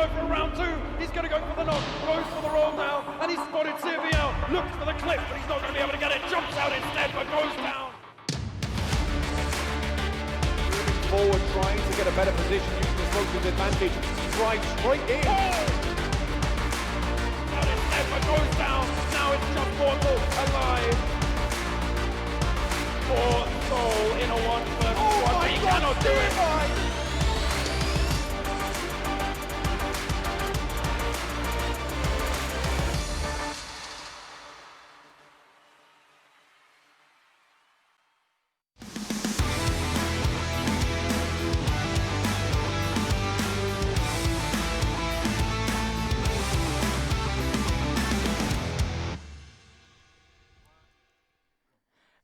go for round two. He's going to go for the knock. Goes for the roll down. And he's spotted CVL. Looks for the clip, but he's not going to be able to get it. Jumps out instead, but goes down. Moving forward, trying to get a better position using the smoker's advantage. Drives straight in. Out instead, but goes down. Now it's just Portal alive. Poor Soul in a 1-1, but he cannot do it.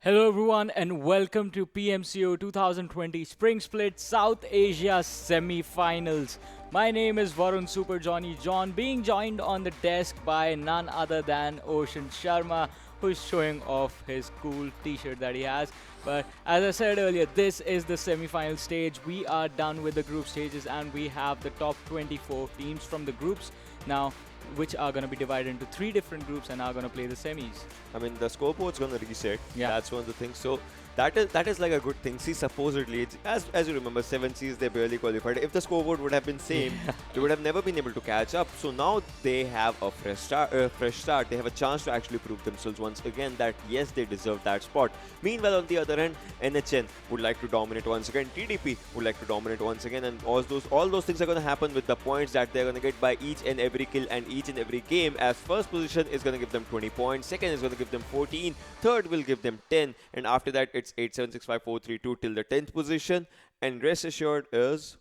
Hello everyone and welcome to PMCO 2020 Spring Split South Asia Semi-Finals. My name is Varun Super Johnny John, being joined on the desk by none other than Ocean Sharma, who's showing off his cool t-shirt that he has. But as I said earlier, this is the semi-final stage. We are done with the group stages and we have the top 24 teams from the groups now, which are going to be divided into 3 different groups and are going to play the semis. I mean, the scoreboard's going to reset. Yeah. That's one of the things. So that is like a good thing. See, supposedly, it's, as you remember, 7 Cs, they barely qualified. If the scoreboard would have been same, they would have never been able to catch up. So now they have a fresh start. They have a chance to actually prove themselves once again that, yes, they deserve that spot. Meanwhile, on the other hand, NHN would like to dominate once again. TDP would like to dominate once again. And all those things are going to happen with the points that they're going to get by each and every kill and each and every game. As first position is going to give them 20 points. Second is going to give them 14. Third will give them 10. And after that, it's 8, 7, 6, 5, 4, 3, 2 till the 10th position. And rest assured is...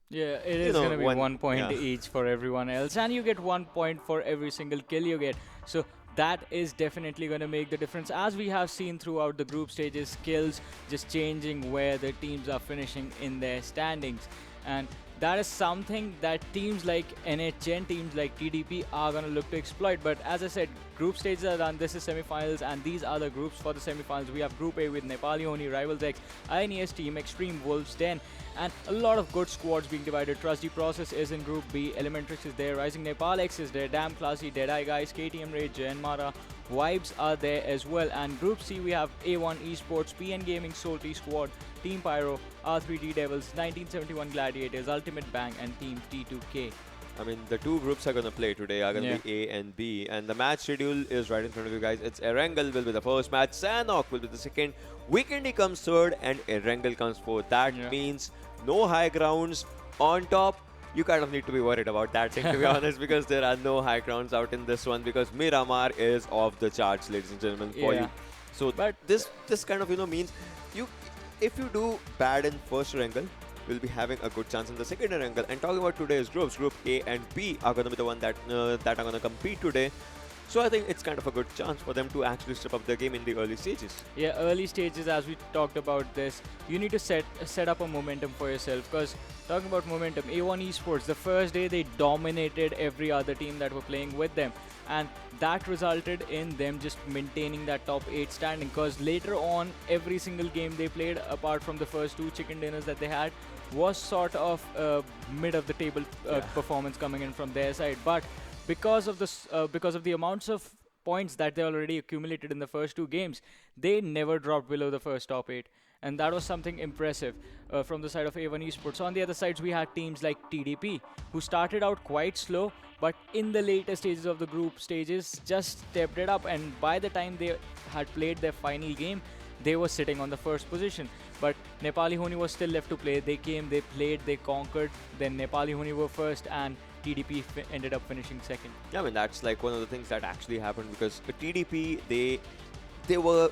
Yeah, it is going to be 1 point each for everyone else. And you get 1 point for every single kill you get. So that is definitely going to make the difference. As we have seen throughout the group stages, skills just changing where the teams are finishing in their standings. And that is something that teams like NHN, teams like TDP are going to look to exploit. But as I said, group stages are done. This is semi-finals and these are the groups for the semi-finals. We have Group A with Nepali Ho Ni, Rivals X, INES, Team Xtreme, Wolves 10, and a lot of good squads being divided. Trusty Process is in Group B, Elementrix is there, Rising Nepal X is there, Damn Classy, Deadeyes Guy, KTM Raid, Jyanmaara, Vibes are there as well. And Group C we have A1 Esports, PN Gaming, Salty Squad, Team Pyro, R3D Devils, 1971 Gladiators, Ultimate Bang, and Team T2K. I mean, the 2 groups are going to play today are going to be A and B. And the match schedule is right in front of you guys. It's Erangel will be the first match, Sanhok will be the second, Vikendi comes third, and Erangel comes fourth. That means no high grounds. On top, you kind of need to be worried about that thing, to be honest, because there are no high grounds out in this one, because Miramar is off the charts, ladies and gentlemen, for you. So but this kind of, means if you do bad in first Erangel, will be having a good chance in the second Erangel. And talking about today's groups, Group A and B are going to be the one that are going to compete today. So I think it's kind of a good chance for them to actually step up their game in the early stages. Yeah, early stages, as we talked about this, you need to set up a momentum for yourself. Because talking about momentum, A1 Esports, the first day they dominated every other team that were playing with them. And that resulted in them just maintaining that top 8 standing. Because later on, every single game they played, apart from the first 2 chicken dinners that they had, was sort of mid of the table performance coming in from their side. But because of the amounts of points that they already accumulated in the first 2 games, they never dropped below the first top 8. And that was something impressive from the side of A1 Esports. On the other sides, we had teams like TDP, who started out quite slow, but in the later stages of the group stages, just stepped it up. And by the time they had played their final game, they were sitting on the first position. But Nepali Ho Ni was still left to play. They came, they played, they conquered. Then Nepali Ho Ni were first and TDP ended up finishing second. Yeah, I mean, that's like one of the things that actually happened, because the TDP, they were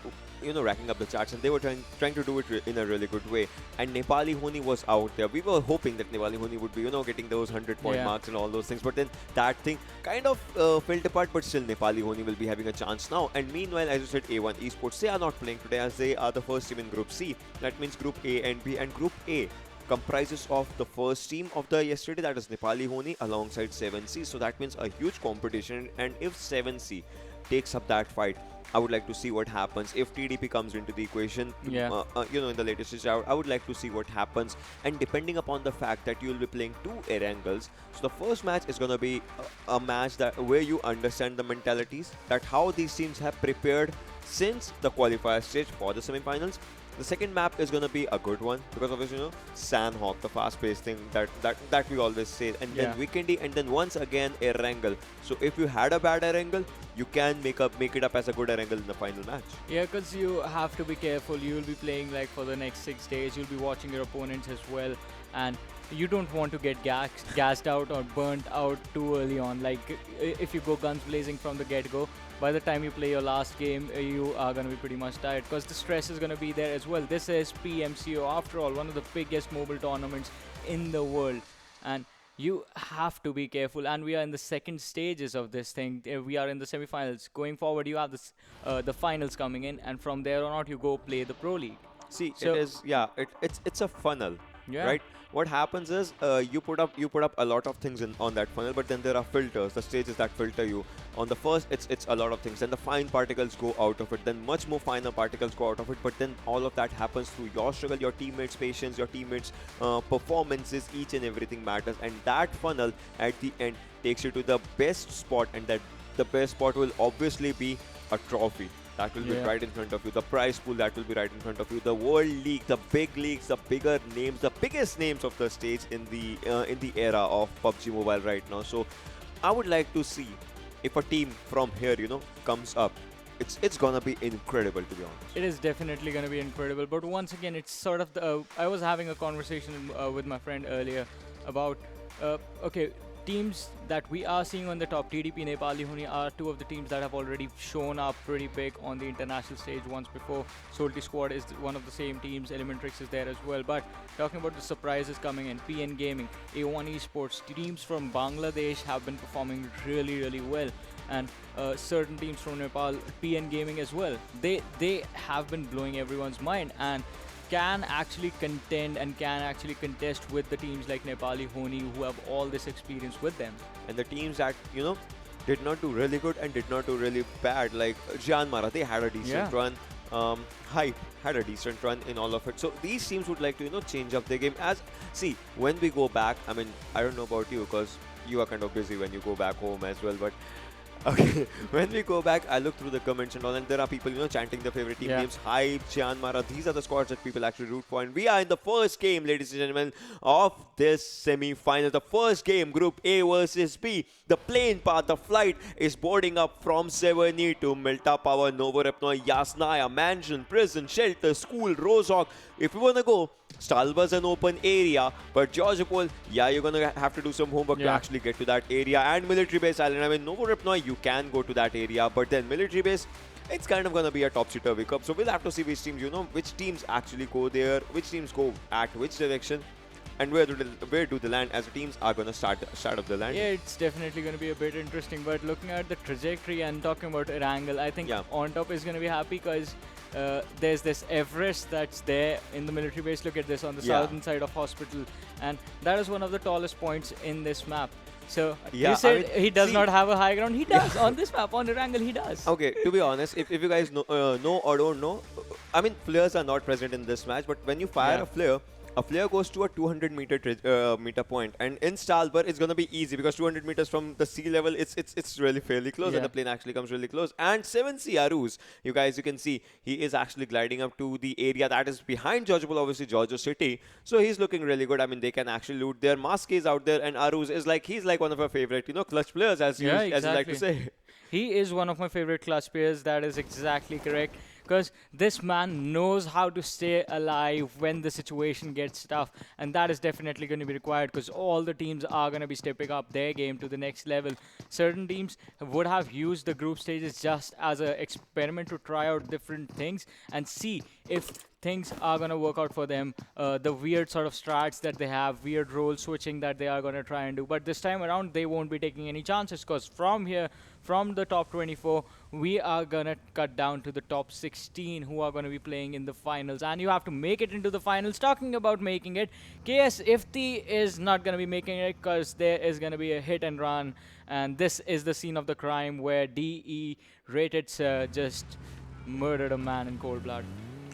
racking up the charts, and they were trying to do it in a really good way. And Nepali Ho Ni was out there. We were hoping that Nepali Ho Ni would be, getting those 100-point marks and all those things. But then that thing kind of fell apart, but still Nepali Ho Ni will be having a chance now. And meanwhile, as you said, A1 Esports, they are not playing today, as they are the first team in Group C. That means Group A and B. And Group A comprises of the first team of the yesterday, that is Nepali Ho Ni, alongside 7C. So that means a huge competition. And if 7C takes up that fight. I would like to see what happens if TDP comes into the equation. Yeah. In the latest stage, I would like to see what happens. And depending upon the fact that you will be playing 2 Erangels, so the first match is gonna be a match that where you understand the mentalities, that how these teams have prepared since the qualifier stage for the semifinals. The second map is going to be a good one because obviously, Sanhok, the fast-paced thing that we always say, and then Vikendi, and then once again Erangel. So if you had a bad Erangel, you can make it up as a good Erangel in the final match. Yeah, because you have to be careful. You will be playing like for the next 6 days. You'll be watching your opponents as well, and you don't want to get gassed out or burnt out too early on. Like if you go guns blazing from the get-go, by the time you play your last game, you are going to be pretty much tired because the stress is going to be there as well. This is PMCO, after all, one of the biggest mobile tournaments in the world, and you have to be careful. And we are in the second stages of this thing. We are in the semifinals. Going forward, you have this, the finals coming in, and from there on out, you go play the Pro League. See, So- it's a funnel, Yeah. right? What happens is you put up a lot of things on that funnel, but then there are filters, the stages that filter you. On the first, it's a lot of things. Then the fine particles go out of it. Then much more finer particles go out of it. But then all of that happens through your struggle, your teammates' patience, your teammates' performances. Each and everything matters, and that funnel at the end takes you to the best spot, and that the best spot will obviously be a trophy. That will be right in front of you. The prize pool, that will be right in front of you. The World League, the big leagues, the bigger names, the biggest names of the stage in the era of PUBG Mobile right now. So I would like to see if a team from here, comes up. It's gonna be incredible, to be honest. It is definitely going to be incredible. But once again, it's sort of I was having a conversation with my friend earlier about okay, teams that we are seeing on the top. TDP, Nepali Ho Ni are 2 of the teams that have already shown up pretty big on the international stage once before. Salty Squad is one of the same teams. Elementrix is there as well. But talking about the surprises coming in, PN Gaming, A1 Esports, teams from Bangladesh have been performing really, really well. And certain teams from Nepal, PN Gaming as well. They have been blowing everyone's mind and can actually contend and can actually contest with the teams like Nepali Ho Ni, who have all this experience with them. And the teams that, did not do really good and did not do really bad, like Jyanmaara, they had a decent run. Hype had a decent run in all of it. So these teams would like to, change up their game. See, when we go back, I mean, I don't know about you because you are kind of busy when you go back home as well, but okay, when we go back, I look through the comments and all, and there are people, chanting their favorite team names. Hype, Jyanmaara, these are the squads that people actually root for. And we are in the first game, ladies and gentlemen, of this semi-final. The first game, Group A versus B. The plane path, the flight is boarding up from Severney to Milta Power, Novorepno, Yasnaya, Mansion, Prison, Shelter, School, Rozhawk. If you want to go, Stalba's an open area, but Georgopol, you're going to have to do some homework to actually get to that area. And Military Base Island, I mean, Novorepno, you can go to that area, but then Military Base, it's kind of going to be a topsy-turvy cup. So we'll have to see which teams, which teams actually go there, which teams go at which direction, and where do the land as the teams are going to start up the land. Yeah, it's definitely going to be a bit interesting. But looking at the trajectory and talking about Erangel, I think On Top is going to be happy because there's this Everest that's there in the military base. Look at this on the southern side of Hospital, and that is one of the tallest points in this map. So you said he does not have a high ground. He does on this map, on Erangel, he does. Okay, to be honest, if you guys know or don't know, I mean, flares are not present in this match, but when you fire a flare goes to a 200 meter point, and in Stalber it's gonna be easy because 200 meters from the sea level, it's really fairly close, and the plane actually comes really close. And 7C Aruz, you can see he is actually gliding up to the area that is behind Georgopol, obviously Georgia City. So he's looking really good. I mean, they can actually loot their Mask is out there, and Aruz is he's like one of our favorite, clutch players, as you like to say. He is one of my favorite clutch players. That is exactly correct. Because this man knows how to stay alive when the situation gets tough. And that is definitely going to be required because all the teams are going to be stepping up their game to the next level. Certain teams would have used the group stages just as an experiment to try out different things and see if things are going to work out for them. The weird sort of strats that they have, weird role switching that they are going to try and do. But this time around, they won't be taking any chances because from here, from the top 24, we are going to cut down to the top 16 who are going to be playing in the finals. And you have to make it into the finals. Talking about making it, KS Ifti is not going to be making it because there is going to be a hit and run. And this is the scene of the crime where DE rated sir just murdered a man in cold blood.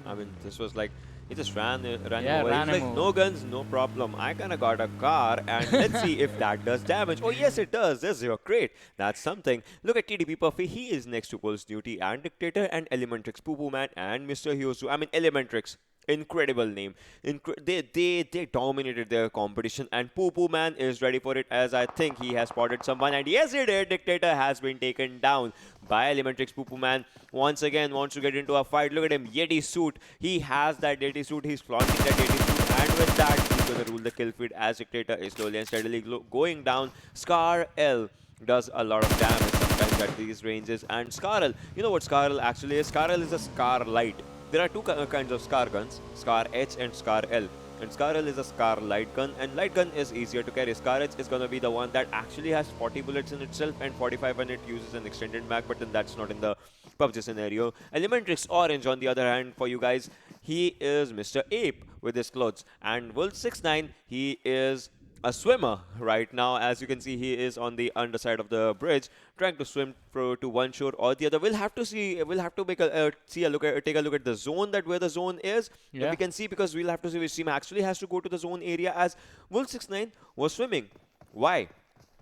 I mean, this was like, he just ran Yeah, over. ran He's him like, over. no guns, no problem. I kind of got a car, and let's see if that does damage. Oh, yes, it does. This is great. That's something. Look at TDP Puffy. He is next to Pulse Duty and Dictator and Elementrix, Poo Poo Man and Mr. Hyosu. I mean, Elementrix. Incredible name. They dominated their competition, and Poo Poo Man is ready for it, as I think he has spotted someone, and yes, he did. Dictator has been taken down by Elementrix. Poo Poo Man once again wants to get into a fight. Look at him, Yeti suit. He has that Yeti suit. He's flaunting that Yeti suit, and with that, he's gonna rule the kill feed as Dictator is slowly and steadily going down. Scar L does a lot of damage sometimes at these ranges, and Scarl, you know what Scarl actually is? Scarl is a Scar Light. There are two kinds of Scar guns, Scar H and Scar L. And Scar L is a Scar Light gun, and Light gun is easier to carry. Scar H is going to be the one that actually has 40 bullets in itself and 45 when it uses an extended mag, but then that's not in the PUBG scenario. Elementrix Orange, on the other hand, for you guys, he is Mr. Ape with his clothes. And Wolf69, he is a swimmer right now. As you can see, he is on the underside of the bridge trying to swim to one shore or the other. We'll have to see, we'll have to make a take a look at the zone, that where the zone is. Yeah. We can see, because we'll have to see which team actually has to go to the zone area, as Wolf69 was swimming. Why?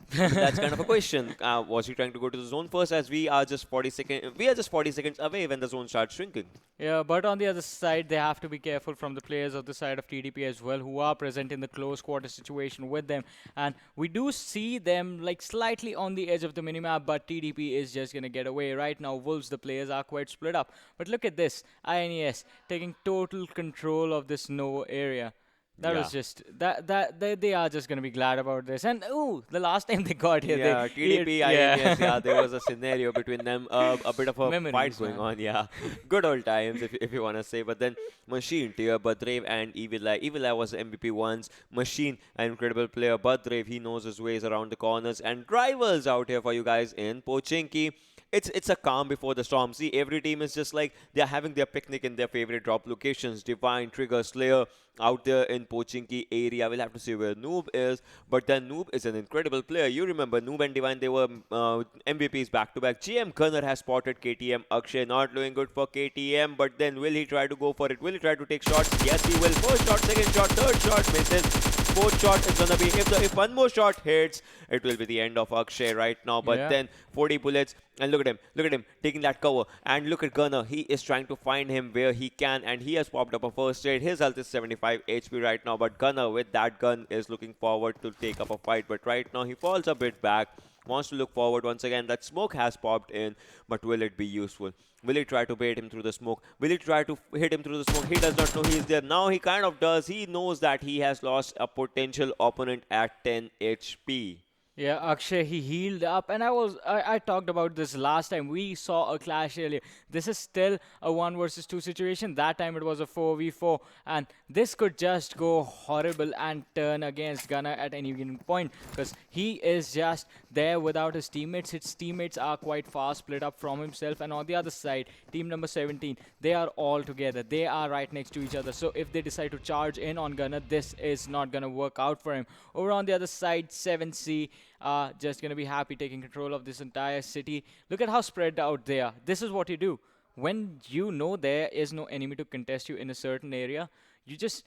That's kind of a question. Was he trying to go to the zone first, as we are just 40 seconds away when the zone starts shrinking? Yeah, but on the other side, they have to be careful from the players of the side of TDP as well, who are present in the close quarter situation with them. And we do see them like slightly on the edge of the minimap, but TDP is just going to get away. Right now, Wolves, the players are quite split up. But look at this, INES taking total control of this Novo area. That was just they are just gonna be glad about this. And the last time they got here, Yeah, TDP, INES, yeah, there was a scenario between them, a bit of a Memories, fight going man. on, yeah. Good old times, if you want to say. But then Machine, Tia, Badrev, and Evil Eye. Evil Eye was MVP once. Machine, an incredible player. Badrev, he knows his ways around the corners. And Rivals out here for you guys in Pochinki. It's a calm before the storm. See, every team is just like they're having their picnic in their favorite drop locations. Divine, Trigger, Slayer out there in Pochinki area. We'll have to see where Noob is. But then Noob is an incredible player. You remember Noob and Divine, they were MVPs back to back. GM Gunner has spotted KTM. Akshay not doing good for KTM. But then will he try to go for it? Will he try to take shots? Yes, he will. First shot, second shot, third shot misses. Fourth shot is gonna be, if one more shot hits, it will be the end of Akshay right now. But then 40 bullets, and look at him taking that cover. And look at Gunner, he is trying to find him where he can, and he has popped up a first aid. His health is 75 HP right now, but Gunner with that gun is looking forward to take up a fight. But right now he falls a bit back, wants to look forward once again. That smoke has popped in, but will it be useful? Will he try to bait him through the smoke? Will he try to hit him through the smoke? He does not know he is there. Now he kind of does. He knows that he has lost a potential opponent at 10 HP. Yeah, Akshay, he healed up, and I talked about this last time. We saw a clash earlier. This is still a 1 versus 2 situation. That time it was a 4v4, and this could just go horrible and turn against Gunner at any given point, because he is just there without his teammates. His teammates are quite far split up from himself, and on the other side, team number 17, they are all together. They are right next to each other, so if they decide to charge in on Gunner, this is not going to work out for him. Over on the other side, 7C are just going to be happy taking control of this entire city. Look at how spread out they are. This is what you do. When you know there is no enemy to contest you in a certain area, you just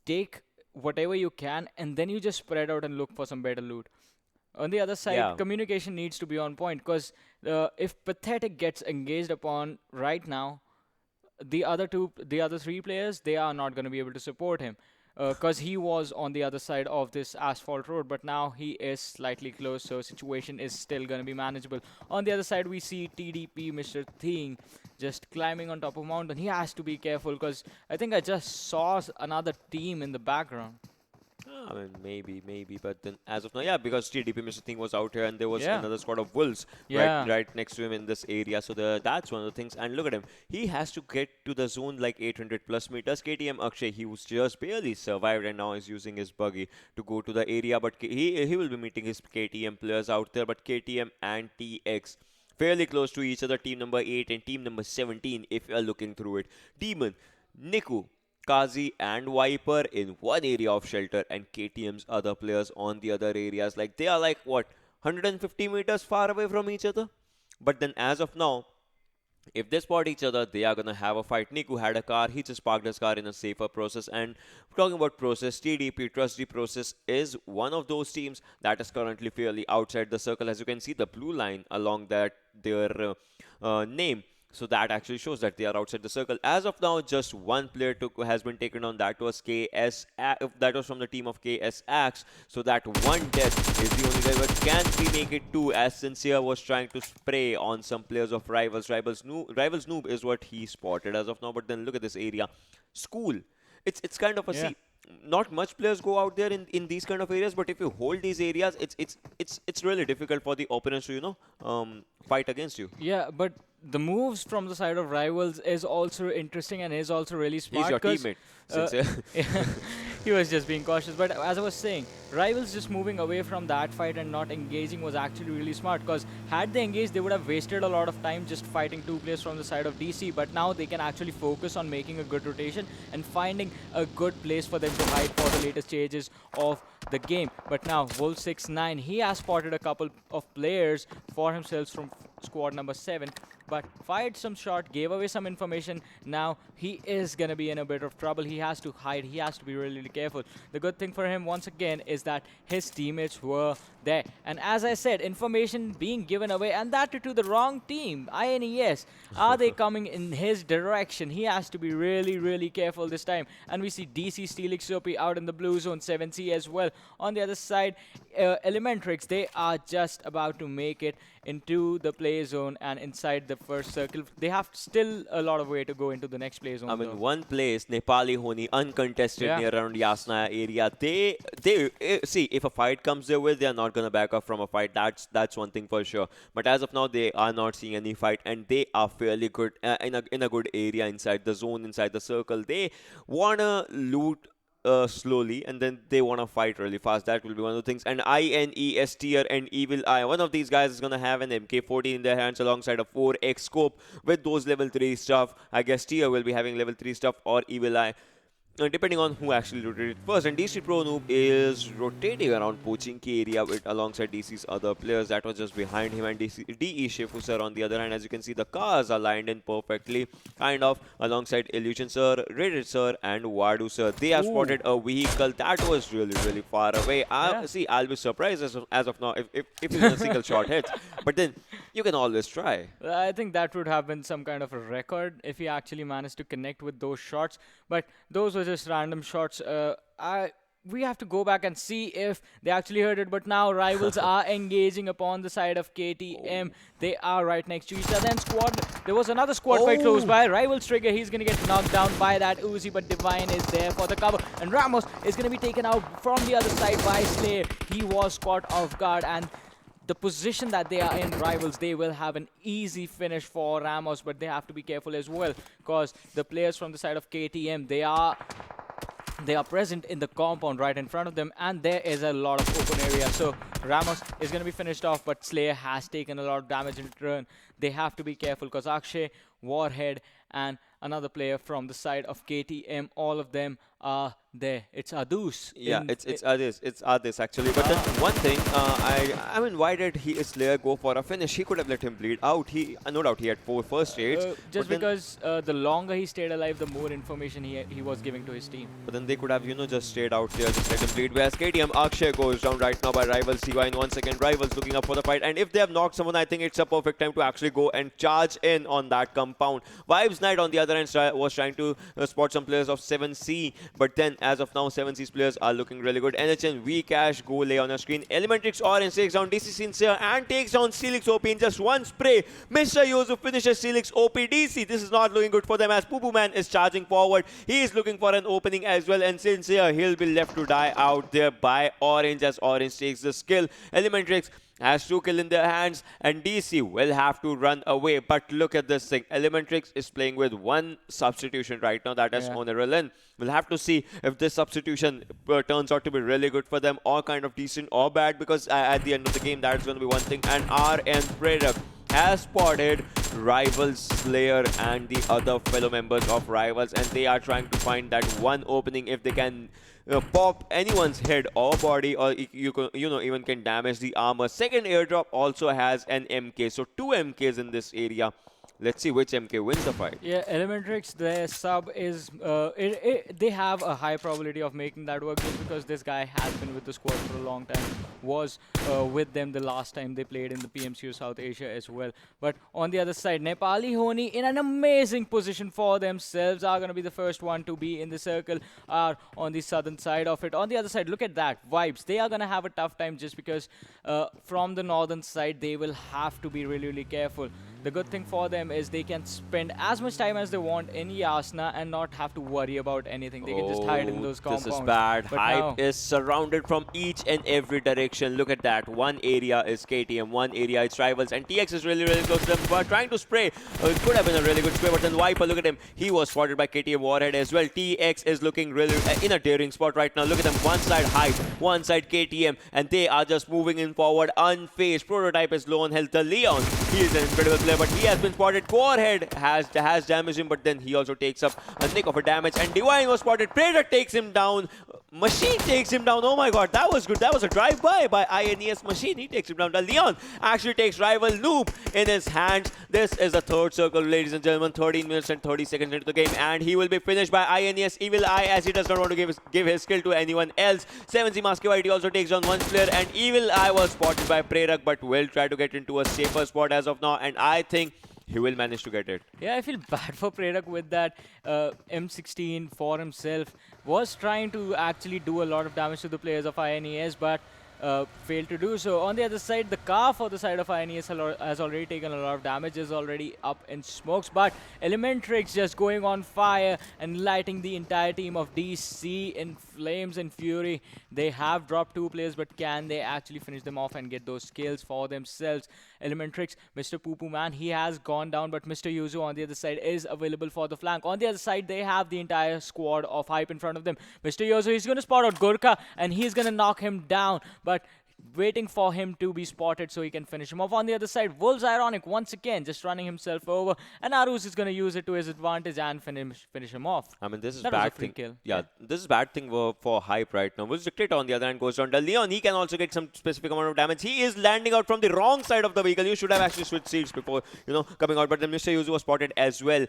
take whatever you can, and then you just spread out and look for some better loot. On the other side, communication needs to be on point, because if Pathetic gets engaged upon right now, the other 3 players, they are not going to be able to support him. Because he was on the other side of this asphalt road, but now he is slightly close, so situation is still going to be manageable. On the other side, we see TDP, Mr. Thing, just climbing on top of mountain. He has to be careful, because I think I just saw another team in the background. I mean, maybe, but then as of now, yeah, because TDP Mr. Thing was out here and there was another squad of Wolves right next to him in this area. So that's one of the things. And look at him. He has to get to the zone like 800 plus meters. KTM Akshay, he was just barely survived and now is using his buggy to go to the area. But he will be meeting his KTM players out there. But KTM and TX fairly close to each other. Team number 8 and team number 17 if you are looking through it. Demon, Niku, Kazi and Viper in one area of shelter and KTM's other players on the other areas. Like they are like what 150 meters far away from each other. But then as of now, if they spot each other, they are gonna have a fight. Niku had a car, he just parked his car in a safer process. And talking about process, TDP Trusty Process is one of those teams that is currently fairly outside the circle. As you can see, the blue line along that their name. So that actually shows that they are outside the circle. As of now, just one player has been taken on. That was KS. That was from the team of KS Axe. So that one death is the only driver. Can we make it two? As Sincere was trying to spray on some players of Rivals. Rivals noob is what he spotted as of now. But then look at this area. School. It's kind of a see. Not much players go out there in these kind of areas, but if you hold these areas, it's really difficult for the opponents to fight against you. Yeah, but the moves from the side of Rivals is also interesting and is also really smart. He's your teammate. He was just being cautious. But as I was saying, Rivals just moving away from that fight and not engaging was actually really smart, because had they engaged, they would have wasted a lot of time just fighting two players from the side of DC. But now they can actually focus on making a good rotation and finding a good place for them to hide for the later stages of the game. But now Wolf69, he has spotted a couple of players for himself from squad number 7. But fired some shot, gave away some information. Now he is going to be in a bit of trouble. He has to hide. He has to be really, really careful. The good thing for him, once again, is that his teammates were there. And as I said, information being given away, and that to the wrong team, INES. Are they coming in his direction? He has to be really, really careful this time. And we see DC stealing Soapy out in the blue zone, 7C as well. On the other side, Elementrix, they are just about to make it into the play zone and inside the first circle. They have still a lot of way to go into the next play zone. I mean, one place, Nepali Ho Ni, uncontested near around Yasnaya area. They see, if a fight comes their way, they are not going to back off from a fight. That's one thing for sure. But as of now, they are not seeing any fight, and they are fairly good in a good area inside the zone, inside the circle. They want to loot slowly, and then they want to fight really fast. That will be one of the things. And INES Tier and Evil Eye, one of these guys is going to have an MK14 in their hands alongside a 4x scope with those level 3 stuff. I guess Tier will be having level 3 stuff, or Evil Eye, depending on who actually rotated first. And DC Pro Noob is rotating around Pochinki area with alongside DC's other players. That was just behind him. And DE Shifu Sir on the other hand, as you can see, the cars are lined in perfectly, kind of alongside Illusion Sir, Reddit Sir, and Wadu Sir. They have spotted a vehicle that was really, really far away. See, I'll be surprised as of now if it's a single shot hits. But then you can always try. I think that would have been some kind of a record if he actually managed to connect with those shots. But those were just random shots. We have to go back and see if they actually heard it. But now Rivals are engaging upon the side of KTM. They are right next to each other. And squad, there was another squad quite close by. Rivals Trigger, he's going to get knocked down by that Uzi, but Divine is there for the cover. And Ramos is going to be taken out from the other side by Slayer. He was caught off guard, and the position that they are in, Rivals, they will have an easy finish for Ramos, but they have to be careful as well, because the players from the side of KTM, they are present in the compound right in front of them, and there is a lot of open area. So Ramos is going to be finished off, but Slayer has taken a lot of damage in return. They have to be careful, because Akshay, Warhead, and another player from the side of KTM, all of them are there. It's Adus. Yeah, it's Adus. It's Adus actually. But then one thing, I mean, why did Slayer go for a finish? He could have let him bleed out. No doubt he had 4 first aids. Just because the longer he stayed alive, the more information he was giving to his team. But then they could have, just stayed out there, just let him bleed. Whereas KTM, Akshay goes down right now by Rivals. CY in 1 second. Rivals looking up for the fight. And if they have knocked someone, I think it's a perfect time to actually go and charge in on that compound. Vibes Knight on the other end was trying to spot some players of 7C, but then as of now 7C's players are looking really good. NHN, Vcash, go lay on your screen. Elementrix Orange takes down DC Sincere and takes down Celix OP in just one spray. Mr. Yuzu finishes Celix OP. DC, this is not looking good for them as Poo Poo Man is charging forward. He is looking for an opening as well, and Sincere, he'll be left to die out there by Orange as Orange takes the skill. Elementrix has 2 kills in their hands, and DC will have to run away. But look at this thing. Elementrix is playing with 1 substitution right now, that is Oneralin. We'll have to see if this substitution turns out to be really good for them, or kind of decent or bad, because at the end of the game, that's going to be one thing. And RN Predak has spotted Rivals Slayer and the other fellow members of Rivals, and they are trying to find that one opening if they can pop anyone's head or body, or even can damage the armor. Second airdrop also has an MK, so 2 MKs in this area. Let's see which MK wins the fight. Yeah, Elementrix, their sub is, they have a high probability of making that work just because this guy has been with the squad for a long time, was with them the last time they played in the PMCO South Asia as well. But on the other side, Nepali Ho Ni in an amazing position for themselves, are going to be the first one to be in the circle, are on the southern side of it. On the other side, look at that, Vibes. They are going to have a tough time just because from the northern side, they will have to be really, really careful. The good thing for them is they can spend as much time as they want in Yasna and not have to worry about anything. They can just hide in those compounds. This is bad. But Hype is surrounded from each and every direction. Look at that. One area is KTM, one area is Rivals, and TX is really, really close to them. But trying to spray. It could have been a really good spray, but then Viper, look at him. He was spotted by KTM Warhead as well. TX is looking really in a daring spot right now. Look at them. One side Hype, one side KTM, and they are just moving in forward unfazed. Prototype is low on health. The Leon, he is an incredible player, but he has been spotted. Warhead has damaged him, but then he also takes up a nick of a damage, and Divine was spotted. Predator takes him down. Machine takes him down. Oh my god, that was good. That was a drive-by by INES Machine. He takes him down. The Leon actually takes Rival Noob in his hands. This is the third circle, ladies and gentlemen. 13 minutes and 30 seconds into the game, and he will be finished by INES Evil Eye, as he does not want to give his skill to anyone else. 7Z Maskewite also takes down one player, and Evil Eye was spotted by Prerak, but will try to get into a safer spot as of now, and I think he will manage to get it. yeah, I feel bad for Predak with that. M16 for himself was trying to actually do a lot of damage to the players of INES, but failed to do so. On the other side, the car for the side of INES has already taken a lot of damage, is already up in smokes, but Elementrix just going on fire and lighting the entire team of DC in flames and fury. They have dropped 2 players, but can they actually finish them off and get those kills for themselves? Elementrix, Mr. Poo Poo Man, he has gone down, but Mr. Yuzu on the other side is available for the flank. On the other side, they have the entire squad of Hype in front of them. Mr. Yuzu, he's going to spot out Gurkha, and he's going to knock him down, but waiting for him to be spotted so he can finish him off. On the other side, Wolves Ironic once again just running himself over, and Arus is going to use it to his advantage and finish him off. I mean, this is that bad was a free thing. Kill. Yeah, this is bad thing for Hype right now. Wolves Dictator on the other hand goes down. The Leon, he can also get some specific amount of damage. He is landing out from the wrong side of the vehicle. You should have actually switched seats before, coming out. But then Mr. Yuzu was spotted as well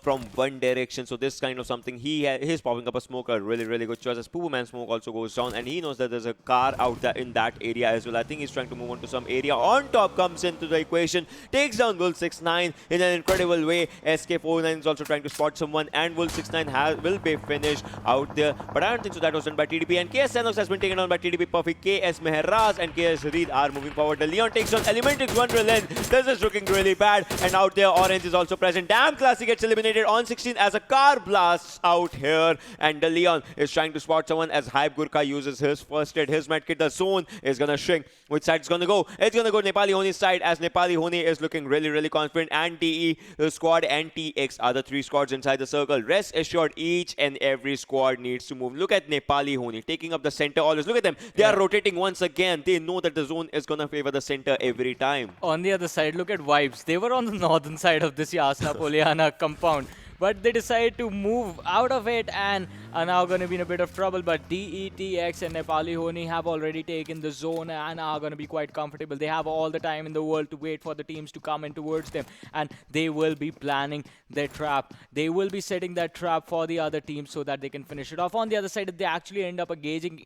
from one direction. So this kind of something, he's popping up a smoke, a really, really good choice. As Poo Poo Man smoke also goes down, and he knows that there's a car out there in that area as well. I think he's trying to move on to some area. On top comes into the equation, takes down Wolf 69 in an incredible way. SK49 is also trying to spot someone, and Wolf 69 will be finished out there. But I don't think so. That was done by TDP, and KS Sanhok has been taken down by TDP Puffy. KS Meherraz and KS Reed are moving forward. The Leon takes on Elementrix Wonderland. This is looking really bad, and out there Orange is also present. Damn Classic gets eliminated on 16 as a car blasts out here, and the Leon is trying to spot someone as Hype Gurkha uses his first aid, his medkit. The zone is gonna shrink. Which side it's going to go? It's going to go Nepali Ho Ni's side, as Nepali Ho Ni is looking really, really confident, and DE squad and TX are the 3 squads inside the circle. Rest assured, each and every squad needs to move. Look at Nepali Ho Ni taking up the center always. Look at them. They are rotating once again. They know that the zone is going to favor the center every time. On the other side, look at Vibes. They were on the northern side of this Yasna Poliana compound, but they decided to move out of it and are now going to be in a bit of trouble. But DETX and Nepali Ho Ni have already taken the zone and are going to be quite comfortable. They have all the time in the world to wait for the teams to come in towards them, and they will be planning their trap. They will be setting that trap for the other team so that they can finish it off. On the other side, if they actually end up engaging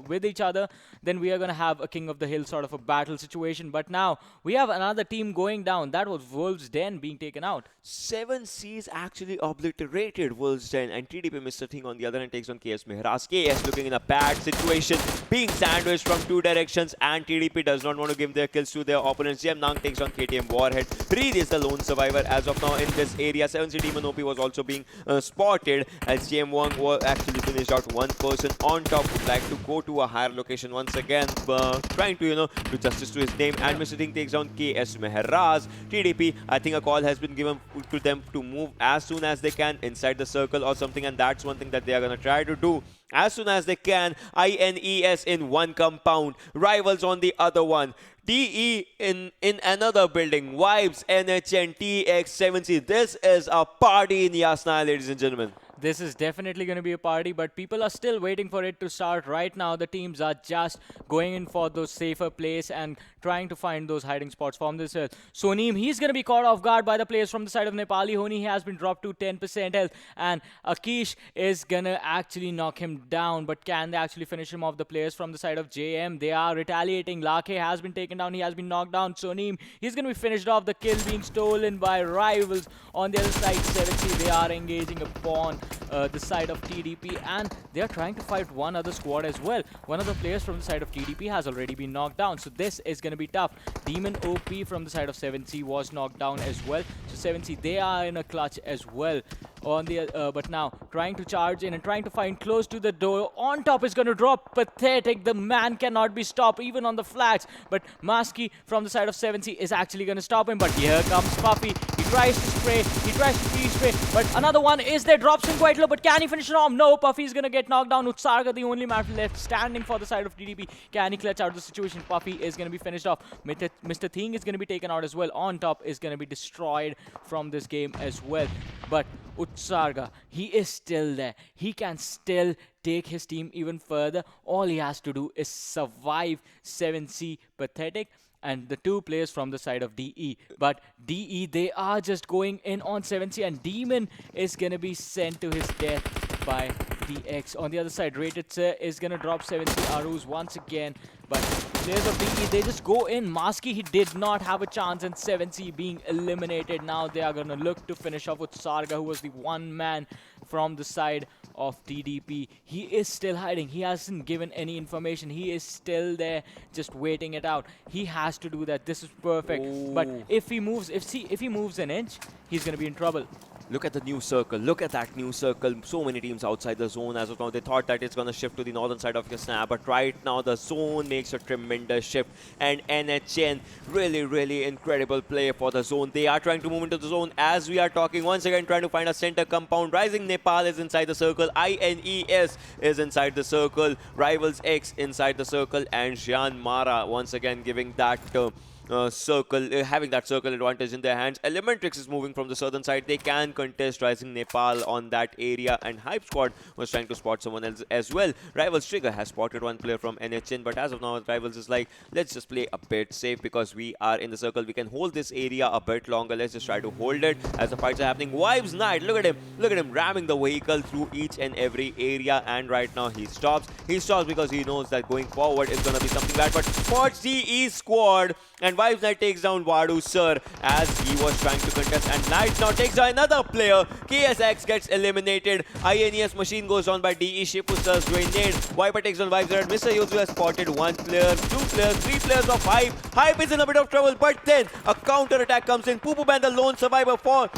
with each other, then we are going to have a King of the Hill sort of a battle situation. But now we have another team going down. That was Wolves Den being taken out. 7C's actually obliterated Wolves Den, and TDP Mr. Thing on the other hand takes on KS Mehraz. KS looking in a bad situation, being sandwiched from two directions, and TDP does not want to give their kills to their opponents. Jyanmaara takes on KTM Warhead. Reed is the lone survivor as of now in this area. 7C Demon OP was also being spotted as JM Wang was actually finished out one person on top. Would like to go to a higher location once again, trying to do justice to his name. And Mr. Thing takes on KS Mehraz. TDP, I think a call has been given to them to move as soon as they can inside the circle or something, and that's one thing that they are going to try to do as soon as they can. INES in one compound, Rivals on the other one. DE in another building. Vibes, NHN, TX7C. This is a party in Yasna, ladies and gentlemen. This is definitely going to be a party, but people are still waiting for it to start. Right now, the teams are just going in for those safer plays and trying to find those hiding spots from this hill. Soneem, he's going to be caught off guard by the players from the side of Nepali Ho Ni. He has been dropped to 10% health, and Akish is going to actually knock him down. But can they actually finish him off? The players from the side of JM, they are retaliating. Lake has been taken down. He has been knocked down. Soneem, he's going to be finished off. The kill being stolen by Rivals. On the other side, 7C, they are engaging upon the side of TDP, and they are trying to fight one other squad as well. One of the players from the side of TDP has already been knocked down, so this is going to be tough. Demon OP from the side of 7C was knocked down as well, so 7C, they are in a clutch as well. On the but now trying to charge in and trying to find close to the door. On top is going to drop Pathetic. The man cannot be stopped even on the flags, but Maski from the side of 7C is actually going to stop him. But here comes Puffy. He tries to spray, he tries to free spray, but another one is there, drops him quite low. But can he finish it off? No, Puffy is going to get knocked down. Utsarga, the only man left standing for the side of TDP. Can he clutch out the situation? Puffy is going to be finished off. Mr. Thing is going to be taken out as well. On top is going to be destroyed from this game as well. But Utsarga, he is still there. He can still take his team even further. All he has to do is survive 7C Pathetic and the two players from the side of DE. But DE, they are just going in on 7C, and Demon is going to be sent to his death by DX. On the other side, Rated Sir is going to drop 7C Arus once again. But players of DE, they just go in. Maski, he did not have a chance, and 7C being eliminated. Now they are going to look to finish off with Sarga, who was the one man from the side of TDP. He is still hiding. He hasn't given any information. He is still there just waiting it out. He has to do that. This is perfect. Ooh. But if he moves, if he moves an inch, he's going to be in trouble. Look at the new circle. Look at that new circle. So many teams outside the zone as of now. They thought that it's going to shift to the northern side of your snap. But right now, the zone makes a tremendous shift. And NHN, really, really incredible play for the zone. They are trying to move into the zone as we are talking. Once again, trying to find a center compound. Rising Nepal is inside the circle. INES is inside the circle. Rivals X inside the circle. And Jyanmaara once again giving that having that circle advantage in their hands. Elementrix is moving from the southern side. They can contest Rising Nepal on that area, and Hype Squad was trying to spot someone else as well. Rivals Trigger has spotted one player from NHN, but as of now, Rivals is like, let's just play a bit safe because we are in the circle. We can hold this area a bit longer. Let's just try to hold it as the fights are happening. Vibes Knight, look at him. Look at him ramming the vehicle through each and every area, and right now he stops. He stops because he knows that going forward is going to be something bad, but spots DE squad, and Vibes Knight takes down Vadu Sir as he was trying to contest, and Knight now takes down another player. KSX gets eliminated. INES machine goes on by DE. Shipu Sir's grenade. Viper takes down Vibes Knight. Mr. Yuzu has spotted one player, two players, three players of Hype. Hype is in a bit of trouble, but then a counter attack comes in. Poo Man, the lone survivor, for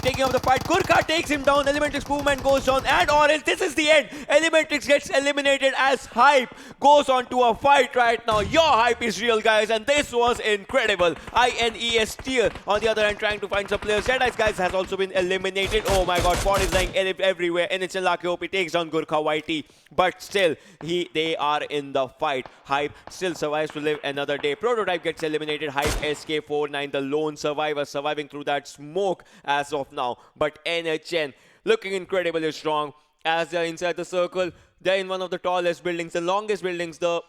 taking up the fight. Gurkha takes him down. Elementrix Poo Man goes down, and or else this is the end. Elementrix gets eliminated as Hype goes on to a fight right now. Your hype is real, guys, and this was incredible. INES tier on the other hand trying to find some players. Deadeyes Guys has also been eliminated. Oh my god, Ford is dying everywhere. NHL Lake OP takes down Gurkha YT, but still they are in the fight. Hype still survives to live another day. Prototype gets eliminated. Hype SK49, the lone survivor, surviving through that smoke as of now. But NHN looking incredibly strong. as they're inside the circle. They're in one of the tallest buildings, the longest buildings, the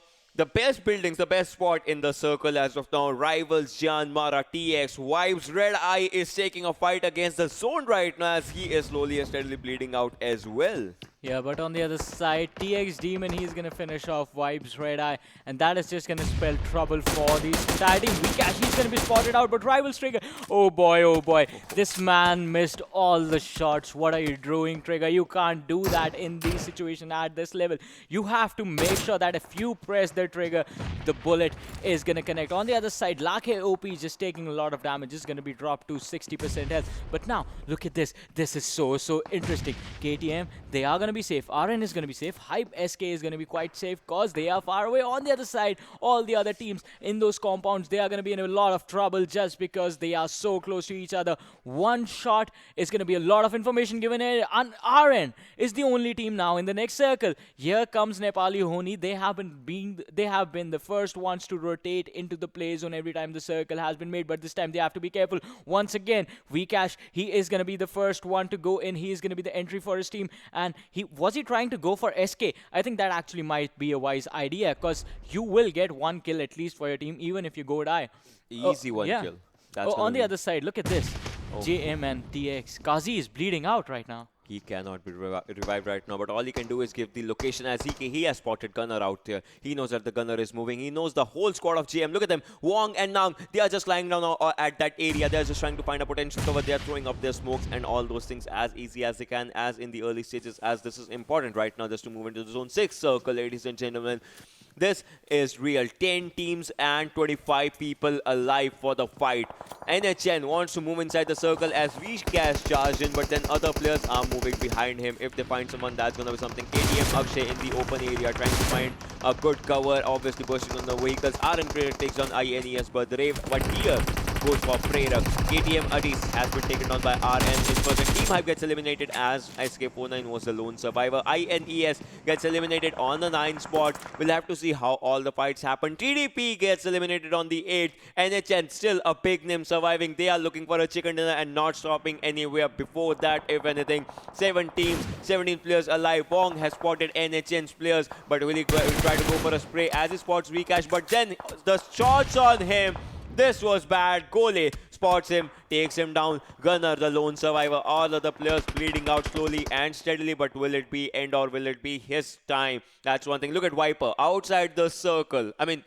best buildings, the best spot in the circle as of now. Rivals Jyanmaara, TX, Vibes, Red Eye is taking a fight against the zone right now as he is slowly and steadily bleeding out as well. Yeah, but on the other side, TX Demon, he's going to finish off Vibes Red Eye, and that is just going to spell trouble for the entire team. Vikesh, he's going to be spotted out, but Rivals Trigger, oh boy, this man missed all the shots. What are you doing, Trigger? You can't do that in this situation at this level. You have to make sure that if you press the trigger, the bullet is going to connect. On the other side, Lanka OP is just taking a lot of damage. It's going to be dropped to 60% health. But now, look at this. This is so interesting. KTM, they are going to be safe. RN is going to be safe. Hype SK is going to be quite safe because they are far away. On the other side, all the other teams in those compounds, they are going to be in a lot of trouble just because they are so close to each other. One shot is going to be a lot of information given. And RN is the only team now in the next circle. Here comes Nepali Ho Ni. They have been the first ones to rotate into the play zone every time the circle has been made, but this time they have to be careful. Once again, Vikesh, he is going to be the first one to go in. He is going to be the entry for his team, and was he trying to go for SK? I think that actually might be a wise idea because you will get one kill at least for your team even if you go die. Easy one kill. That's on the other side, look at this. JM and TX. Kazi is bleeding out right now. He cannot be revived right now, but all he can do is give the location as he has spotted Gunner out there. He knows that the Gunner is moving. He knows the whole squad of JM. Look at them. Wong and Nang, they are just lying down at that area. They're just trying to find a potential cover. They're throwing up their smokes and all those things as easy as they can, as in the early stages, as this is important right now just to move into the zone 6 circle, ladies and gentlemen. This is real. 10 teams and 25 people alive for the fight. NHN wants to move inside the circle as Vikesh charged in, but then other players are moving behind him. If they find someone, that's going to be something. KTM Akshay in the open area trying to find a good cover. Obviously bursting on the vehicles. RN Prayer takes on INES, but here goes for Prerak. KTM Adis has been taken down by RN. His first Team Hype gets eliminated as SK49 was the lone survivor. INES gets eliminated on the 9th spot. We'll have to see how all the fights happen. TDP gets eliminated on the 8th. NHN still a big name surviving. They are looking for a chicken dinner and not stopping anywhere before that, if anything. 7 teams, 17 players alive. Wong has spotted NHN's players, but will he try to go for a spray as he spots Vikesh, but then the shots on him. This was bad. Gole spots him, takes him down. Gunner, the lone survivor. All other players bleeding out slowly and steadily. But will it be end or will it be his time? That's one thing. Look at Viper outside the circle. I mean,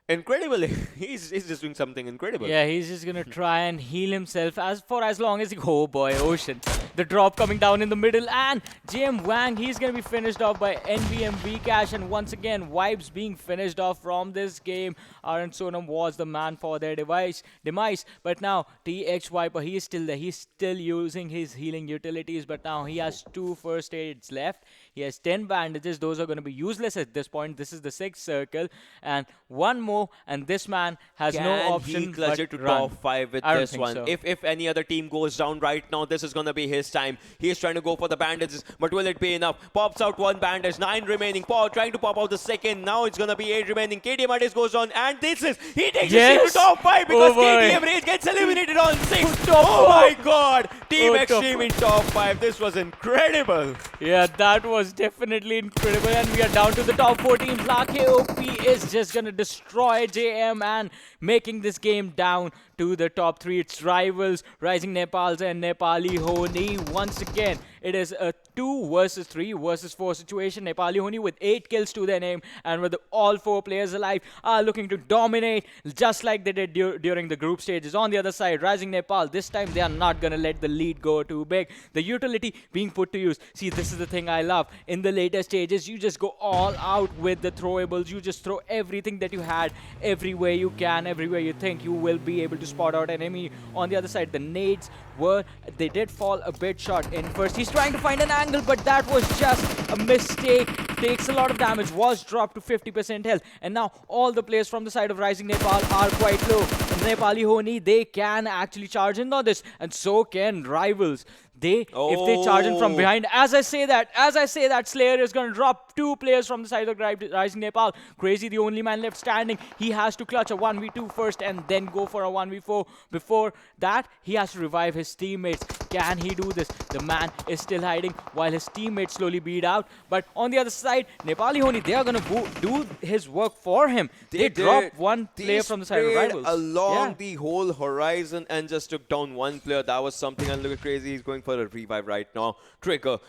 incredible. He's just doing something incredible. Yeah, he's just going to try and heal himself as long as he... Oh boy, Ocean. The drop coming down in the middle, and JM Wang, he's going to be finished off by NVM Vikesh, and once again, Vibes being finished off from this game. Arun Sonam was the man for their demise, but now TX Viper, he is still there. He's still using his healing utilities, but now he has 2 first aids left. He has 10 bandages. Those are going to be useless at this point. This is the 6th circle, and one more, and this man has no option Can he clutch it to top 5 with this one? So. If any other team goes down right now, this is going to be his time. He is trying to go for the bandages, but will it be enough? Pops out 1 bandage, 9 remaining. Trying to pop out the second. Now it's going to be 8 remaining. KTM Adis goes on, and he takes the team to top 5 because KTM Rage gets eliminated on 6. Oh my god! Team Xtreme in top 5. This was incredible. Yeah, that was definitely incredible, and we are down to the top 4 teams. Lanka OP is just going to destroy JM and making this game down to the top 3. It's rivals, Rising Nepals and Nepali Ho Ni. Once again, it is a 2 versus 3 versus 4 situation. Nepali Ho Ni with 8 kills to their name, and with all 4 players alive are looking to dominate just like they did during the group stages. On the other side, Rising Nepal, this time they are not going to let the lead go too big. The utility being put to use. See, this is the thing I love. In the later stages, you just go all out with the throwables. You just throw everything that you had everywhere you can, everywhere you think you will be able to spot out an enemy. On the other side, the nades they did fall a bit short in first. He's trying to find an angle, but that was just a mistake. Takes a lot of damage, was dropped to 50% health, and now all the players from the side of Rising Nepal are quite low. Nepali Ho Ni, they can actually charge in on this, and so can rivals. if they charge in from behind, as I say that, Slayer is going to drop 2 players from the side of Rising Nepal. Crazy, the only man left standing. He has to clutch a 1v2 first and then go for a 1v4. Before that, he has to revive his teammates. Can he do this? The man is still hiding while his teammates slowly beat out. But on the other side, Nepali Ho Ni, they are going to do his work for him. They dropped 1 player from the side of Rivals. Along the whole horizon and just took down 1 player. That was something. And look at Crazy. He's going for a revive right now. Trigger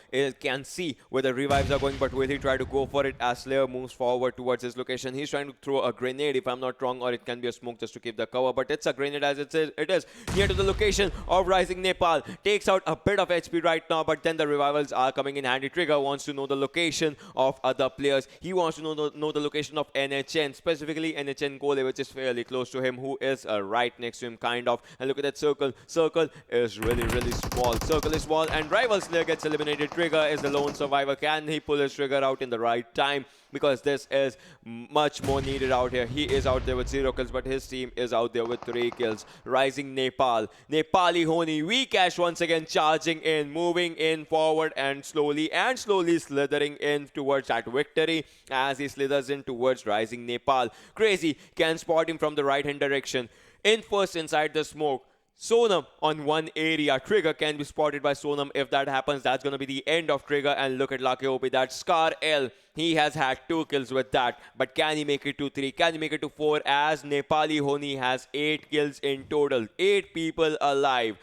can see where the revives are going, but will he try to go for it as Slayer moves forward towards his location? He's trying to throw a grenade, if I'm not wrong, or it can be a smoke just to keep the cover. But it's a grenade as it is near to the location of Rising Nepal. Takes out a bit of HP right now, but then the revivals are coming in handy. Trigger wants to know the location of other players. He wants to know the location of NHN, specifically NHN Kole, which is fairly close to him, who is right next to him, kind of. And look at that circle. Circle is really small. Circle is small, and Rival Slayer gets eliminated. Trigger is the lone survivor. Can he pull his trigger out in the right time? Because this is much more needed out here. He is out there with 0 kills, but his team is out there with 3 kills. Rising Nepal. Nepali Ho Ni. Vcash once again charging in, moving in forward and slowly slithering in towards that victory as he slithers in towards Rising Nepal. Crazy can spot him from the right-hand direction. In first inside the smoke. Sonam on 1 area. Trigger can be spotted by Sonam. If that happens, that's going to be the end of Trigger. And look at Lucky OP. That Scar L. He has had 2 kills with that. But can he make it to 3? Can he make it to 4? As Nepali Ho Ni has 8 kills in total. 8 people alive.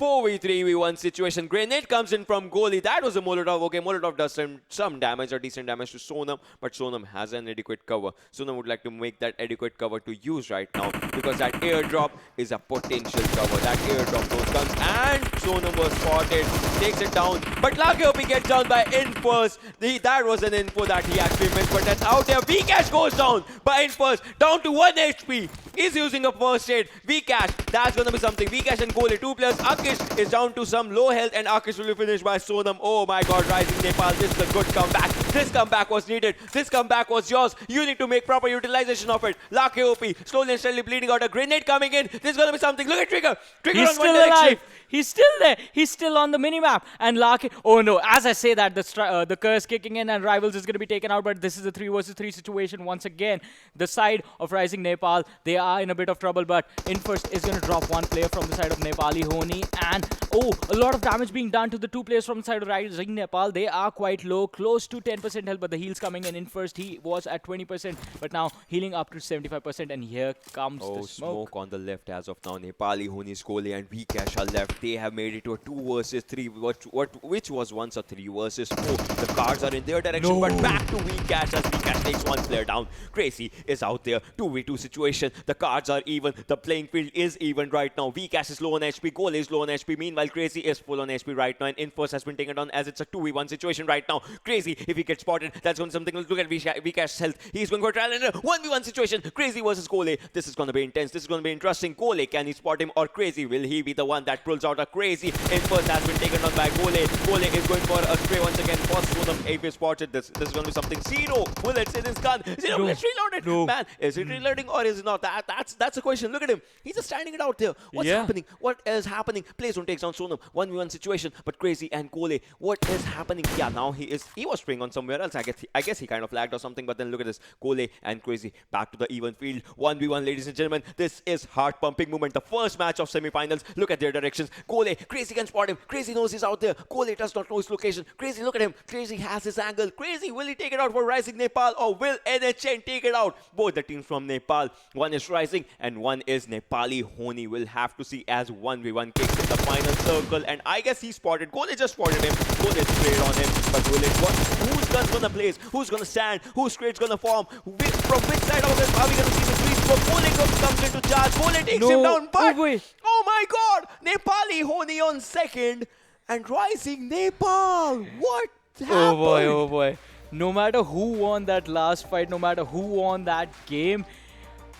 4v3v1 situation. Grenade comes in from goalie. That was a Molotov. Okay, Molotov does some damage or decent damage to Sonam, but Sonam has an adequate cover. Sonam would like to make that adequate cover to use right now because that airdrop is a potential cover. That airdrop goes guns and Sonam was spotted. Takes it down, but Lucky OP gets down by Infers. That was an info that he actually missed, but that's out there. Vcash goes down by Infers, down to 1 HP. He's using a first aid. Vcash, that's gonna be something. Vcash and goalie, 2 players. Akish is down to some low health, and Akish will be finished by Sonam. Oh my god, Rising Nepal, this is a good comeback. This comeback was needed. This comeback was yours. You need to make proper utilization of it. Lucky OP, slowly and steadily bleeding out. A grenade coming in. This is gonna be something. Look at Trigger. Trigger He's on still 1 direction. alive. He's still there. He's still on the minimap. And Lucky, oh no, as I say that, the curse kicking in and Rivals is going to be taken out, but this is a 3 versus 3 situation once again. The side of Rising Nepal, they are in a bit of trouble, but Infirst is going to drop 1 player from the side of Nepali Ho Ni. And oh, a lot of damage being done to the 2 players from the side of Rising Nepal. They are quite low, close to 10% health, but the heals coming in. First, he was at 20%, but now healing up to 75%, and here comes the smoke. On the left as of now. Nepali Ho Ni, Skole and Vcash are left. They have made it to a 2 versus 3, which was once a 3 versus 4. The cards are in their direction, but back to Vcash as Vcash takes 1 player down. Crazy is out there. 2v2 situation. The cards are even. The playing field is even right now. Vcash is low on HP. Goal is low on HP. Meanwhile, Crazy is full on HP right now, and Infos has been taken down as it's a 2v1 situation right now. Crazy, if he gets spotted, that's going to something. Look at Vcash's health. He's going for a trial and a 1v1 situation. Crazy versus Kole. This is going to be intense. This is going to be interesting. Kole, can he spot him, or Crazy? Will he be the one that pulls out a Crazy? Infos has been taken down by Kole. Kole is going for a spray once again. First Sonam, if he spotted this is going to be something. 0 bullets in his gun. 0 bullets reloaded. No. Man, is it reloading or is it not? That's a question. Look at him. He's just standing it out there. What's happening? What is happening? Playzone takes down Sonam. 1v1 situation, but Crazy and Kole. What is happening? Yeah, now he was spraying on somewhere else. I guess he kind of lagged or something, but then look at this. Kole and Crazy back to the even field. 1v1, ladies and gentlemen. This is heart-pumping moment. The first match of semi-finals. Look at their directions. Kole, Crazy can spot him. Crazy knows he's out there. Kole does not know his location. Crazy, look at him. Crazy has his angle. Crazy, will he take it out for Rising Nepal, or will NHN take it out? Both the teams from Nepal. One is Rising and one is Nepali Ho Ni. We'll have to see as 1v1 kicks in the final circle. And I guess he spotted. Kole just spotted him. Kole sprayed on him. But will it work? Whose gun's gonna blaze? Who's gonna stand? Whose crate's gonna form? From which side of this are we gonna see the freeze? Kole comes into charge. Kole takes him down. But oh my god! Nepali Ho Ni on second. And Rising Nepal. What happened? Oh boy, oh boy. No matter who won that last fight, no matter who won that game,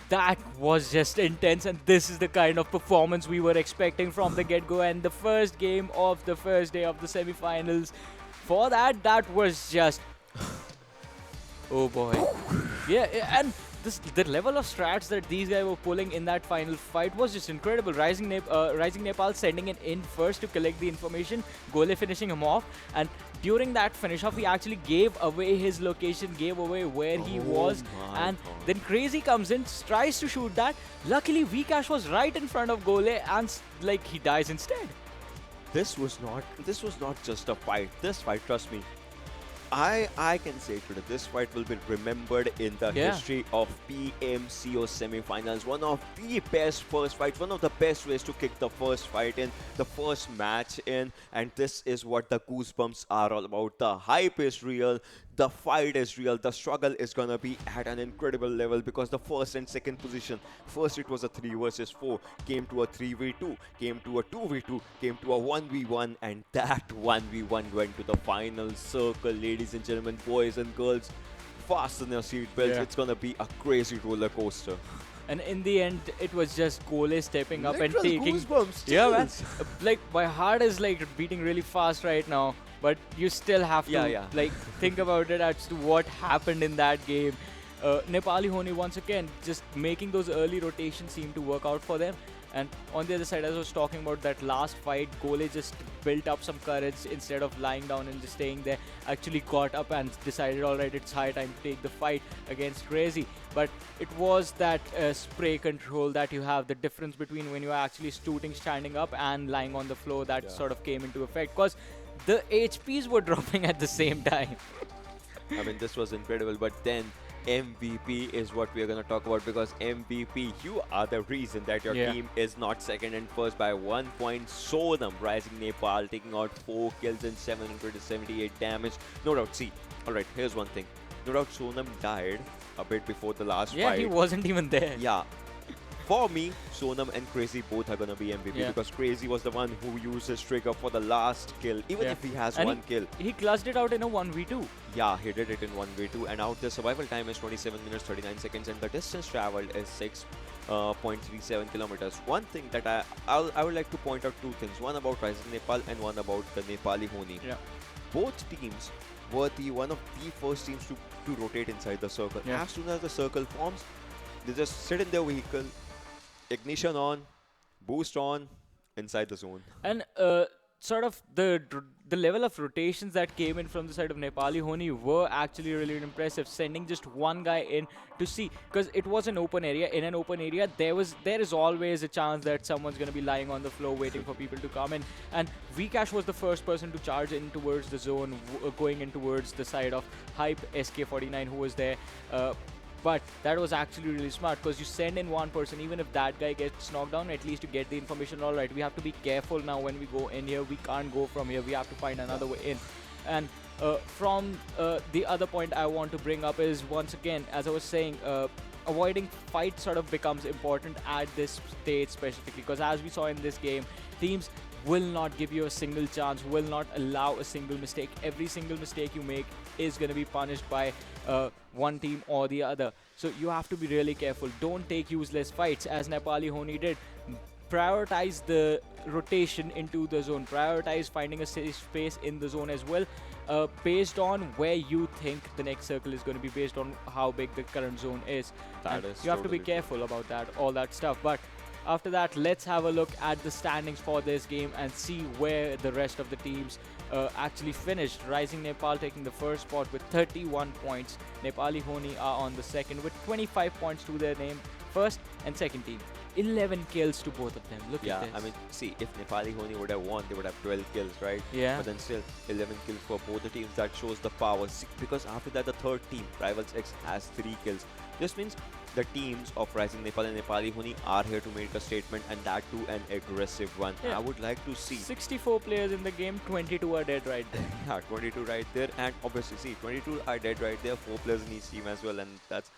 that was just intense, and this is the kind of performance we were expecting from the get-go. And the first game of the first day of the semi-finals, for that was just... oh boy. Yeah, and the level of strats that these guys were pulling in that final fight was just incredible. Rising Nepal sending it in first to collect the information, Gole finishing him off, and during that finish off, he actually gave away his location, gave away where he was, and then Crazy comes in, tries to shoot that. Luckily, Vcash was right in front of Gole, and like he dies instead. This was not just a fight. This fight, trust me, I can say today this fight will be remembered in the history of PMCO semi-finals. One of the best first fights, one of the best ways to kick the first fight in, the first match in, and this is what the goosebumps are all about. The hype is real, the fight is real, the struggle is gonna be at an incredible level because the first and second position, first it was a 3 versus 4, came to a 3v2, came to a 2v2, came to a 1v1, and that 1v1 went to the final circle. Ladies and gentlemen, boys and girls, fasten your seatbelts. It's gonna be a crazy roller coaster. And in the end, it was just Gole stepping up and Literal taking. goosebumps, Yeah, man. chills. Like my heart is like beating really fast right now, but you still have to like think about it as to what happened in that game. Nepali Ho Ni once again just making those early rotations seem to work out for them. And on the other side, as I was talking about that last fight, Gole just built up some courage instead of lying down and just staying there. Actually got up and decided, all right, it's high time to take the fight against Crazy. But it was that spray control that you have, the difference between when you are actually shooting, standing up and lying on the floor, that sort of came into effect because the HPs were dropping at the same time. I mean, this was incredible, but then MVP is what we are going to talk about because MVP, you are the reason that your team is not second and first by 1 point. So them Rising Nepal taking out 4 kills and 778 damage. No doubt, see, alright, here's one thing. No doubt Sonam died a bit before the last fight. Yeah, he wasn't even there. Yeah. For me, Sonam and Crazy both are going to be MVP because Crazy was the one who used his trigger for the last kill, even if he has one kill. He clutched it out in a 1v2. Yeah, he did it in 1v2, and out the survival time is 27 minutes 39 seconds, and the distance traveled is 6.37 kilometers. One thing that I would like to point out 2 things. One about Rising Nepal and one about the Nepali Ho Ni. Yeah. Both teams were one of the first teams to rotate inside the circle. Yeah. As soon as the circle forms, they just sit in their vehicle, ignition on, boost on, inside the zone. And sort of the level of rotations that came in from the side of Nepali Ho Ni were actually really impressive, sending just one guy in to see, because it was an open area. In an open area, there is always a chance that someone's going to be lying on the floor waiting for people to come in, and Vcash was the first person to charge in towards the zone, going in towards the side of Hype SK49 who was there. But that was actually really smart because you send in one person, even if that guy gets knocked down, at least you get the information. All right, we have to be careful now when we go in here. We can't go from here. We have to find another way in. And from the other point I want to bring up is, once again, as I was saying, avoiding fight sort of becomes important at this stage specifically, because as we saw in this game, teams will not give you a single chance, will not allow a single mistake. Every single mistake you make is going to be punished by one team or the other. So you have to be really careful. Don't take useless fights, as Nepali Ho Ni did. Prioritize the rotation into the zone. Prioritize finding a safe space in the zone as well, based on where you think the next circle is going to be, based on how big the current zone is. You have to be careful about that, all that stuff. But after that, let's have a look at the standings for this game and see where the rest of the teams actually finished. Rising Nepal taking the first spot with 31 points. Nepali Ho Ni are on the second with 25 points to their name. First and second team, 11 kills to both of them. Look at this. I mean, see, if Nepali Ho Ni would have won, they would have 12 kills, right? Yeah. But then still, 11 kills for both the teams. That shows the power. Because after that, the third team, Rivals X, has 3 kills. This means the teams of Rising Nepal and Nepali Ho Ni are here to make a statement, and that too an aggressive one. Yeah. I would like to see 64 players in the game, 22 are dead right there. yeah, 22 right there, and obviously, see, 22 are dead right there, 4 players in each team as well, and that's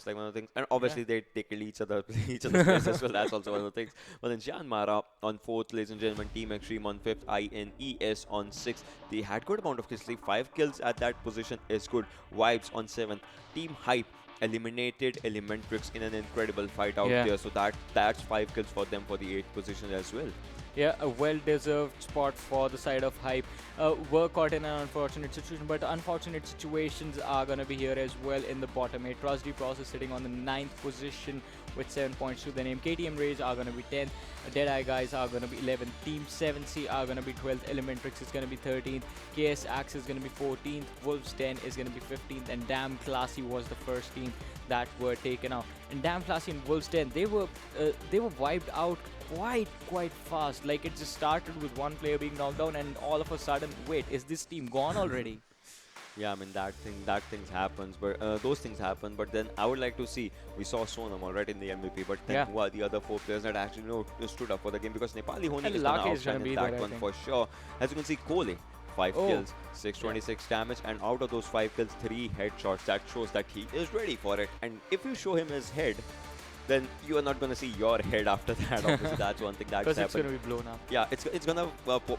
like one of the things. And obviously, they kill each other's players as well. That's also one of the things. But then Jyanmaara on 4th, ladies and gentlemen. Team Xtreme on 5th. INES on 6th. They had good amount of kills. Like 5 kills at that position is good. Vibes on 7th. Team Hype eliminated Elementrix in an incredible fight out there. So that's 5 kills for them for the 8th position as well. Yeah, a well-deserved spot for the side of Hype. Were caught in an unfortunate situation, but unfortunate situations are going to be here as well in the bottom 8. Trusty Pros is sitting on the 9th position with 7 points to the name. KTM Rays are going to be 10th. Deadeye Guys are going to be 11th. Team 7C are going to be 12th. Elementrix is going to be 13th. KS Axe is going to be 14th. Wolves 10 is going to be 15th. And Damn Classy was the first team that were taken out. And Damn Classy and Wolves 10, they were wiped out quite fast. Like, it just started with one player being knocked down, and all of a sudden, wait, is this team gone already? Yeah, I mean that things happens, but those things happen. But then I would like to see, we saw Sonam already in the MVP, but then who are the other 4 players that actually stood up for the game? Because Nepali Ho Ni is going to outshine in that one for sure. As you can see, Kole, 5 kills, 626 damage, and out of those 5 kills, 3 headshots. That shows that he is ready for it. And if you show him his head, then you are not going to see your head after that. Obviously, that's one thing that's happened. Because it's going to be blown up. Yeah, it's going to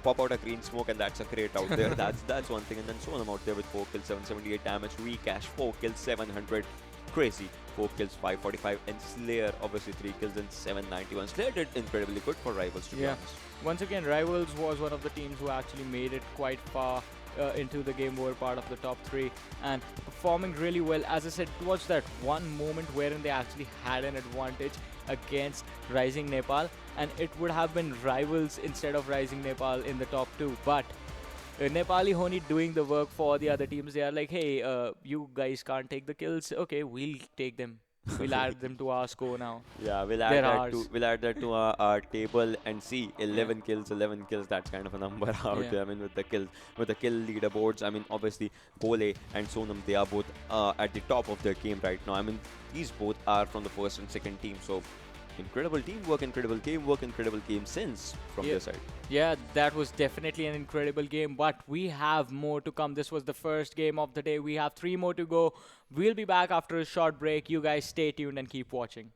pop out a green smoke, and that's a crate out there. That's one thing. And then Sonam out there with 4 kills, 778 damage. Recash, 4 kills, 700. Crazy, 4 kills, 545. And Slayer, obviously 3 kills and 791. Slayer did incredibly good for Rivals, to be honest. Once again, Rivals was one of the teams who actually made it quite far into the game, were part of the top 3 and performing really well. As I said, towards that one moment wherein they actually had an advantage against Rising Nepal, and it would have been Rivals instead of Rising Nepal in the top 2. But Nepali Ho Ni doing the work for the other teams. They are like, hey, you guys can't take the kills. Okay, we'll take them. We'll add them to our score now. Yeah, we'll add that to our table and see 11 kills. That's kind of a number out there. I mean, with the kill leaderboards. I mean, obviously Kole and Sonam, they are both at the top of their game right now. I mean, these both are from the first and second team. So incredible teamwork, incredible game work, incredible game sense from their side. Yeah, that was definitely an incredible game, but we have more to come. This was the first game of the day. We have 3 more to go. We'll be back after a short break. You guys stay tuned and keep watching.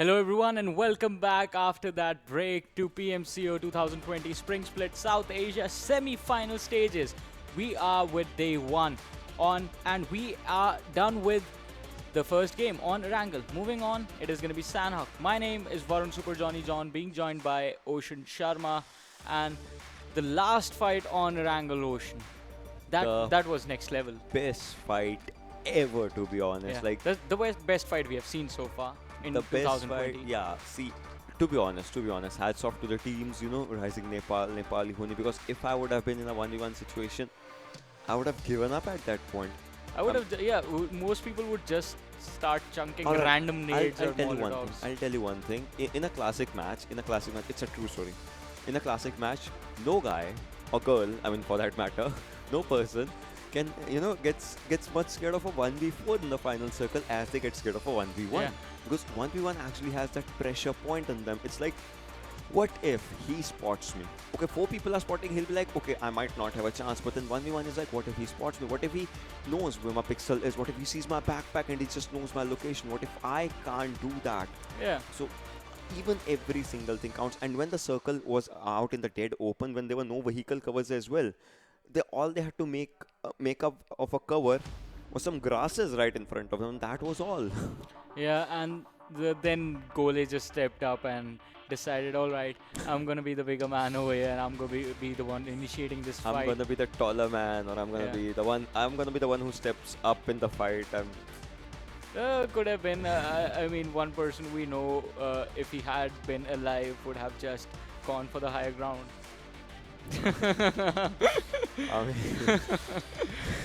Hello everyone and welcome back after that break to PMCO 2020 Spring Split South Asia semi-final stages. We are with day 1 on and we are done with the first game on Erangel. Moving on, it is going to be Sanhok. My name is Varun Super Johnny John, being joined by Ocean Sharma, and the last fight on Erangel, Ocean. That was next level. Best fight ever, to be honest. Yeah. Like the best fight we have seen so far in the 2020. best fight. Yeah. See, to be honest, hats off to the teams. Rising Nepal, Nepali Ho Ni, because if I would have been in a 1v1 situation, I would have given up at that point. I would have, most people would just start chunking Alright, random nades I'll or tell you one molotovs. thing. I'll tell you one thing. In a classic match, it's a true story. In a classic match, no guy or girl, I mean for that matter, no person can gets much scared of a 1v4 in the final circle as they get scared of a 1v1. Yeah. Because 1v1 actually has that pressure point on them. It's like, what if he spots me? Okay, 4 people are spotting, he'll be like, okay, I might not have a chance. But then 1v1 is like, what if he spots me? What if he knows where my pixel is? What if he sees my backpack and he just knows my location? What if I can't do that? Yeah. So even every single thing counts. And when the circle was out in the dead open, when there were no vehicle covers as well, all they had to make up of a cover was some grasses right in front of them. That was all. Yeah, and then Gole just stepped up and decided, all right, I'm gonna be the bigger man over here, and I'm gonna be the one initiating this fight. I'm gonna be the taller man, or I'm gonna be the one. I'm gonna be the one who steps up in the fight. Could have been. I mean, one person we know, if he had been alive, would have just gone for the higher ground.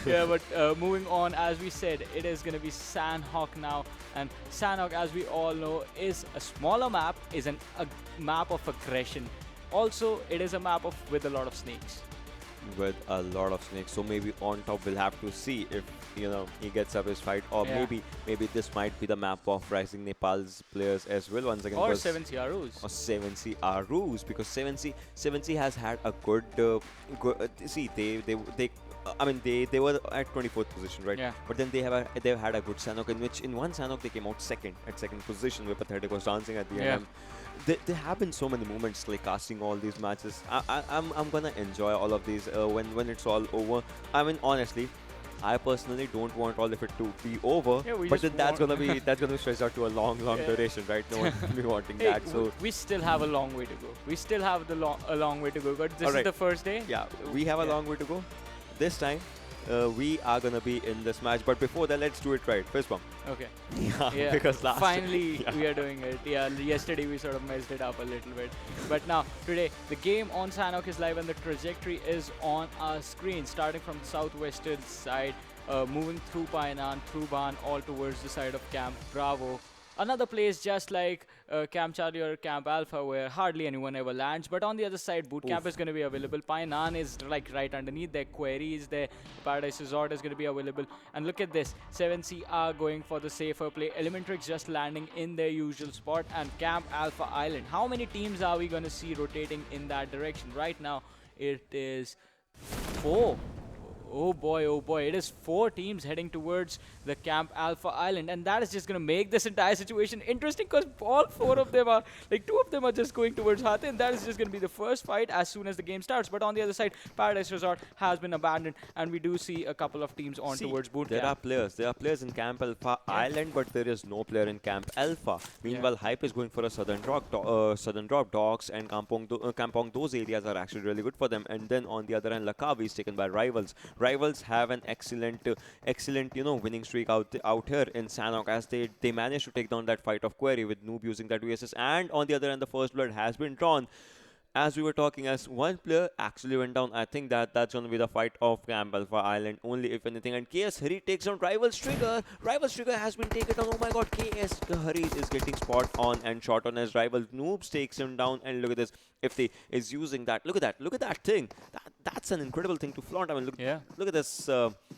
Yeah, but moving on, as we said, it is going to be Sanhok now, and Sanhok, as we all know, is a smaller map, is a map of aggression. Also, it is a map with a lot of snakes. With a lot of snakes, so maybe on top we'll have to see if he gets up his fight, or maybe this might be the map of Rising Nepal's players as well once again. Or 7C Arus. Or 7C Arus, because 7C has had a good see, I mean they were at 24th position, right? Yeah. But then they've had a good Sanhok, in which in one Sanhok they came out second position, where Pathetic was dancing at the end. There have been so many moments, like casting all these matches. I'm gonna enjoy all of these when it's all over. I mean, honestly, I personally don't want all of it to be over, but then that's gonna be stretched out to a long duration, right? No one will be wanting that. So we still have a long way to go. We still have a long way to go. But this is the first day. Yeah, we have a long way to go. This time, we are gonna be in this match. But before that, let's do it right. Fist bump. Okay. Yeah, because finally we are doing it. Yeah, yesterday we sort of messed it up a little bit. But now, today, the game on Sanhok is live and the trajectory is on our screen. Starting from the southwestern side, moving through Painan, through Ban, all towards the side of Camp Bravo. Another place just like Camp Charlie or Camp Alpha, where hardly anyone ever lands. But on the other side, Boot Camp is going to be available. Painan is like right underneath there. Query is there. Paradise Resort is going to be available. And look at this. 7C are going for the safer play. Elementrix just landing in their usual spot. And Camp Alpha Island. How many teams are we going to see rotating in that direction? Right now, it is 4. Oh boy, it is 4 teams heading towards the Camp Alpha Island, and that is just going to make this entire situation interesting, because all 4 of them are, like 2 of them are just going towards Hathe, and that is just going to be the first fight as soon as the game starts. But on the other side, Paradise Resort has been abandoned, and we do see a couple of teams on towards Boot Camp. There are players in Camp Alpha Island, but there is no player in Camp Alpha. Meanwhile, Hype is going for a southern drop. Docks and Kampong, those areas are actually really good for them. And then on the other hand, Lakavi is taken by Rivals. Rivals have an excellent winning streak out here in Sanhok, as they managed to take down that fight of Query with Noob using that USS. And on the other hand, the first blood has been drawn. As we were talking, as one player actually went down, I think that's going to be the fight of Camp Alpha Island, only if anything. And KS Hari takes down Rivals Trigger. Rivals Trigger has been taken down. Oh my god, KS Hari is getting spot on and shot on as Rivals Noobs takes him down. And look at this. If they is using that, look at that thing. that's an incredible thing to flaunt. I mean, Yeah. look at this.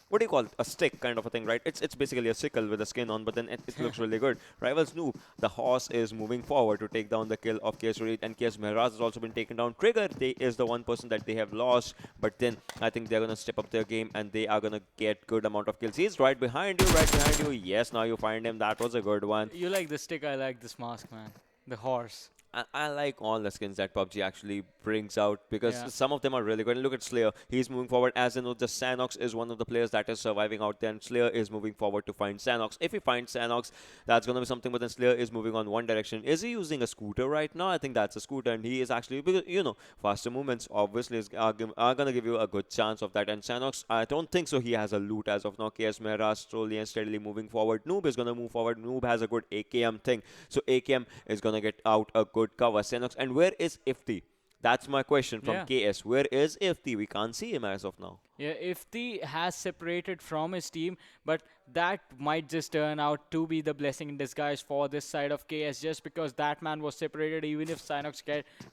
What do you call it? A stick kind of a thing, right? It's basically a sickle with a skin on, but then it looks really good. Rivals Noob, the horse is moving forward to take down the kill of KS Reed, and KS Mehraj has also been taken down. Trigger is the one person that they have lost, but then I think they're gonna step up their game and they are gonna get good amount of kills. He's right behind you, right behind you. Yes, now you find him. That was a good one. You like the stick, I like this mask, man. The horse. I like all the skins that PUBG actually brings out because Yeah. some of them are really good. And look at Slayer. He's moving forward. As you know, the Sanhok is one of the players that is surviving out there, and Slayer is moving forward to find Sanhok. If he finds Sanhok, that's going to be something, but then Slayer is moving on one direction. Is he using a scooter right now? I think that's a scooter, and he is actually, because, you know, faster movements obviously are going to give you a good chance of that. And Sanhok, I don't think so. He has a loot as of now. KS Mehra slowly and steadily moving forward. Noob is going to move forward. Noob has a good AKM thing. So AKM is going to get out a good cover. Sanhok, and where is Ifti? That's my question from KS. Where is Ifti? We can't see him as of now. Yeah, Ifti has separated from his team, but that might just turn out to be the blessing in disguise for this side of KS, just because that man was separated. Even if Synox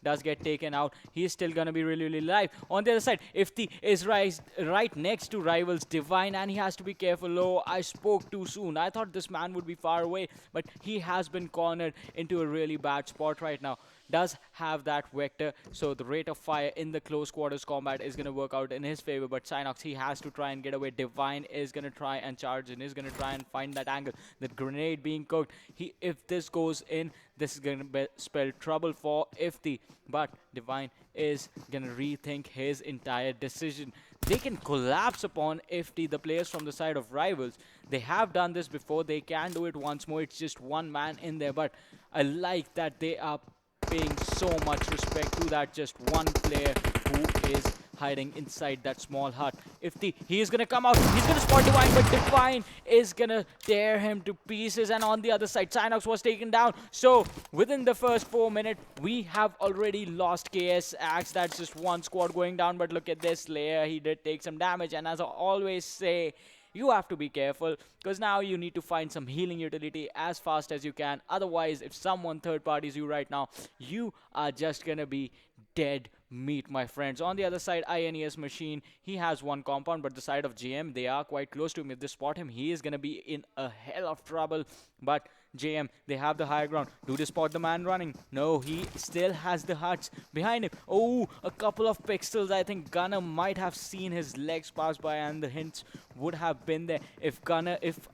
does get taken out, he's still going to be really, really live. On the other side, Ifti is right next to rivals Divine, and he has to be careful. Oh, I spoke too soon. I thought this man would be far away, but he has been cornered into a really bad spot right now. Does have that vector, so the rate of fire in the close quarters combat is going to work out in his favor, but Synox, he has to try and get away. Divine is going to try and charge and is going to try and find that angle. The grenade being cooked. If this goes in, this is going to spell trouble for Ifti, but Divine is going to rethink his entire decision. They can collapse upon Ifti, the players from the side of rivals. They have done this before. They can do it once more. It's just one man in there, but I like that they are paying so much respect to that just one player who is hiding inside that small hut. He is going to come out, he's going to spot Divine, but Divine is going to tear him to pieces. And on the other side, Synox was taken down. So within the first 4 minutes, we have already lost KS Axe. That's just one squad going down, but look at this Slayer. He did take some damage, and as I always say, you have to be careful, because now you need to find some healing utility as fast as you can. Otherwise, if someone third parties you right now, you are just gonna be dead meat, my friends. On the other side, INES Machine, he has one compound, but the side of JM, they are quite close to him. If they spot him, he is gonna be in a hell of trouble. But JM, they have the higher ground. Do they spot the man running? No, he still has the huts behind him. Oh, a couple of pixels. I think Gunner might have seen his legs pass by, and the hints would have been there. If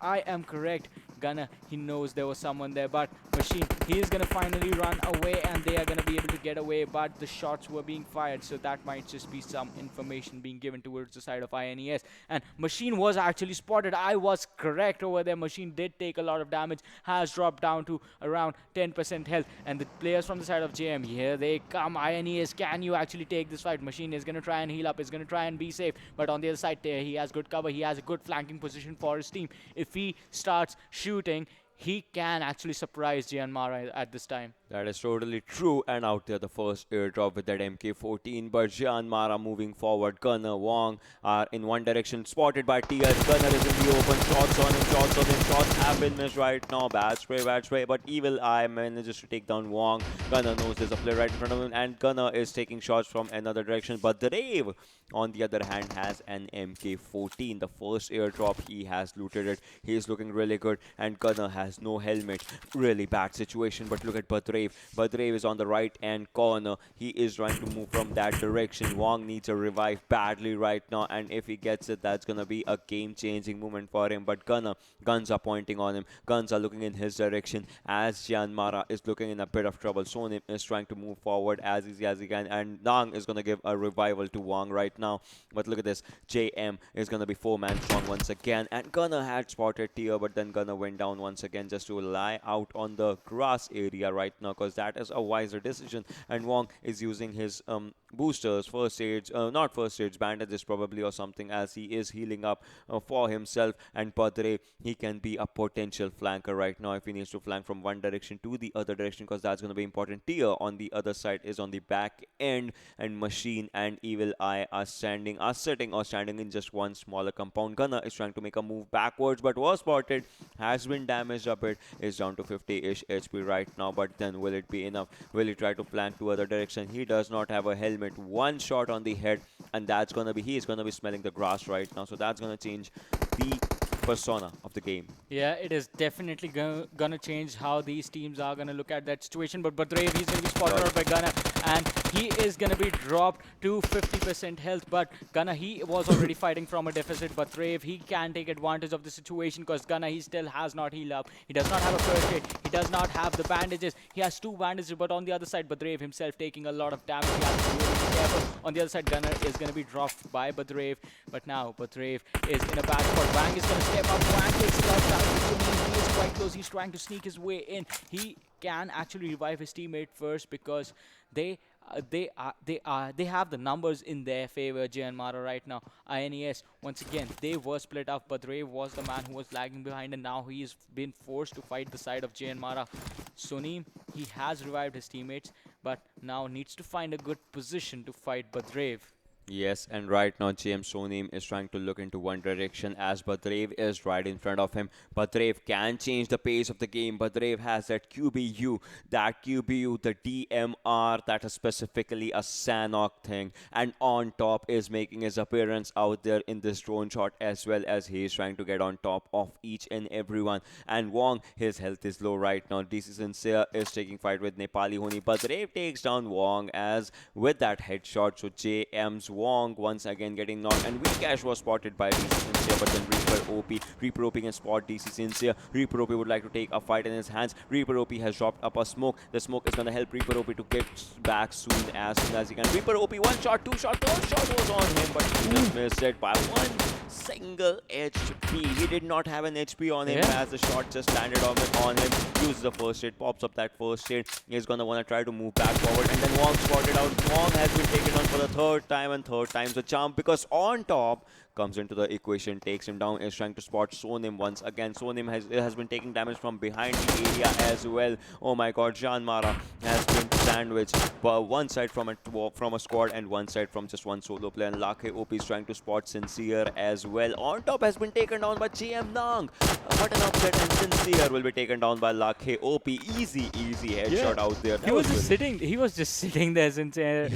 I am correct, Gunner, he knows there was someone there, but Machine, he is going to finally run away, and they are going to be able to get away, but the shots were being fired, so that might just be some information being given towards the side of INES. And Machine was actually spotted. I was correct over there. Machine did take a lot of damage, has dropped down to around 10% health, and the players from the side of JM, here they come. INES, can you actually take this fight? Machine is going to try and heal up, is going to try and be safe, but on the other side there, he has good cover, he has a good flanking position for his team. If he starts shooting, he can actually surprise Jyanmaara at this time. That is totally true. And out there, the first airdrop with that MK14. But Jyanmaara moving forward. Gunner, Wong are in one direction. Spotted by TS. Gunner is in the open. Shots on him, shots on him. Shots have been missed right now. Bad spray. But Evil Eye manages to take down Wong. Gunner knows there's a player right in front of him. And Gunner is taking shots from another direction. But the Rave, on the other hand, has an MK14. The first airdrop, he has looted it. He is looking really good. And Gunner has no helmet. Really bad situation. But look at Badrave. Badrave is on the right hand corner. He is trying to move from that direction. Wong needs a revive badly right now, and if he gets it, that's gonna be a game-changing moment for him. But guns are pointing on him. Guns are looking in his direction as Jyanmaara is looking in a bit of trouble. Sonim is trying to move forward as easy as he can, and Nang is gonna give a revival to Wong right now. But look at this. JM is gonna be 4-man strong once again, and Gunner had spotted Tier, but then Gunner went down once again just to lie out on the grass area right now, because that is a wiser decision. And Wong is using his boosters, first aids, not first aids, bandages probably or something, as he is healing up for himself. And Padre, he can be a potential flanker right now if he needs to flank from one direction to the other direction, because that's going to be important. Tier on the other side is on the back end, and Machine and Evil Eye are sitting in just one smaller compound. Gunner is trying to make a move backwards, but was spotted, has been damaged a bit, is down to 50-ish HP right now. But then will it be enough? Will he try to flank to other direction? He does not have a helmet. helmet, one shot on the head, and that's gonna be, he is gonna be smelling the grass right now. So that's gonna change the persona of the game. Yeah, it is definitely gonna change how these teams are gonna look at that situation. But Badrev, he's gonna be spotted out by Gunnar, and he is gonna be dropped to 50% health. But Gunnar, he was already fighting from a deficit. Badrev, he can take advantage of the situation because Gunnar, he still has not healed up. He does not have a first aid. He does not have the bandages. He has 2 bandages, but on the other side, Badrev himself taking a lot of damage. He has to be really careful. On the other side, Gunnar is gonna be dropped by Badrev. But now Badrev is in a bad spot. Wang is gonna step up. Wang takes a lot of damage. He is quite close. He's trying to sneak his way in. He can actually revive his teammate first because they have the numbers in their favor. Jyanmaara right now. INES once again, they were split up. Badrev was the man who was lagging behind, and now he has been forced to fight the side of Jyanmaara. Sonim, he has revived his teammates, but now needs to find a good position to fight Badrev. Yes, and right now JM Sonim is trying to look into one direction as Badrev is right in front of him. Badrev can change the pace of the game. Badrev has that QBU, the DMR, that is specifically a Sanhok thing. And on top is making his appearance out there in this drone shot, as well as he is trying to get on top of each and everyone. And Wong, his health is low right now. DC Sincere is taking fight with Nepali Ho Ni. Badrev takes down Wong as with that headshot. So JM's Wong once again getting knocked, and Vikesh was spotted by DC Sincere, but then Reaper OP can spot DC Sincere. Reaper OP would like to take a fight in his hands. Reaper OP has dropped up a smoke. The smoke is going to help Reaper OP to get back soon as he can. Reaper OP, 1 shot, 2 shot, 3rd shot was on him, but he just missed it by 1 single HP. He did not have an HP on him as the shot just landed on him. Uses the first aid, pops up that first aid. He's going to want to try to move back forward, and then Wong spotted out. Wong has been taken on for the 3rd time, and 3rd time's a charm, because on top comes into the equation, takes him down, is trying to spot Sonim once again. Sonim has been taking damage from behind the area as well. Oh my god, Jyanmaara has been sandwiched, but one side from a squad and one side from just one solo player. And Lakhe OP is trying to spot Sincere as well. On top has been taken down by GM Nang. What an upset, and Sincere will be taken down by Lakhe OP. Easy headshot out there. He was just sitting there, Sincere,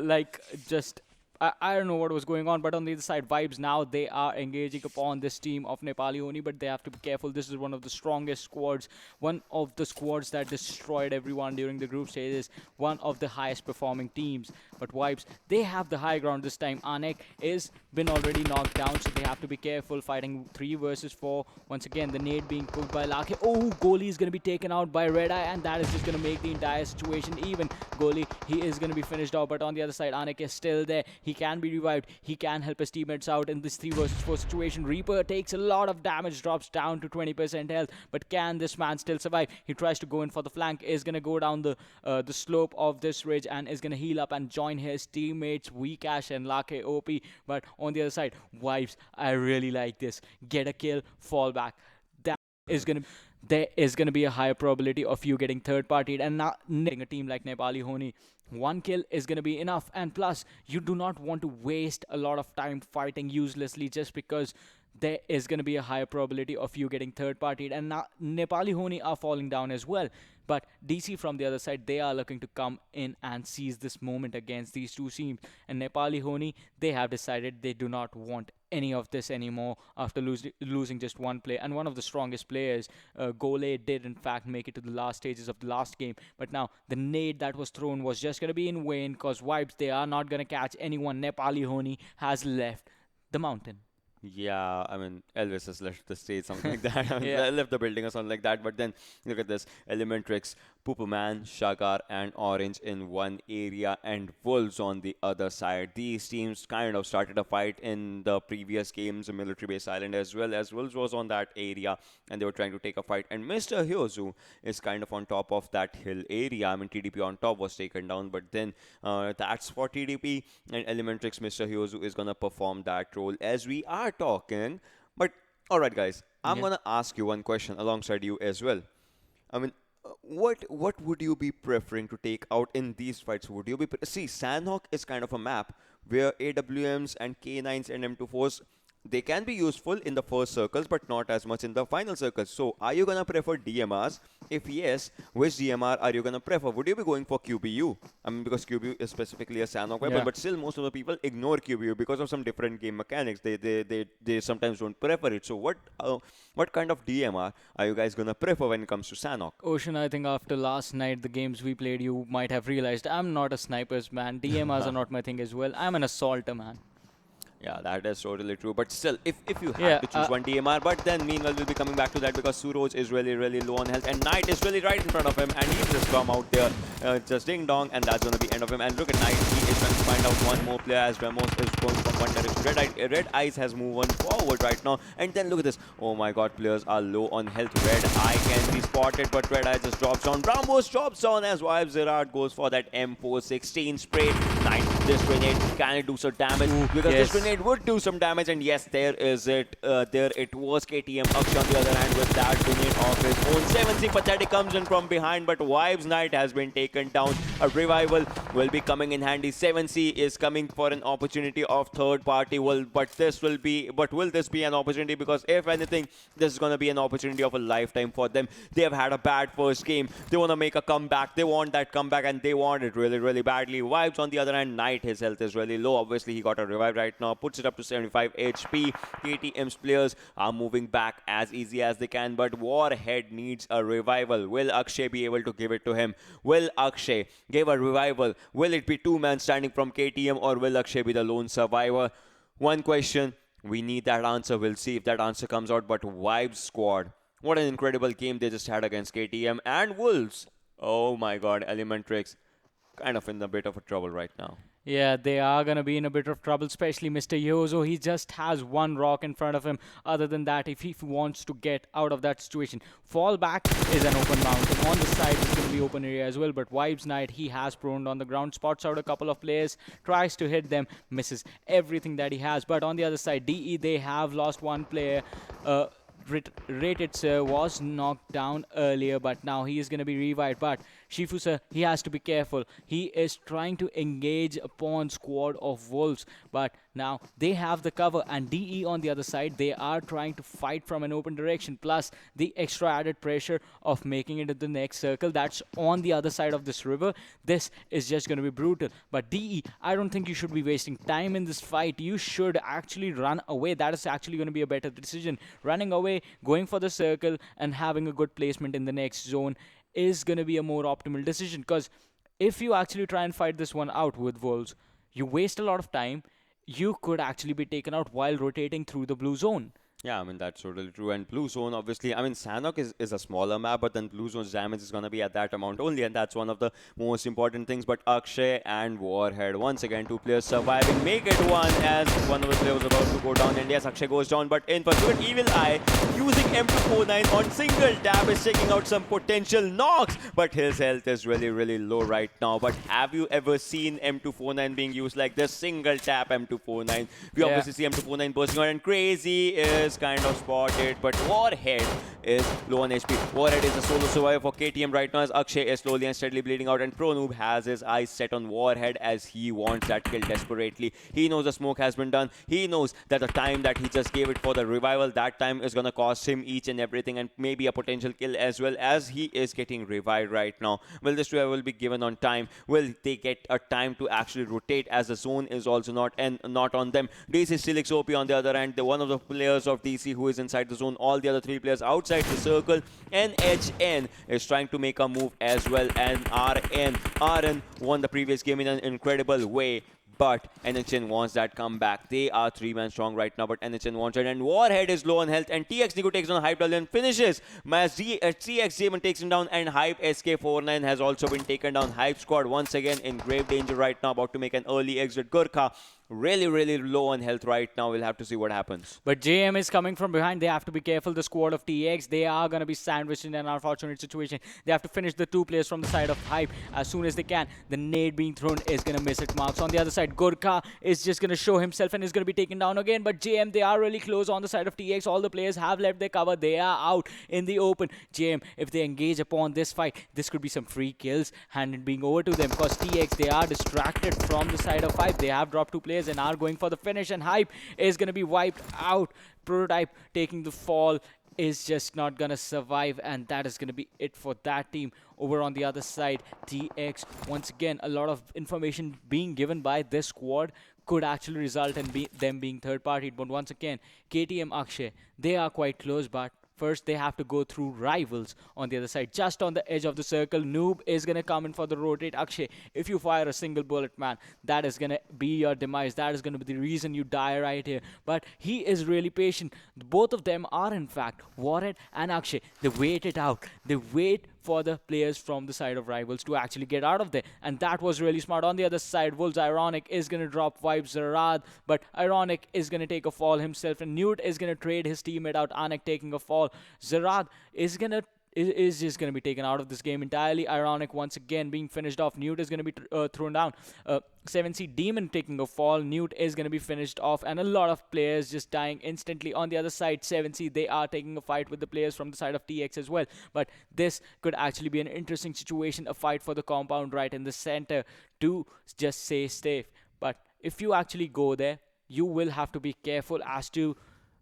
like just I don't know what was going on, but on the other side, Vibes now, they are engaging upon this team of Nepali Ho Ni, but they have to be careful. This is one of the strongest squads, one of the squads that destroyed everyone during the group stages, one of the highest performing teams. But Vibes, they have the high ground this time. Anek is been already knocked down, so they have to be careful, fighting 3 versus 4. Once again, the nade being cooked by Lakhe. Oh, Goalie is going to be taken out by Redeye, and that is just going to make the entire situation even. Goalie, he is going to be finished out, but on the other side, Anek is still there. He can be revived. He can help his teammates out in this 3 versus 4 situation. Reaper takes a lot of damage, drops down to 20% health, but can this man still survive? He tries to go in for the flank, is going to go down the slope of this ridge, and is going to heal up and join his teammates Vikesh and Lakhe OP. But on the other side, Vibes, I really like this. Get a kill, fall back. There is going to be a higher probability of you getting third partied, and not a team like Nepali Ho Ni. 1 kill is going to be enough, and plus you do not want to waste a lot of time fighting uselessly just because there is going to be a higher probability of you getting third partied. And now Nepali Ho Ni are falling down as well, but DC from the other side, they are looking to come in and seize this moment against these 2 teams. And Nepali Ho Ni, they have decided they do not want any of this anymore after losing just 1 play. And one of the strongest players, Gole, did in fact make it to the last stages of the last game. But now the nade that was thrown was just going to be in vain, because Vibes, they are not going to catch anyone. Nepali Ho Ni has left the mountain. Yeah, I mean, Elvis has left the stage, something like that. I mean, left the building or something like that. But then, look at this. Elementrix, Poopaman, Shakar, and Orange in one area, and Wolves on the other side. These teams kind of started a fight in the previous games, Military Base Island, as well as Wolves was on that area, and they were trying to take a fight. And Mr. Hyozu is kind of on top of that hill area. I mean, TDP on top was taken down, but then that's for TDP, and Elementrix, Mr. Hyozu is going to perform that role as we are talking. But alright guys, I'm gonna ask you one question alongside you as well. I mean, what would you be preferring to take out in these fights? Would you be see, Sanhok is kind of a map where AWMs and K9s and M24s they can be useful in the first circles, but not as much in the final circles. So, are you gonna prefer DMRs? If yes, which DMR are you gonna prefer? Would you be going for QBU? I mean, because QBU is specifically a Sanhok weapon, but still most of the people ignore QBU because of some different game mechanics. They sometimes don't prefer it. So, what kind of DMR are you guys gonna prefer when it comes to Sanhok? Ocean, I think after last night, the games we played, you might have realized I'm not a snipers man. DMRs are not my thing as well. I'm an assaulter man. Yeah, that is totally true. But still, if you had to choose one DMR, but then meanwhile we'll be coming back to that because Suroj is really low on health and Knight is really right in front of him and he's just come out there, just ding dong, and that's gonna be end of him. And look at Knight, he is trying to find out one more player as Ramos is going from one direction. Red Eyes has moved on forward right now, and then look at this. Oh my God, players are low on health. Red Eye can be spotted, but Red Eye just drops down. Ramos drops down as Vibe Zerard goes for that M416 spray. Knight, this grenade can it do some damage? Because this grenade would do some damage, and yes, there is it. There it was KTM. Akshay on the other hand with that grenade of his own. 7C Pathetic comes in from behind, but Vibes Knight has been taken down. A revival will be coming in handy. 7C is coming for an opportunity of third party. Will this be an opportunity? Because if anything, this is gonna be an opportunity of a lifetime for them. They have had a bad first game. They wanna make a comeback. They want that comeback, and they want it really badly. Vibes on the other hand, Knight, his health is really low. Obviously, he got a revive right now. Puts it up to 75 HP. KTM's players are moving back as easy as they can, but Warhead needs a revival. Will Akshay be able to give it to him? Will Akshay give a revival? Will it be two-man standing from KTM, or will Akshay be the lone survivor? One question. We need that answer. We'll see if that answer comes out. But Vibes squad, what an incredible game they just had against KTM and Wolves. Oh my God, Elementrix kind of in a bit of a trouble right now. Yeah, they are going to be in a bit of trouble, especially Mr. Yozo. He just has one rock in front of him. Other than that, if he wants to get out of that situation, fall back is an open mountain. On the side, it's going to be open area as well. But Vibes Knight, he has proned on the ground, spots out a couple of players, tries to hit them, misses everything that he has. But on the other side, DE, they have lost one player. Rated Sir was knocked down earlier, but now he is going to be revived. But Shifu Sir, he has to be careful. He is trying to engage upon squad of wolves, but now they have the cover, and DE on the other side, they are trying to fight from an open direction, plus the extra added pressure of making it to the next circle that's on the other side of this river. This is just going to be brutal. But DE, I don't think you should be wasting time in this fight. You should actually run away. That is actually going to be a better decision. Running away, going for the circle, and having a good placement in the next zone is going to be a more optimal decision, because if you actually try and fight this one out with wolves, you waste a lot of time. You could actually be taken out while rotating through the blue zone. Yeah, I mean, that's totally true. And Blue Zone, obviously, I mean, Sanhok is a smaller map, but then Blue Zone's damage is going to be at that amount only, and that's one of the most important things. But Akshay and Warhead, once again, two players surviving, make it one as one of the players was about to go down. And yes, Akshay goes down, but in pursuit, Evil Eye, using M249 on single tap, is taking out some potential knocks, but his health is really low right now. But have you ever seen M249 being used like this? Single tap M249. We obviously see M249 bursting out, and Crazy is kind of spotted, but Warhead is low on HP. Warhead is a solo survivor for KTM right now, as Akshay is slowly and steadily bleeding out, and ProNoob has his eyes set on Warhead as he wants that kill desperately. He knows the smoke has been done. He knows that the time that he just gave it for the revival, that time is going to cost him each and everything, and maybe a potential kill as well, as he is getting revived right now. Will this revival be given on time? Will they get a time to actually rotate, as the zone is also not on them? DC still XOP on the other hand. One of the players of DC who is inside the zone, all the other three players outside the circle. NHN is trying to make a move as well, and RN won the previous game in an incredible way. But NHN wants that comeback. They are 3-man strong right now, but NHN wants it. And Warhead is low on health, and TX Nico takes on Hype and finishes. TX Demon takes him down, and Hype SK49 has also been taken down. Hype squad once again in grave danger right now, about to make an early exit. Gurkha really low on health right now. We'll have to see what happens. But JM is coming from behind. They have to be careful. The squad of TX, they are going to be sandwiched in an unfortunate situation. They have to finish the two players from the side of Hype as soon as they can. The nade being thrown is going to miss its marks. On the other side, Gurkha is just going to show himself and is going to be taken down again. But JM, they are really close on the side of TX. All the players have left their cover. They are out in the open. JM, if they engage upon this fight, this could be some free kills handed being over to them, because TX, they are distracted from the side of Hype. They have dropped two players players and are going for the finish, and Hype is going to be wiped out. Prototype taking the fall is just not gonna survive, and that is gonna be it for that team. Over on the other side, TX, once again, a lot of information being given by this squad could actually result in them being third-partied. But once again, KTM, Akshay, they are quite close, but first, they have to go through rivals on the other side. Just on the edge of the circle, Noob is going to come in for the rotate. Akshay, if you fire a single bullet, man, that is going to be your demise. That is going to be the reason you die right here. But he is really patient. Both of them are, in fact, Warren and Akshay. They wait it out. They wait for the players from the side of rivals to actually get out of there. And that was really smart. On the other side, Wolves Ironic is going to drop Vibes Zarad, but Ironic is going to take a fall himself, and Newt is going to trade his teammate out, Anik taking a fall. Zarad is just going to be taken out of this game entirely. Ironic once again being finished off. Newt is going to be thrown down. 7C Demon taking a fall. Newt is going to be finished off, and a lot of players just dying instantly. On the other side, 7C, they are taking a fight with the players from the side of TX as well. But this could actually be an interesting situation, a fight for the compound right in the center to just stay safe. But if you actually go there, you will have to be careful as to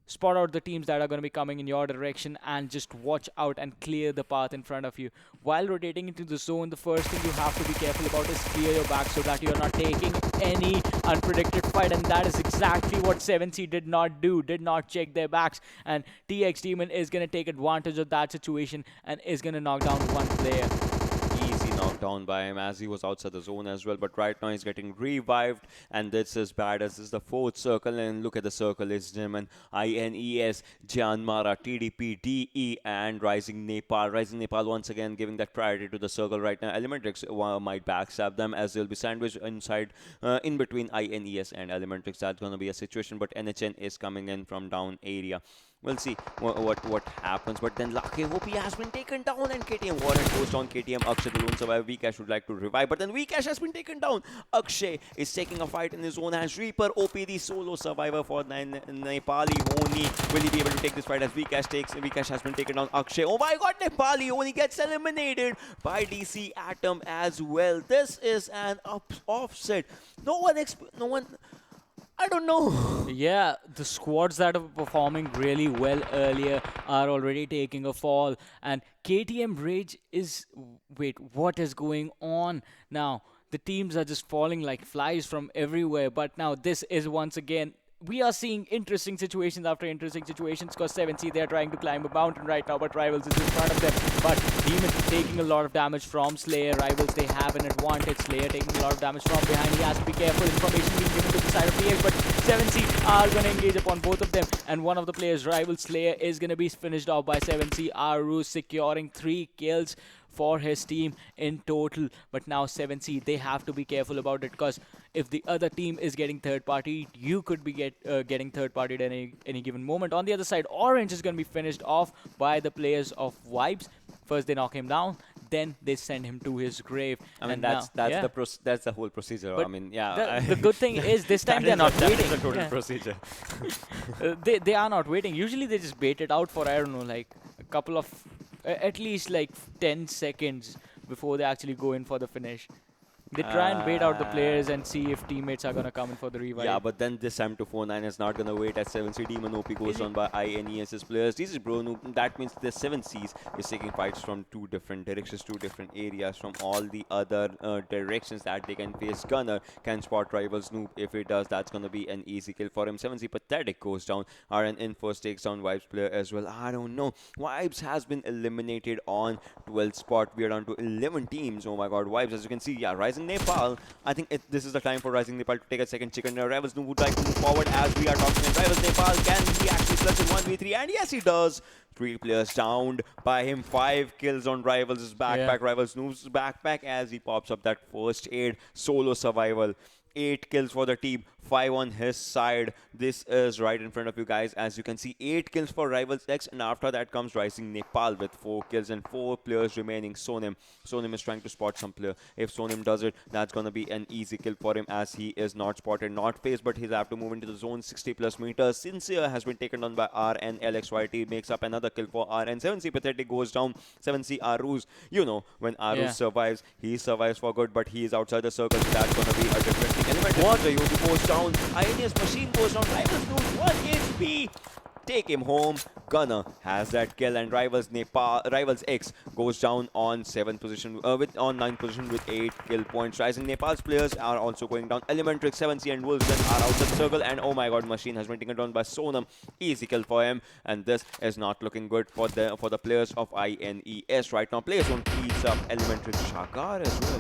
spot out the teams that are going to be coming in your direction and just watch out and clear the path in front of you. While rotating into the zone, the first thing you have to be careful about is clear your back so that you're not taking any unpredicted fight, and that is exactly what 7C did not do, did not check their backs, and TX Demon is going to take advantage of that situation and is going to knock down one player. Easy knockdown by him as he was outside the zone as well, but right now he's getting revived, and this is bad as this is the fourth circle. And look at the circle, it's German, INES, Jyanmaara, TDP, DE, and Rising Nepal. Rising Nepal once again giving that priority to the circle right now. Elementrix might backstab them as they'll be sandwiched inside, in between INES and Elementrix. That's going to be a situation, but NHN is coming in from down area. We'll see what happens. But then Lucky Hopi has been taken down, and KTM Warren goes down. KTM Akshay, the lone survivor. Vcash would like to revive, but then Vcash has been taken down. Akshay is taking a fight in his own hands. Reaper OP, the solo survivor for Nepali Ho Ni. Will he be able to take this fight as Vcash has been taken down? Akshay, oh my god, Nepali Ho Ni gets eliminated by DC Atom as well. This is an offset. No one. I don't know. Yeah, the squads that are performing really well earlier are already taking a fall. And KTM Rage is... Wait, what is going on now? The teams are just falling like flies from everywhere. But now this is once again... We are seeing interesting situations after interesting situations because 7C, they are trying to climb a mountain right now, but Rivals is in front of them. But Demon taking a lot of damage from Slayer. Rivals, they have an advantage. Slayer taking a lot of damage from behind. He has to be careful. Information being given to the side of PX, but 7C are going to engage upon both of them. And one of the players, Rival Slayer, is going to be finished off by 7C. Aru securing 3 kills for his team in total. But now 7C, they have to be careful about it because if the other team is getting third party, you could be getting third partied at any given moment. On the other side, Orange is going to be finished off by the players of Vibes. First they knock him down, then they send him to his grave. I mean, that's the whole procedure. But I mean, yeah. The good thing is this time they're not waiting. That is the total procedure. They are not waiting. Usually they just bait it out for, I don't know, like a couple of at least like 10 seconds before they actually go in for the finish. They try and bait out the players and see if teammates are going to come in for the revive. Yeah, but then this time 249 is not going to wait as 7C Demon OP goes on by INES's players. This is bro, that means the 7Cs is taking fights from 2 different directions, 2 different areas, from all the other directions that they can face. Gunner can spot Rivals Noob. If it does, that's going to be an easy kill for him. 7C Pathetic goes down. RN in first takes down Vibes player as well. I don't know. Vibes has been eliminated on 12th spot. We are down to 11 teams. Oh my god, Vibes, as you can see, yeah, Rising Nepal. I think this is the time for Rising Nepal to take a second chicken. Rivals would like to move forward as we are talking. Rivals Nepal, can he actually clutch in 1v3? And yes, he does. 3 players downed by him. 5 kills on Rivals' backpack. Yeah. Rivals Noob's backpack as he pops up that first aid. Solo survival. 8 kills for the team, 5 on his side. This is right in front of you guys. As you can see, 8 kills for Rivals X, and after that comes Rising Nepal with 4 kills and 4 players remaining. Sonim is trying to spot some player. If Sonim does it, that's going to be an easy kill for him as he is not spotted, not faced, but he'll have to move into the zone 60 plus meters. Sincere has been taken down by RN. LXYT makes up another kill for RN. 7C Pathetic goes down. 7C Aruz, you know, when Aruz survives, he survives for good, but he is outside the circle, so that's going to be a different Elementrix goes down. INES machine goes down. Rivals lose 1 HP. Take him home. Gunner has that kill, and Rivals X goes down on 9th position with 8 kill points. Rising Nepal's players are also going down. Elementrix, 7C, and Wolves are outside the circle, and oh my god, Machine has been taken down by Sonam. Easy kill for him, and this is not looking good for the players of INES right now. Players on keys up. Elementrix Shakar as well.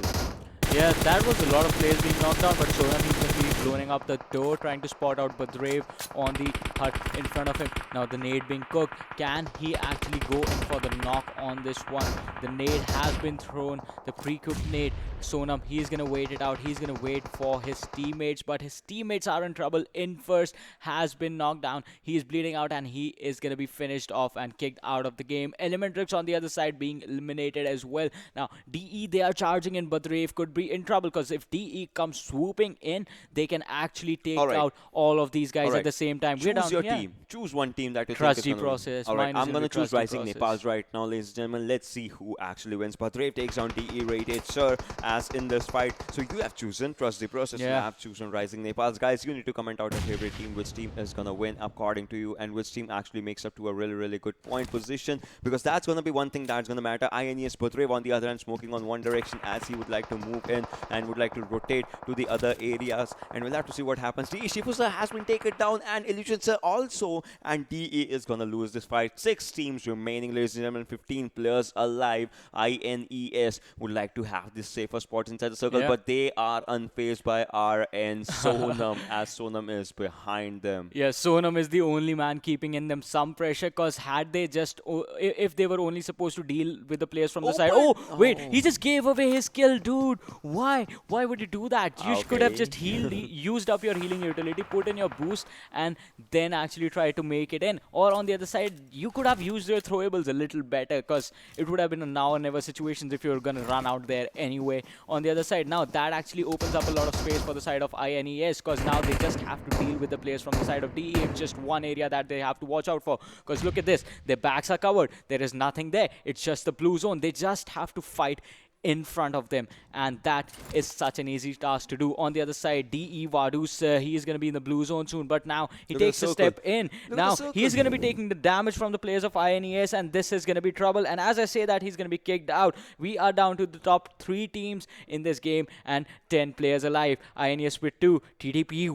Yeah, that was a lot of players being knocked down, but Sonam is going to be blowing up the door, trying to spot out Badrev on the hut in front of him. Now the nade being cooked. Can he actually go in for the knock on this one? The nade has been thrown, the pre-cooked nade. Sonam, he's going to wait it out. He's going to wait for his teammates, but his teammates are in trouble. In first has been knocked down. He is bleeding out, and he is going to be finished off and kicked out of the game. Elementrix on the other side being eliminated as well. Now, DE, they are charging in. Badrev could be in trouble, because if DE comes swooping in, they can actually take out all of these guys at the same time. Choose your team. Choose one team that you Trust think is process. Win. All right, I'm going to choose Rising Nepals right now, ladies and gentlemen. Let's see who actually wins. Badrev takes down DE rated Sir as in this fight. So you have chosen Trust the Process. You have chosen Rising Nepals. Guys, you need to comment out your favorite team, which team is going to win according to you, and which team actually makes up to a really, really good point position, because that's going to be one thing that's going to matter. INES Badrev on the other hand smoking on one direction, as he would like to move in and would like to rotate to the other areas, and we'll have to see what happens. DE Shifusa has been taken down, and Illusion Sir also, and DE is gonna lose this fight. 6 teams remaining, ladies and gentlemen, 15 players alive. INES would like to have this safer spots inside the circle, but they are unfazed by RN Sonam, as Sonam is behind them. Yeah, Sonam is the only man keeping in them some pressure, because had they just, if they were only supposed to deal with the players from the side. Wait, he just gave away his kill, dude. Why would you do that? You could have just used up your healing utility, put in your boost, and then actually try to make it in. Or on the other side, you could have used your throwables a little better, because it would have been a now or never situations if you were going to run out there anyway. On the other side, now that actually opens up a lot of space for the side of INES, because now they just have to deal with the players from the side of DE. It's just one area that they have to watch out for, because look at this. Their backs are covered. There is nothing there. It's just the blue zone. They just have to fight in front of them, and that is such an easy task to do. On the other side, DE Vadus, he is going to be in the blue zone soon, but now he takes a step in. Now he's going to be taking the damage from the players of INES, and this is going to be trouble. And as I say that, he's going to be kicked out. We are down to the top 3 teams in this game and 10 players alive. INES with 2, TDP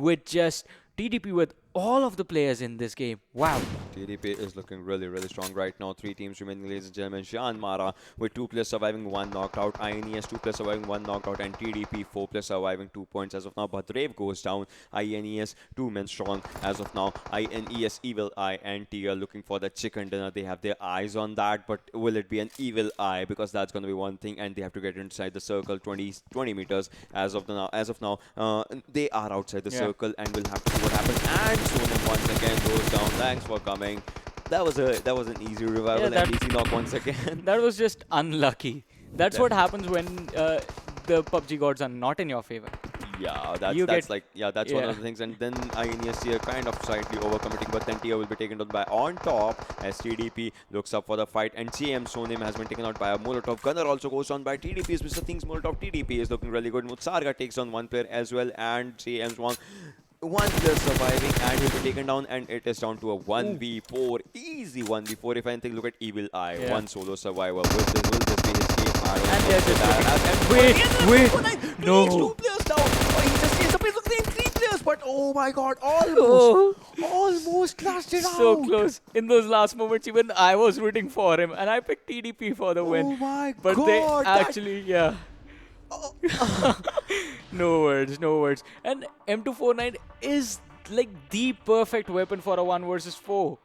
with all of the players in this game. Wow. TDP is looking really, really strong right now. 3 teams remaining, ladies and gentlemen. Jyanmaara with 2 players surviving, 1 knocked out. INES 2 players surviving, 1 knocked out. And TDP 4 players surviving, 2 points as of now. Badrev goes down. INES 2 men strong as of now. INES Evil Eye and Tia looking for the chicken dinner. They have their eyes on that, but will it be an evil eye? Because that's going to be one thing, and they have to get inside the circle 20 meters as of now. They are outside the circle, and we'll have to see what happens. And Sonam once again goes down. Thanks for coming. That was an easy revival and easy knock once again. That was just unlucky. That's what happens when the PUBG gods are not in your favor. Yeah, that's one of the things. And then INES here kind of slightly overcommitting, but then Tia will be taken down by on top as TDP looks up for the fight, and CM Sonim has been taken out by a Molotov. Gunner also goes on by TDP's Mr. Things Molotov. TDP is looking really good. Mutsarga takes on 1 player as well, and CM's one player surviving, and he'll be taken down, and it is down to a 1v4. Easy 1v4. If anything, look at Evil Eye. 1 solo survivor. Will this be his game? Wait. No. 2 players down. He just chased up. He's looking at 3 players, but oh my god, almost lasted it out. So close. In those last moments, even I was rooting for him, and I picked TDP for the win. Oh my god. But they actually, No words. And M249 is like the perfect weapon for a 1 versus 4.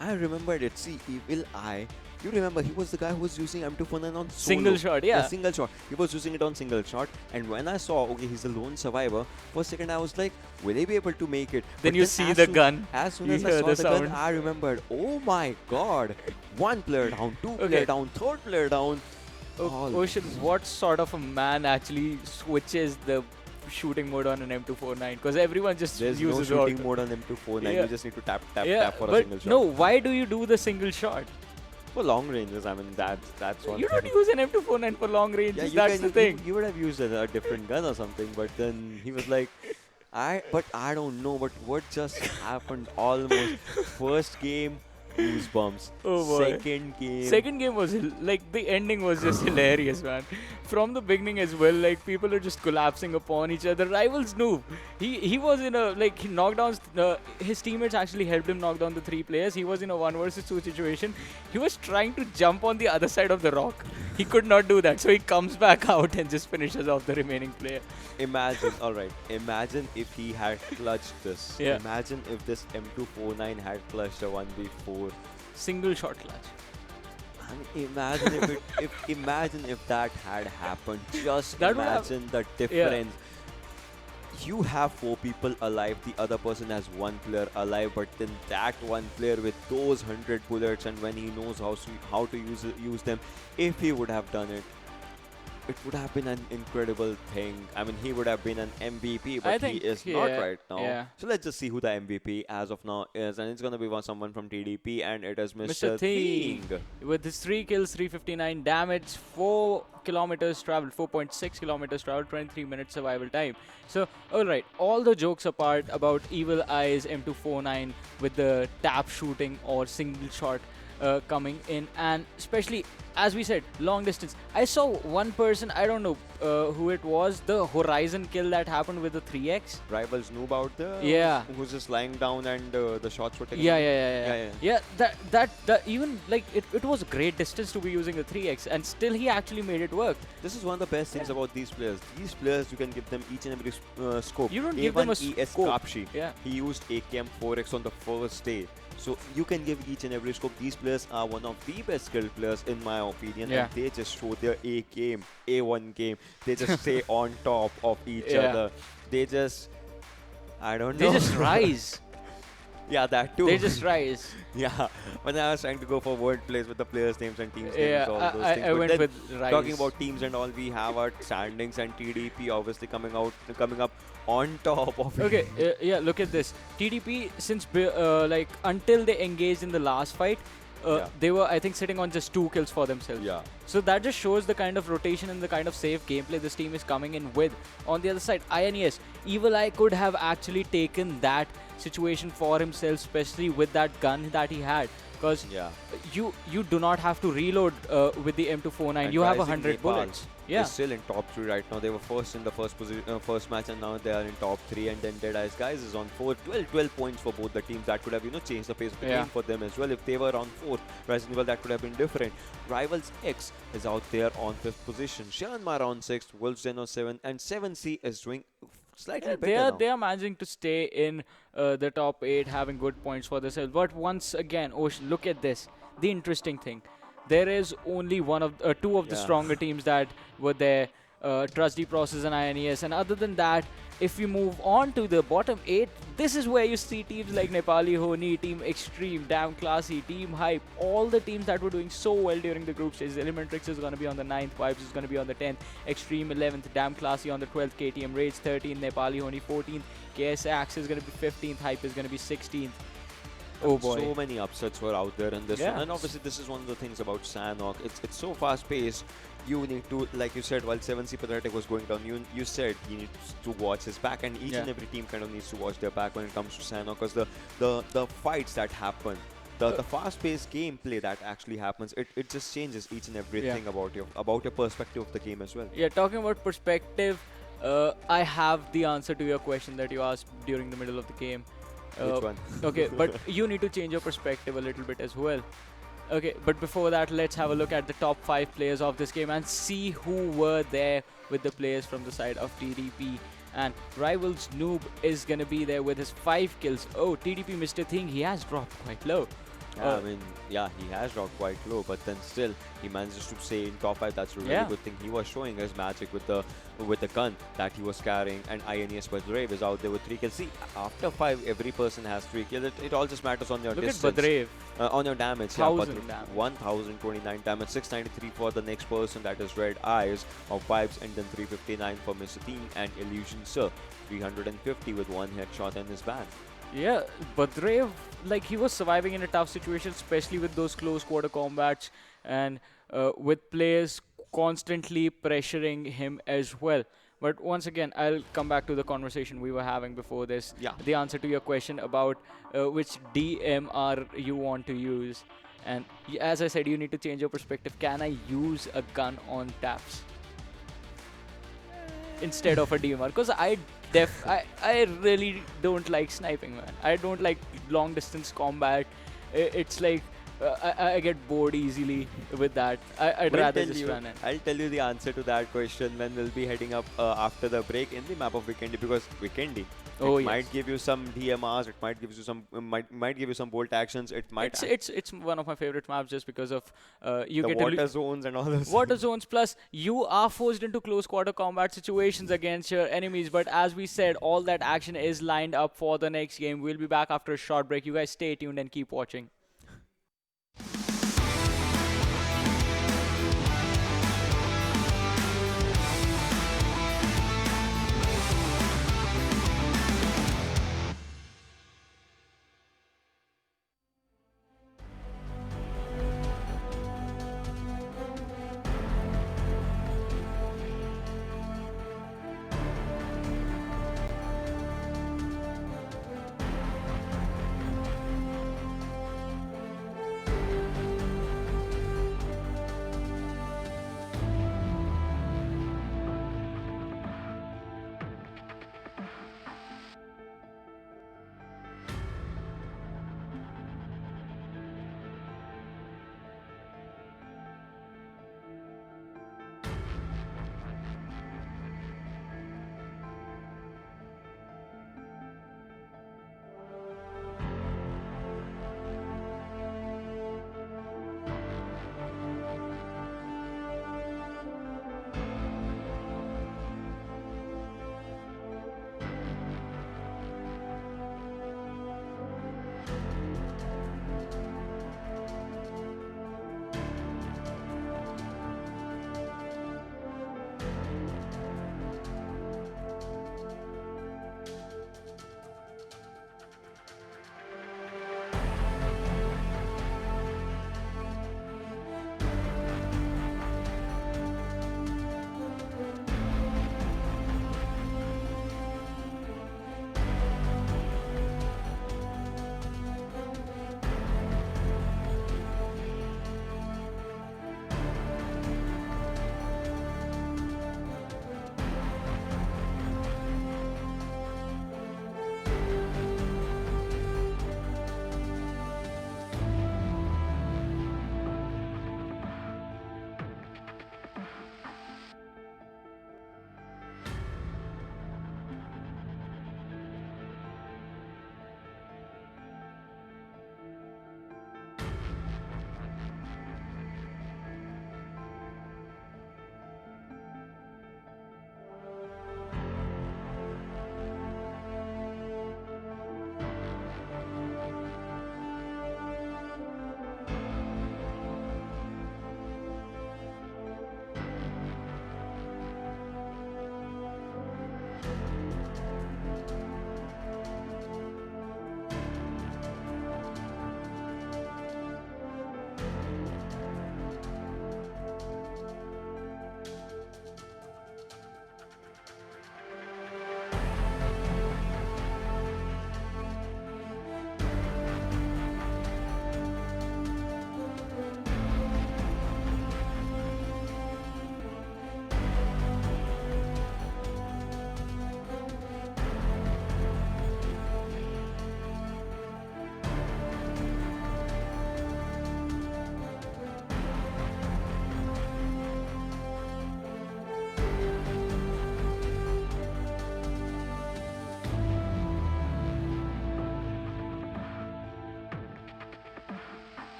I remembered it. See, Evil Eye. You remember he was the guy who was using M249 on solo. Single shot, single shot. He was using it on single shot. And when I saw, okay, he's a lone survivor, for a second I was like, will he be able to make it? Then you see the gun. As soon as I saw the gun, I remembered, oh my god. 1 player down, 2 player down, 3rd player down. Ocean, what sort of a man actually switches the shooting mode on an M249? Because everyone just uses no shooting mode on M249. You just need to tap for a single shot. No, why do you do the single shot? For long ranges, I mean, that's one You don't thing. use an M249 for long ranges. Yeah, That's the thing. you would have used a different gun or something, but then he was like, but I don't know, but what just happened almost. First game, goosebumps. Oh boy. Second game. Second game was like the ending was just hilarious, man. From the beginning as well, like people are just collapsing upon each other. Rivals noob. He was in a like he knocked down. His teammates actually helped him knock down the 3 players. He was in a 1 versus 2 situation. He was trying to jump on the other side of the rock. He could not do that, so he comes back out and just finishes off the remaining player. Imagine, alright, imagine if he had clutched this. Yeah. Imagine if this M249 had clutched a 1v4. Single shot clutch. I mean, imagine imagine if that had happened. Just That would have- imagine the difference. You have 4 people alive, the other person has 1 player alive, but then that 1 player with those 100 bullets, and when he knows how to use them, if he would have done it, it would have been an incredible thing. I mean, he would have been an MVP, I but he think, is not yeah, right now. yeah. So let's just see who the MVP as of now is, and it's gonna be someone from TDP, and it is Mr. Mr. Thing. Thing. With his 3 kills, 359 damage, 4 kilometers traveled, 4.6 kilometers traveled, 23 minutes survival time. So, alright, all the jokes apart about Evil Eye's M249 with the tap shooting or single shot coming in, and especially, as we said, long distance. I saw one person, I don't know who it was, the Horizon kill that happened with the 3x. Rivals noob out there. Yeah. Who's just lying down and the shots were taken. Yeah, that even like it was a great distance to be using the 3x, and still he actually made it work. This is one of the best things about these players. These players, you can give them each and every scope. You don't give them a ES scope. Kapshi. Yeah. He used AKM 4x on the first day. So you can give each and every scope. These players are one of the best skilled players in my opinion. Yeah. And they just show their A game, A1 game. They just stay on top of each Yeah. other. They just, I don't know. They just rise. Yeah, that too. They just rise. Yeah, when I was trying to go for word plays with the players' names and teams' Yeah, names, all those things. I But went then with rise. talking about teams and all, we have our standings and TDP obviously coming up on top of it. Okay, yeah, look at this. TDP, since like until they engaged in the last fight, Yeah. they were, I think, sitting on just 2 kills for themselves. Yeah. So that just shows the kind of rotation and the kind of safe gameplay this team is coming in with. On the other side, INES, Evil Eye could have actually taken that situation for himself, especially with that gun that he had. Because Yeah. you do not have to reload with the M249. And you have Rising 100 Nepal bullets. Yeah. is still in top 3 right now. They were first in the first match, and now they are in top 3. And then Deadeyes Guys is on 4. 12 points for both the teams. That could have changed the pace of the Yeah. game for them as well. If they were on 4th, Rising Nepal, that could have been different. Rivals X is out there on 5th position. Jyanmaara on 6th. Wolves Den on 7th, and 7C is doing slightly better now. They are managing to stay in the top 8, having good points for themselves. But once again, Ocean, look at this. The interesting thing, there is only two of the Yeah. stronger teams that were there, Trusty Process and INES. And other than that, if we move on to the bottom 8, this is where you see teams like Nepali Ho Ni, Team Xtreme, Damn Classy, Team Hype, all the teams that were doing so well during the group stage. Elementrix is going to be on the 9th, Vibes is going to be on the 10th, Xtreme 11th, Damn Classy on the 12th, KTM Rage 13th, Nepali Ho Ni 14th, KSAX is going to be 15th, Hype is going to be 16th. Oh boy. So many upsets were out there in this Yeah. one, and obviously this is one of the things about Sanhok. It's so fast paced. You need to, like you said, while 7C Pathetic was going down, you said he needs to watch his back, and each Yeah. and every team kind of needs to watch their back when it comes to Sanhok, because the fights that happen, the fast paced gameplay that actually happens, it just changes each and everything about your perspective of the game as well. Yeah, talking about perspective, I have the answer to your question that you asked during the middle of the game. Which one? Okay, but you need to change your perspective a little bit as well. Okay, but before that, let's have a look at the top 5 players of this game and see who were there with the players from the side of TDP. And Rivals Noob is gonna be there with his 5 kills. Oh, TDP Mr. Thing, he has dropped quite low. Yeah, I mean, yeah, he has dropped quite low, but then still he manages to stay in top 5. That's a really Yeah. good thing. He was showing his magic with the gun that he was carrying, and INES Badrev is out there with 3 kills. See, after 5, every person has 3 kills. It all just matters on your Look distance. at Badrev. On your damage. 1000 Badrev, damage. 1029 damage, 693 for the next person, that is Red Eyes of Vibes, and then 359 for Mr. Team and Illusion Sir. 350 with 1 headshot in his bag. Yeah, Badrev, like he was surviving in a tough situation, especially with those close quarter combats and with players constantly pressuring him as well. But once again, I'll come back to the conversation we were having before this. Yeah. The answer to your question about which DMR you want to use. And as I said, you need to change your perspective. Can I use a gun on taps instead of a DMR? Because I really don't like sniping, man. I don't like long distance combat. It's like I get bored easily with that. I'd rather just run in. I'll tell you the answer to that question when we'll be heading up after the break in the map of Vikendi, because Vikendi, Oh, it yes. might give you some DMRs, it might give you some might give you some bolt actions, it might It's one of my favorite maps just because of you the get water zones and all those. water zones, plus you are forced into close quarter combat situations against your enemies. But as we said, all that action is lined up for the next game. We'll be back after a short break. You guys stay tuned and keep watching.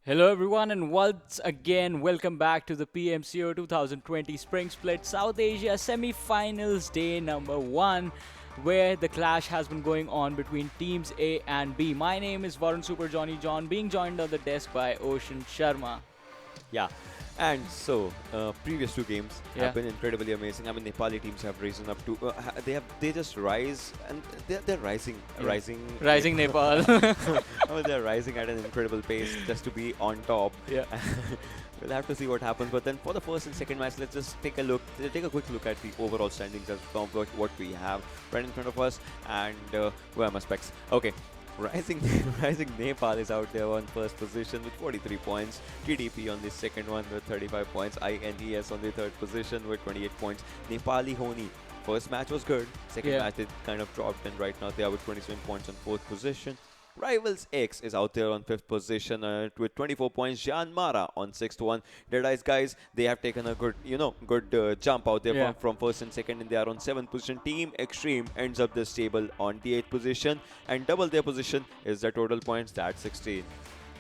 Hello everyone and once again welcome back to the PMCO 2020 Spring Split South Asia Semi-Finals Day number 1 where the clash has been going on between teams A and B. My name is Varun Super Johnny John, being joined on the desk by Ocean Sharma. Yeah. And so, previous two games Yeah. have been incredibly amazing. I mean, Nepali teams have risen up to, they just rise, and they're rising, Yeah. rising Nepal. I mean, they're rising at an incredible pace just to be on top. Yeah. We'll have to see what happens. But then for the first and second match, let's just take a quick look at the overall standings as from what we have right in front of us. And where are my specs? Okay. Rising Rising Nepal is out there on first position with 43 points. TDP on the second one with 35 points. INES on the third position with 28 points. Nepali Ho Ni, first match was good. Second match it kind of dropped, and right now they are with 27 points on fourth position. Rivals X is out there on 5th position with 24 points. Jyanmaara on 6th one. Deadeyes Guys, they have taken a good jump out there from first and second, and they are on 7th position. Team Xtreme ends up this table on the 8th position, and double their position is the total points, that's 16.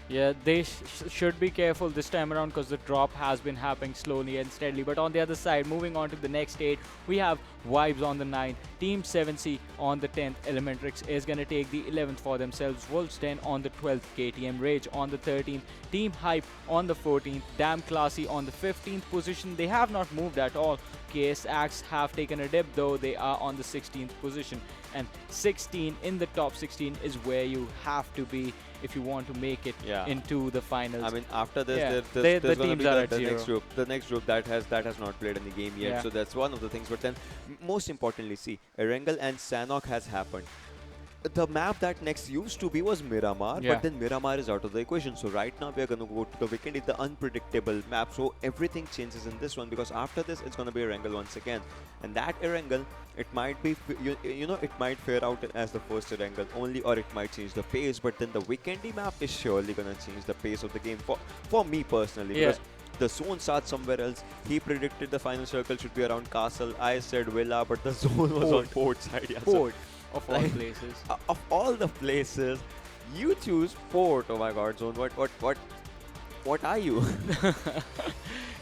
Yeah, they should be careful this time around because the drop has been happening slowly and steadily. But on the other side, moving on to the next 8, we have Vibes on the 9th, Team 7C on the 10th, Elementrix is going to take the 11th for themselves, Wolves 10 on the 12th, KTM Rage on the 13th, Team Hype on the 14th, Damn Classy on the 15th position. They have not moved at all. KS Axe have taken a dip, though they are on the 16th position. And 16 in the top 16 is where you have to be if you want to make it into the finals. I mean, after this, the there's going to teams be are the at next zero. group. The next group that has not played any game yet. Yeah. So that's one of the things. But then, most importantly, see, Erangel and Sanhok has happened. The map that next used to be was Miramar, Yeah. but then Miramar is out of the equation. So right now we are going to go to the Vikendi, the unpredictable map. So everything changes in this one, because after this it's going to be Erangel once again, and that Erangel, it might be it might fare out as the first Erangel only, or it might change the pace. But then the Vikendi map is surely going to change the pace of the game for me personally. Yeah. Because the zone starts somewhere else. He predicted the final circle should be around Castle. I said Villa, but the zone was on port side. Yeah, so Port of all places. of all the places, you choose port. Oh my God, zone. What are you?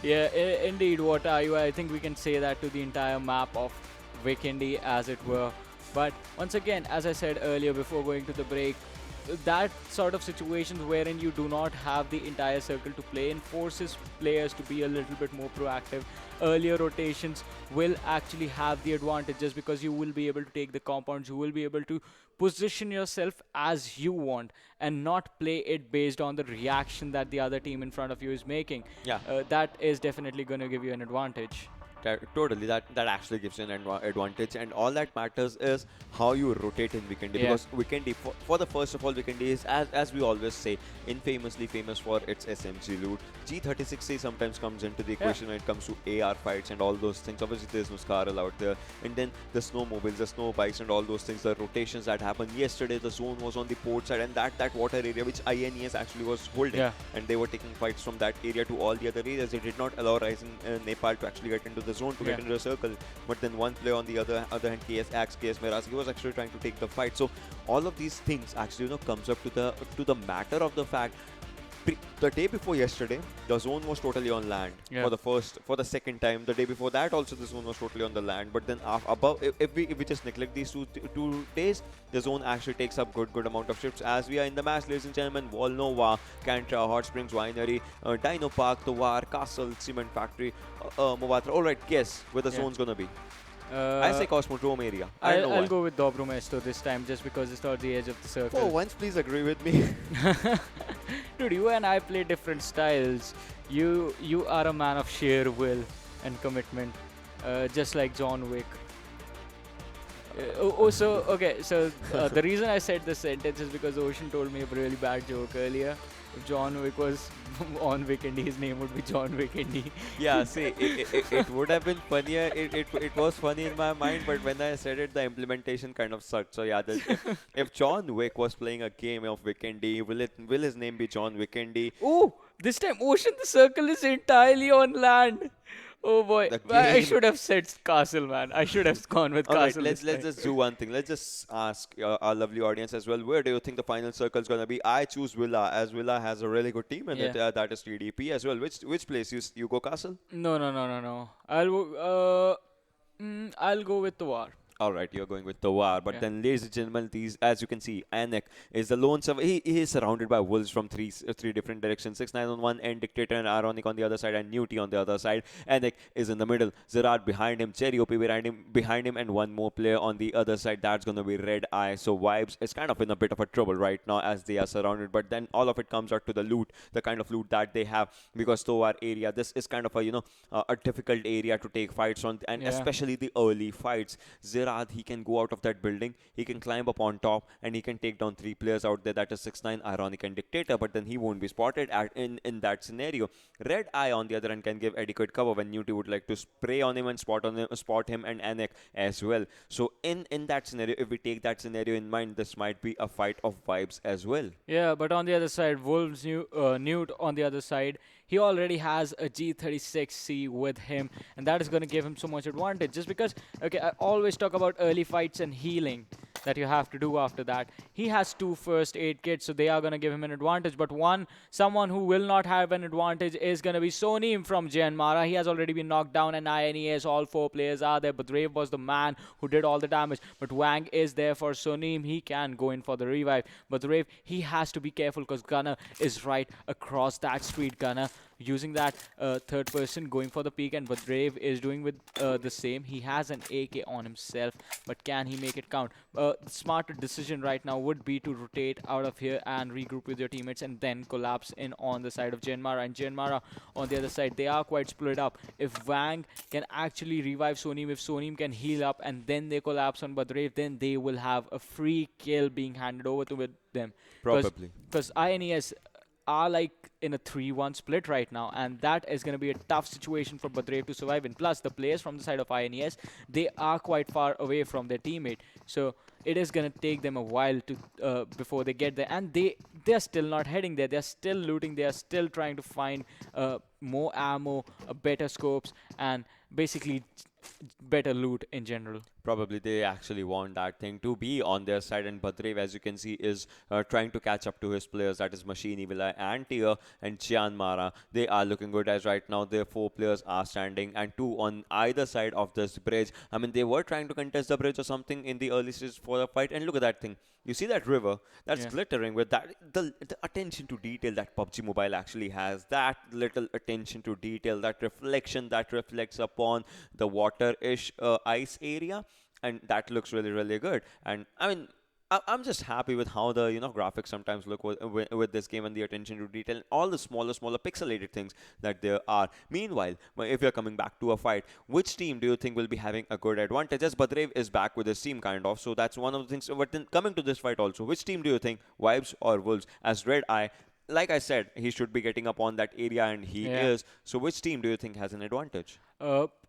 Yeah, indeed, what are you? I think we can say that to the entire map of Vikendi, as it were. But once again, as I said earlier before going to the break, that sort of situations wherein you do not have the entire circle to play in forces players to be a little bit more proactive. Earlier rotations will actually have the advantages because you will be able to take the compounds, you will be able to position yourself as you want and not play it based on the reaction that the other team in front of you is making. Yeah. That is definitely going to give you an advantage. Totally, that actually gives you an advantage, and all that matters is how you rotate in Vikendi. Yeah. Because Vikendi, for the first of all, Vikendi is, as we always say, infamously famous for its SMG loot. G36C sometimes comes into the equation when it comes to AR fights and all those things. Obviously, there's no Scarl out there, and then the snowmobiles, the snow bikes, and all those things. The rotations that happened yesterday, the zone was on the port side, and that water area which INES actually was holding, and they were taking fights from that area to all the other areas. They did not allow Rising Nepal to actually get into the zone, to get into the circle. But then one player on the other hand, KS Axe, KS Miraz, he was actually trying to take the fight. So all of these things actually comes up to the matter of the fact. The day before yesterday, the zone was totally on land for the second time. The day before that also the zone was totally on the land. But then if we just neglect these two days, the zone actually takes up good amount of shifts. As we are in the match, ladies and gentlemen, Volnova, Cantra, Hot Springs Winery, Dino Park, Towar, Castle, Cement Factory, Movatra. All right, guess where the zone's gonna be. I say Cosmodrome area. I'll go with Dobro Mesto this time just because it's towards the edge of the circle. For once, please agree with me. Dude, you and I play different styles. You are a man of sheer will and commitment, just like John Wick. The reason I said this sentence is because Ocean told me a really bad joke earlier. If John Wick was on Vikendi, his name would be John Vikendi. Yeah, see, it would have been funnier. It was funny in my mind, but when I said it, the implementation kind of sucked. So yeah, if John Wick was playing a game of Vikendi, will his name be John Vikendi? Oh, this time Ocean, the circle is entirely on land. Oh boy, The I game. should have said Castle, man. I should have gone with All right, Castle let's this time. just do one thing. Let's just ask our lovely audience as well. Where do you think the final circle is gonna be? I choose Villa, as Villa has a really good team, and Yeah. that is TDP as well. Which place you go, Castle? No, no, no, no, no. I'll go with the war. All right, you're going with Tawar, but Yeah. then, ladies and gentlemen, these, as you can see, Anek is the lone survivor. He is surrounded by wolves from three different directions. 6-9 on one end, Dictator and Ironic on the other side, and Newty on the other side. Anek is in the middle. Zerad behind him, Cherry OP behind him, and one more player on the other side. That's gonna be Red Eye. So Vibes is kind of in a bit of a trouble right now as they are surrounded. But then all of it comes out to the loot, the kind of loot that they have, because Tawar area, this is kind of a a difficult area to take fights on, and Yeah. especially the early fights. Zerad, he can go out of that building, he can climb up on top, and he can take down three players out there. That is 6-9, Ironic, and Dictator, but then he won't be spotted in that scenario. Red Eye, on the other hand, can give adequate cover when Newty would like to spray on him and spot him and Anek as well. So in that scenario, if we take that scenario in mind, this might be a fight of vibes as well. Yeah, but on the other side, Newt on the other side, he already has a G36C with him, and that is going to give him so much advantage. Just because, okay, I always talk about early fights and healing that you have to do after that. He has 2 first aid kits, so they are going to give him an advantage. But someone who will not have an advantage is going to be Sonim from Jyanmaara. He has already been knocked down, and INES, all 4 players are there. But Brave was the man who did all the damage. But Wang is there for Sonim. He can go in for the revive. But Brave, he has to be careful because Gunner is right across that street. Gunner using that third person, going for the peak, and Badrev is doing with the same. He has an AK on himself, but can he make it count? The smarter decision right now would be to rotate out of here and regroup with your teammates and then collapse in on the side of Jyanmaara. And Jyanmaara on the other side, they are quite split up. If Wang can actually revive Sonim, if Sonim can heal up and then they collapse on Badrev, then they will have a free kill being handed over to with them. Probably. Because INES are like in a 3-1 split right now, and that is going to be a tough situation for Badrev to survive in. Plus, the players from the side of INES, they are quite far away from their teammate, so it is going to take them a while to before they get there, and they're still not heading there. They're still looting. They are still trying to find more ammo, better scopes, and basically better loot in general. Probably they actually want that thing to be on their side, and Badrev, as you can see, is trying to catch up to his players, that is Machine, Evil Eye, and Tier, and Jyanmaara. They are looking good as right now their 4 players are standing, and 2 on either side of this bridge. I mean, they were trying to contest the bridge or something in the early stages for the fight, and look at that thing. You see that river that's glittering with that the attention to detail that PUBG Mobile actually has, that little attention to detail, that reflection that reflects upon the water-ish ice area, and that looks really good. And I mean, I'm just happy with how the graphics sometimes look with this game, and the attention to detail and all the smaller pixelated things that there are. Meanwhile, if you're coming back to a fight, which team do you think will be having a good advantage? As Badrev is back with his team kind of, so that's one of the things. But then coming to this fight also, which team do you think, Vibes or Wolves? As Red Eye, like I said, he should be getting up on that area, and he is. So which team do you think has an advantage?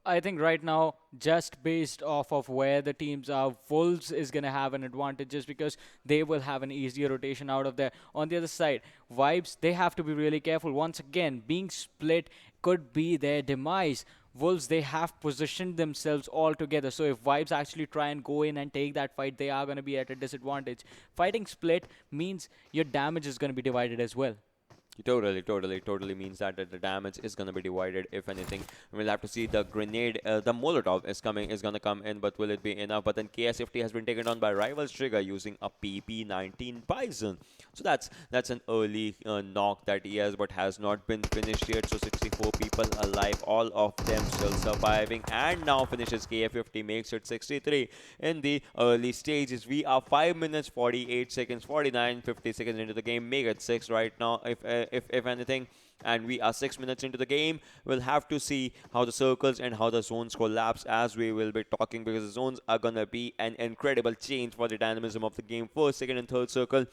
I think right now, just based off of where the teams are, Wolves is going to have an advantage just because they will have an easier rotation out of there. On the other side, Vibes, they have to be really careful. Once again, being split could be their demise. Wolves, they have positioned themselves all together. So if Vibes actually try and go in and take that fight, they are going to be at a disadvantage. Fighting split means your damage is going to be divided as well. Totally means that the damage is going to be divided. If anything, we'll have to see. The grenade, the Molotov is going to come in, but will it be enough? But then KSFT has been taken on by Rivals Trigger using a PP19 Bison. So that's an early knock that he has, but has not been finished yet. So 64 people alive, all of them still surviving, and now finishes. KF50 makes it 63 in the early stages. We are 5 minutes 48 seconds, 50 seconds into the game. Make it 6 right now, if anything, and we are 6 minutes into the game. We'll have to see how the circles and how the zones collapse as we will be talking, because the zones are gonna be an incredible change for the dynamism of the game. First, second, and third circle,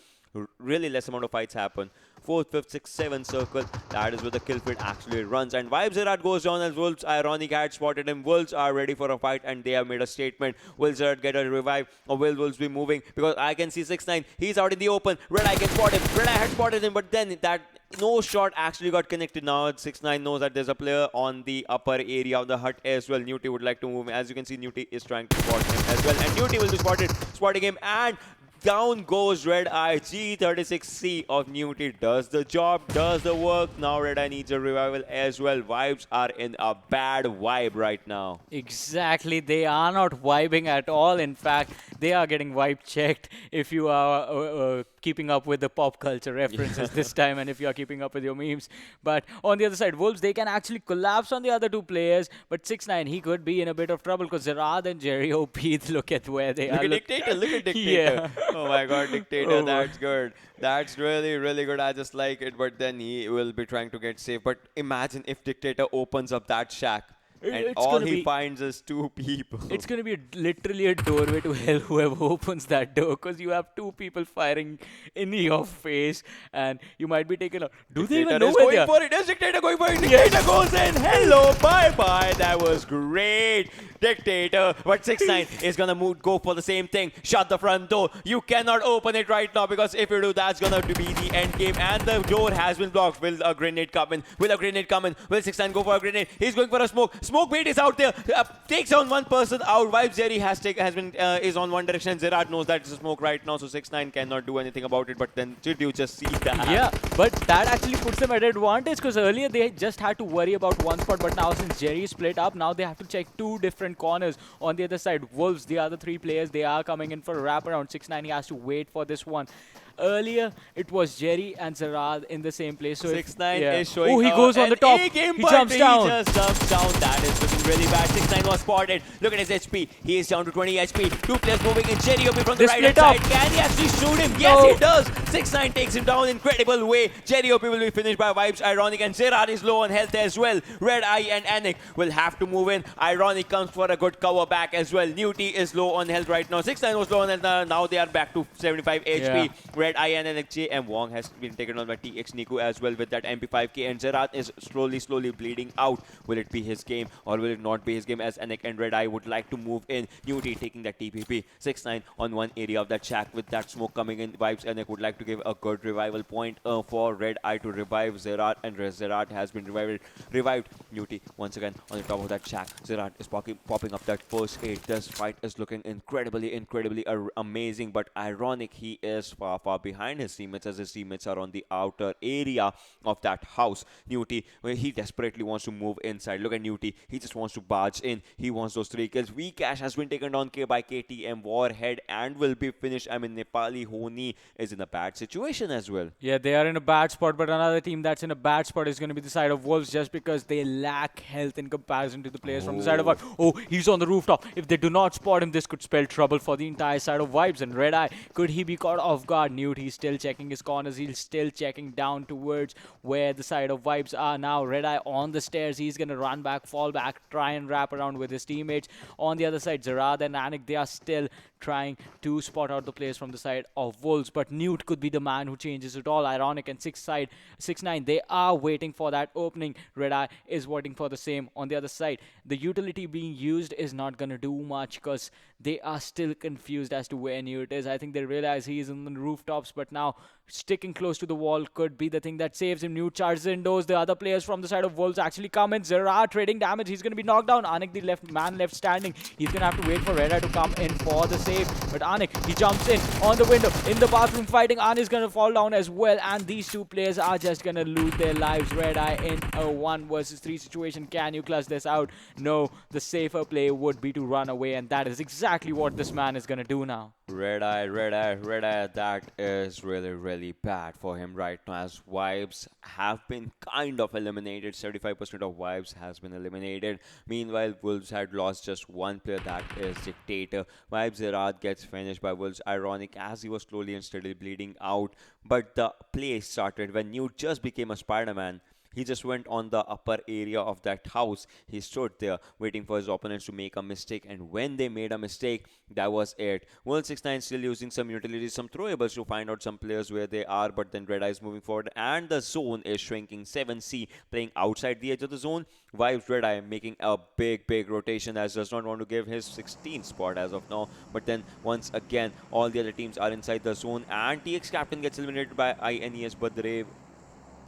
really less amount of fights happen. 4th, 5th, 6th, 7th circle. That is where the kill feed actually runs. And Vibes Zerat goes down as Wolves. Ironic had spotted him. Wolves are ready for a fight and they have made a statement. Will Zerat get a revive or will Wolves be moving? Because I can see 6ix9ine. He's out in the open. Red Eye can spot him. Red Eye had spotted him, but then that no shot actually got connected. Now 6ix9ine knows that there's a player on the upper area of the hut as well. Newty would like to move. As you can see, Newty is trying to spot him as well. And Newty will be spotting him. And down goes Red Eye. G36C of Newty does the job, does the work. Now Red Eye needs a revival as well. Vibes are in a bad vibe right now. Exactly, they are not vibing at all. In fact, they are getting vibe checked if you are keeping up with the pop culture references this time and if you are keeping up with your memes. But on the other side, Wolves, they can actually collapse on the other two players. But 6ix9ine, he could be in a bit of trouble because Zerad and Jerry OP, look at where they are. Look at Dictator. Yeah. Oh my god, Dictator, that's good. That's really, really good. I just like it. But then he will be trying to get safe. But imagine if Dictator opens up that shack. And It's all gonna he be- finds is 2 people. It's going to be literally a doorway to hell, whoever opens that door, because you have 2 people firing in your face and you might be taken out. Do they even Dictator know is where going they are? for it. Is Dictator going for it? Dictator goes in. Hello, bye-bye. That was great. Dictator. But 6ix9ine is going to go for the same thing. Shut the front door. You cannot open it right now because if you do, that's going to be the end game. And the door has been blocked. Will a grenade come in? Will 6ix9ine go for a grenade? He's going for a smoke. Smoke bait is out there. Takes down one person out. Vibe Jerry is on one direction. Zerat knows that it's a smoke right now, so 6ix9ine cannot do anything about it. But then did you just see that? Yeah, but that actually puts them at advantage because earlier they just had to worry about one spot, but now since Jerry is split up, now they have to check 2 different corners. On the other side, Wolves, the other 3 players, they are coming in for a wraparound. 6ix9ine, he has to wait for this one. Earlier, it was Jerry and Zerad in the same place. So 6ix9ine yeah. is showing Oh, he goes on the top. He jumps down. He just jumps down. That is looking really bad. 6ix9ine was spotted. Look at his HP. He is down to 20 HP. 2 players moving in. Jerry OP from the They right hand split up. side. Can he actually shoot him? No. Yes, he does. 6ix9ine takes him down in incredible way. Jerry OP will be finished by Vibes. Ironic and Zerad is low on health as well. Red Eye and Anik will have to move in. Ironic comes for a good cover back as well. Newty is low on health right now. 6ix9ine was low on health. Now they are back to 75 HP. Yeah. Red Eye and Anik and Wong has been taken on by TX Niku as well with that MP5K, and Zerat is slowly bleeding out. Will it be his game or will it not be his game, as Anik and Red Eye would like to move in? Newty taking that TPP. 6ix9ine on one area of that shack with that smoke coming in. Vibes Anik would like to give a good revival point for Red Eye to revive Zerat, and Zerat has been revived. Newty once again on the top of that shack. Zerat is popping up that first aid. This fight is looking incredibly amazing, but ironic, he is far behind his teammates as his teammates are on the outer area of that house. Newty, he desperately wants to move inside. Look at Newty. He just wants to barge in. He wants those 3 kills. Vcash has been taken down by KTM Warhead and will be finished. I mean, Nepali Ho Ni is in a bad situation as well. Yeah, they are in a bad spot, but another team that's in a bad spot is going to be the side of Wolves just because they lack health in comparison to the players from the side of Vibes. Oh, he's on the rooftop. If they do not spot him, this could spell trouble for the entire side of Vibes. And Red Eye, could he be caught off guard? Newt, he's still checking his corners. He's still checking down towards where the side of Vibes are now. Red Eye on the stairs. He's going to run back, fall back, try and wrap around with his teammates. On the other side, Zerad and Anik, they are still trying to spot out the players from the side of Wolves. But Newt could be the man who changes it all. Ironic and 6ix9ine, they are waiting for that opening. Red Eye is waiting for the same on the other side. The utility being used is not going to do much because they are still confused as to where Newt is. I think they realize he is on the rooftops, but now sticking close to the wall could be the thing that saves him. Newt charges indoors. The other players from the side of Wolves actually come in. Zerad trading damage. He's going to be knocked down. Anik, the left standing. He's going to have to wait for Red Eye to come in for the save. But Anik, he jumps in on the window. In the bathroom fighting. Anik is going to fall down as well. And these 2 players are just going to lose their lives. Red Eye in a 1 versus 3 situation. Can you clutch this out? No. The safer play would be to run away. And that is exactly what this man is going to do now. Red Eye. That is really bad for him right now, as Vibes have been kind of eliminated. 75% of Vibes has been eliminated. Meanwhile, Wolves had lost just 1 player, that is Dictator. Vibes Zerad gets finished by Wolves. Ironic, as he was slowly and steadily bleeding out. But the play started when Newt just became a Spider-Man. He just went on the upper area of that house. He stood there waiting for his opponents to make a mistake, and when they made a mistake, that was it. World 69 still using some utilities, some throwables to find out some players where they are, but then Red Eyes moving forward, and the zone is shrinking. 7C playing outside the edge of the zone. Vibes Red Eye making a big rotation as does not want to give his 16th spot as of now. But then once again, all the other teams are inside the zone, and TX captain gets eliminated by INES, but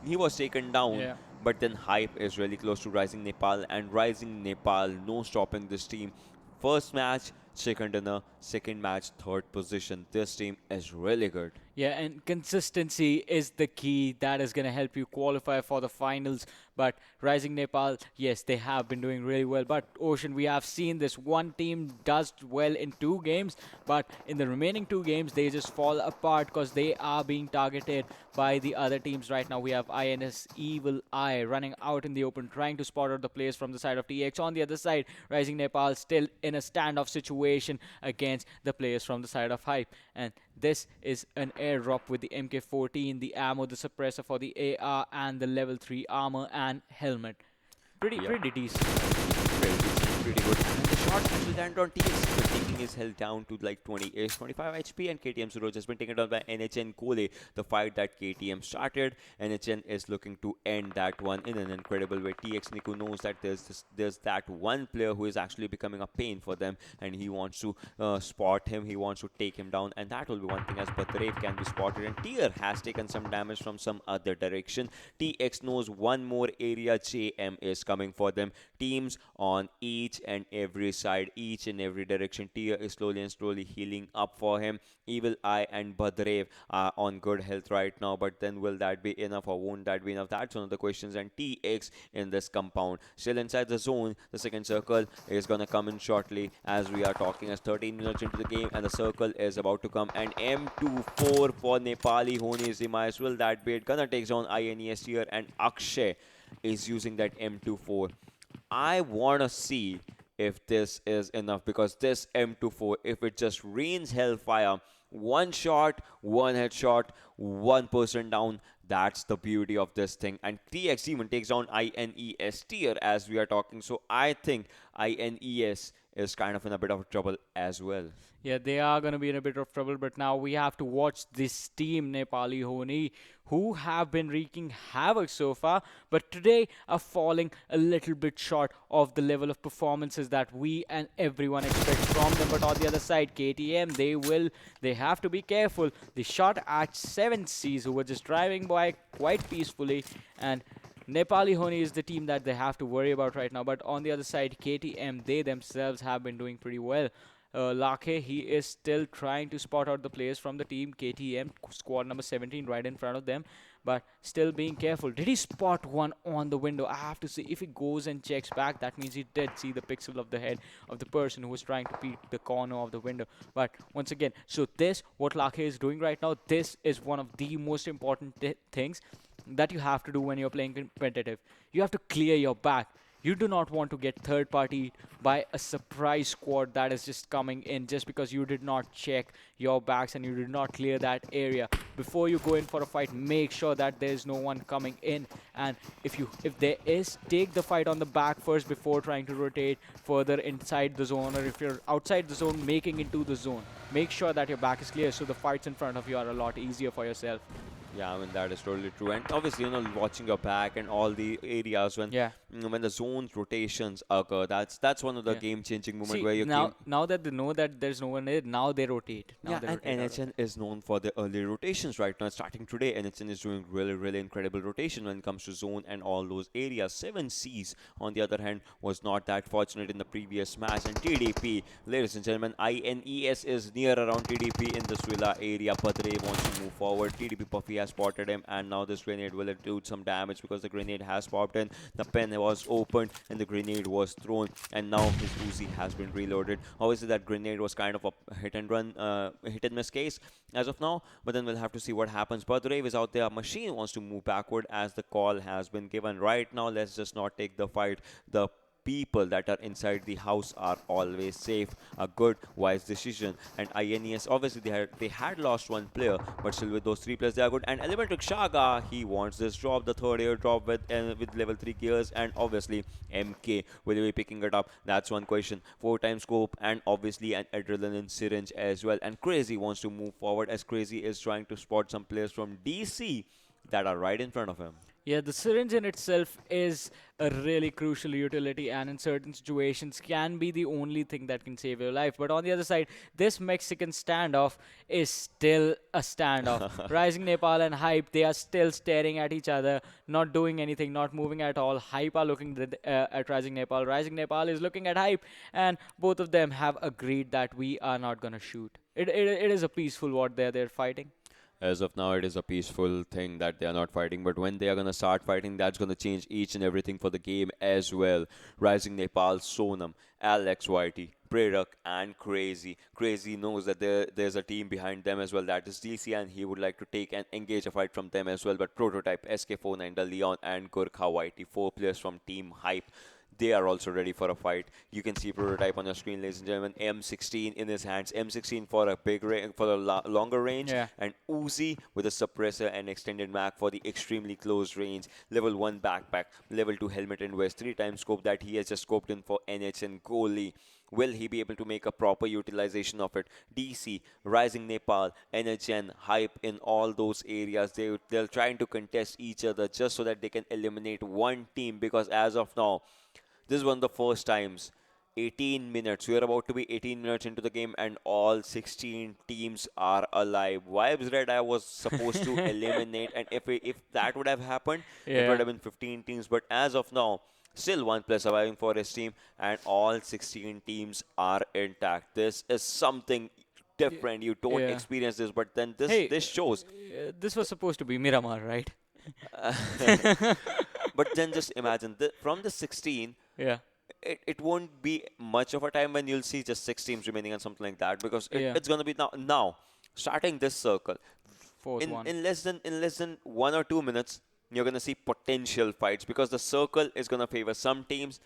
he was taken down. Yeah. But then Hype is really close to Rising Nepal, and Rising Nepal no stopping this team. First match, second dinner, second match, third position. This team is really good. Yeah, and consistency is the key that is going to help you qualify for the finals. But Rising Nepal, yes, they have been doing really well. But Ocean, we have seen this one team does well in 2 games, but in the remaining 2 games, they just fall apart because they are being targeted by the other teams right now. We have INS Evil Eye running out in the open, trying to spot out the players from the side of TX. On the other side, Rising Nepal still in a standoff situation against the players from the side of Hype. And this is an airdrop with the MK14, the ammo, the suppressor for the AR, and the level 3 armor and helmet. Pretty decent. Pretty good. And the shot actually landed on TX, but taking his health down to like 20-ish, 25 HP, and KTM Suroj has been taken down by NHN Kole. The fight that KTM started, NHN is looking to end that one in an incredible way. TX Niku knows that there's that one player who is actually becoming a pain for them, and he wants to spot him, he wants to take him down, and that will be one thing as Batrev can be spotted, and Tier has taken some damage from some other direction. TX knows one more area, JM is coming for them. Teams on each and every side, each and every direction. Tia is slowly and slowly healing up for him. Evil Eye and Badrev are on good health right now, but then will that be enough or won't that be enough? That's one of the questions. And TX in this compound still inside the zone. The second circle is gonna come in shortly as we are talking, as 13 minutes into the game, and the circle is about to come. And M24 for Nepali Ho Ni's demise. Will that be it? Gonna takes on INES here, and Akshay is using that M24. I want to see if this is enough, because this M24, if it just rains hellfire, one shot, one headshot, one person down, that's the beauty of this thing. And TX even takes down INES tier as we are talking. So I think INES is kind of in a bit of trouble as well. Yeah, they are going to be in a bit of trouble, but now we have to watch this team, Nepali Ho Ni, who have been wreaking havoc so far, but today are falling a little bit short of the level of performances that we and everyone expects from them. But on the other side, KTM, they have to be careful. They shot at 7Cs who were just driving by quite peacefully, and Nepali Ho Ni is the team that they have to worry about right now. But on the other side, KTM, they themselves have been doing pretty well. Lake, he is still trying to spot out the players from the team. KTM, squad number 17, right in front of them, but still being careful. Did he spot one on the window? I have to see. If he goes and checks back, that means he did see the pixel of the head of the person who was trying to peek the corner of the window. But once again, so this, what Lake is doing right now, this is one of the most important things that you have to do when you're playing competitive. You have to clear your back. You do not want to get third party by a surprise squad that is just coming in just because you did not check your backs and you did not clear that area. Before you go in for a fight, make sure that there is no one coming in, and if there is, take the fight on the back first before trying to rotate further inside the zone, or if you're outside the zone, making into the zone. Make sure that your back is clear so the fights in front of you are a lot easier for yourself. Yeah, I mean, that is totally true. And obviously, watching your back and all the areas when when the zones rotations occur, that's one of the game-changing moments where you now that they know that there's no one there, now they rotate. And NHN is known for the early rotations right now. Starting today, NHN is doing really incredible rotation when it comes to zone and all those areas. 7Cs, on the other hand, was not that fortunate in the previous match. And TDP, ladies and gentlemen, INES is near around TDP in the Swilla area. Padre wants to move forward. TDP Puffy has spotted him, and now this grenade will do some damage because the grenade has popped in. The pen was opened and the grenade was thrown, and now his Uzi has been reloaded. Obviously, that grenade was kind of a hit and miss case as of now, but then we'll have to see what happens. Badrev is out there. Machine wants to move backward as the call has been given. Right now, let's just not take the fight. The people that are inside the house are always safe. A good, wise decision. And INES, obviously, they had lost one player, but still with those three players, they are good. And Elementrix Shaga, he wants this drop, the third air drop with level 3 gears, and obviously MK will be picking it up. That's one question. 4 times scope, and obviously an adrenaline syringe as well. And Crazy wants to move forward as Crazy is trying to spot some players from DC that are right in front of him. Yeah, the syringe in itself is a really crucial utility, and in certain situations can be the only thing that can save your life. But on the other side, this Mexican standoff is still a standoff. Rising Nepal and Hype, they are still staring at each other, not doing anything, not moving at all. Hype are looking at Rising Nepal. Rising Nepal is looking at Hype, and both of them have agreed that we are not going to shoot. It is a peaceful war there. They're fighting. As of now, it is a peaceful thing that they are not fighting, but when they are going to start fighting, that's going to change each and everything for the game as well. Rising Nepal, Sonam, Alex YT, Prerak, and Crazy. Crazy knows that there's a team behind them as well, that is DC, and he would like to take and engage a fight from them as well. But Prototype, SK49, The Leon, and Gurkha YT, 4 players from Team Hype, they are also ready for a fight. You can see Prototype on your screen, ladies and gentlemen. M16 in his hands. M16 for a big for a longer range, Yeah. and Uzi with a suppressor and extended mag for the extremely close range. Level 1 backpack, level 2 helmet and vest, 3 times scope that he has just scoped in for NH and goalie. Will he be able to make a proper utilization of it? DC, Rising Nepal, NHN, Hype in all those areas. They're trying to contest each other just so that they can eliminate one team, because as of now, this is one of the first times. 18 minutes. We are about to be 18 minutes into the game, and all 16 teams are alive. Vibes Red I was supposed to eliminate, and if that would have happened, it would have been 15 teams. But as of now, still one player surviving for his team, and all 16 teams are intact. This is something different. You don't experience this, but then this shows. This was supposed to be Miramar, right? But then just imagine, from the 16, Yeah. it won't be much of a time when you'll see just 6 teams remaining and something like that, because it's going to be now starting this circle. Fourth one. In less than 1 or 2 minutes, you're going to see potential fights, because the circle is going to favor some teams.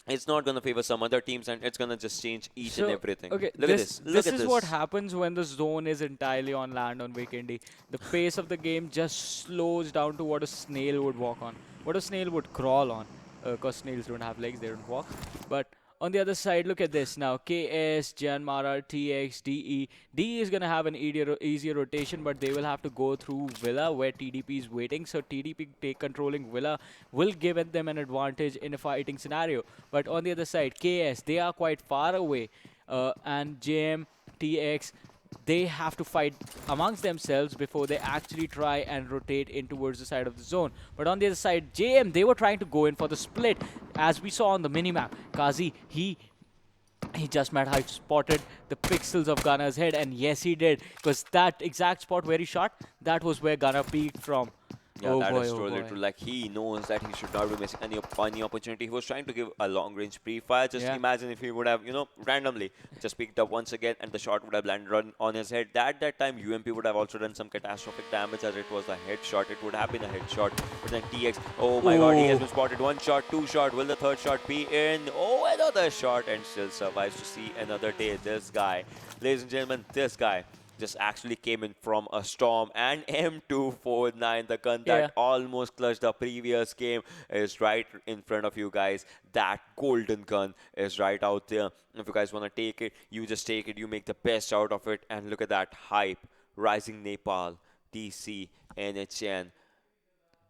It's not going to favor some other teams, and it's going to just change each and everything. Okay, Look at this. This is what happens when the zone is entirely on land on Vikendi. The pace of the game just slows down to what a snail would walk on, what a snail would crawl on. Because snails don't have legs, they don't walk. But on the other side, look at this now. KS, Jyanmaara, TX, DE. DE is going to have an easier rotation, but they will have to go through Villa, where TDP is waiting. So TDP controlling Villa will give them an advantage in a fighting scenario. But on the other side, KS, they are quite far away. And JM, TX, they have to fight amongst themselves before they actually try and rotate in towards the side of the zone. But on the other side, JM, they were trying to go in for the split. As we saw on the minimap, Kazi, he just might have spotted the pixels of Gunner's head, and yes, he did, because that exact spot where he shot, that was where Gunner peeked from. Yeah, that is totally true. Like, he knows that he should not be missing any opportunity. He was trying to give a long-range pre-fire. Just imagine if he would have, randomly just picked up once again, and the shot would have landed on his head. At that time, UMP would have also done some catastrophic damage, as it was a headshot. It would have been a headshot. But then TX, oh my god, he has been spotted. 1 shot, 2 shot. Will the 3rd shot be in? Oh, another shot, and still survives to see another day. This guy, ladies and gentlemen, this guy just actually came in from a storm, and M249, the gun that almost clutched the previous game, is right in front of you guys. That golden gun is right out there. If you guys want to take it, you just take it. You make the best out of it. And look at that Hype, Rising Nepal, DC, NHN.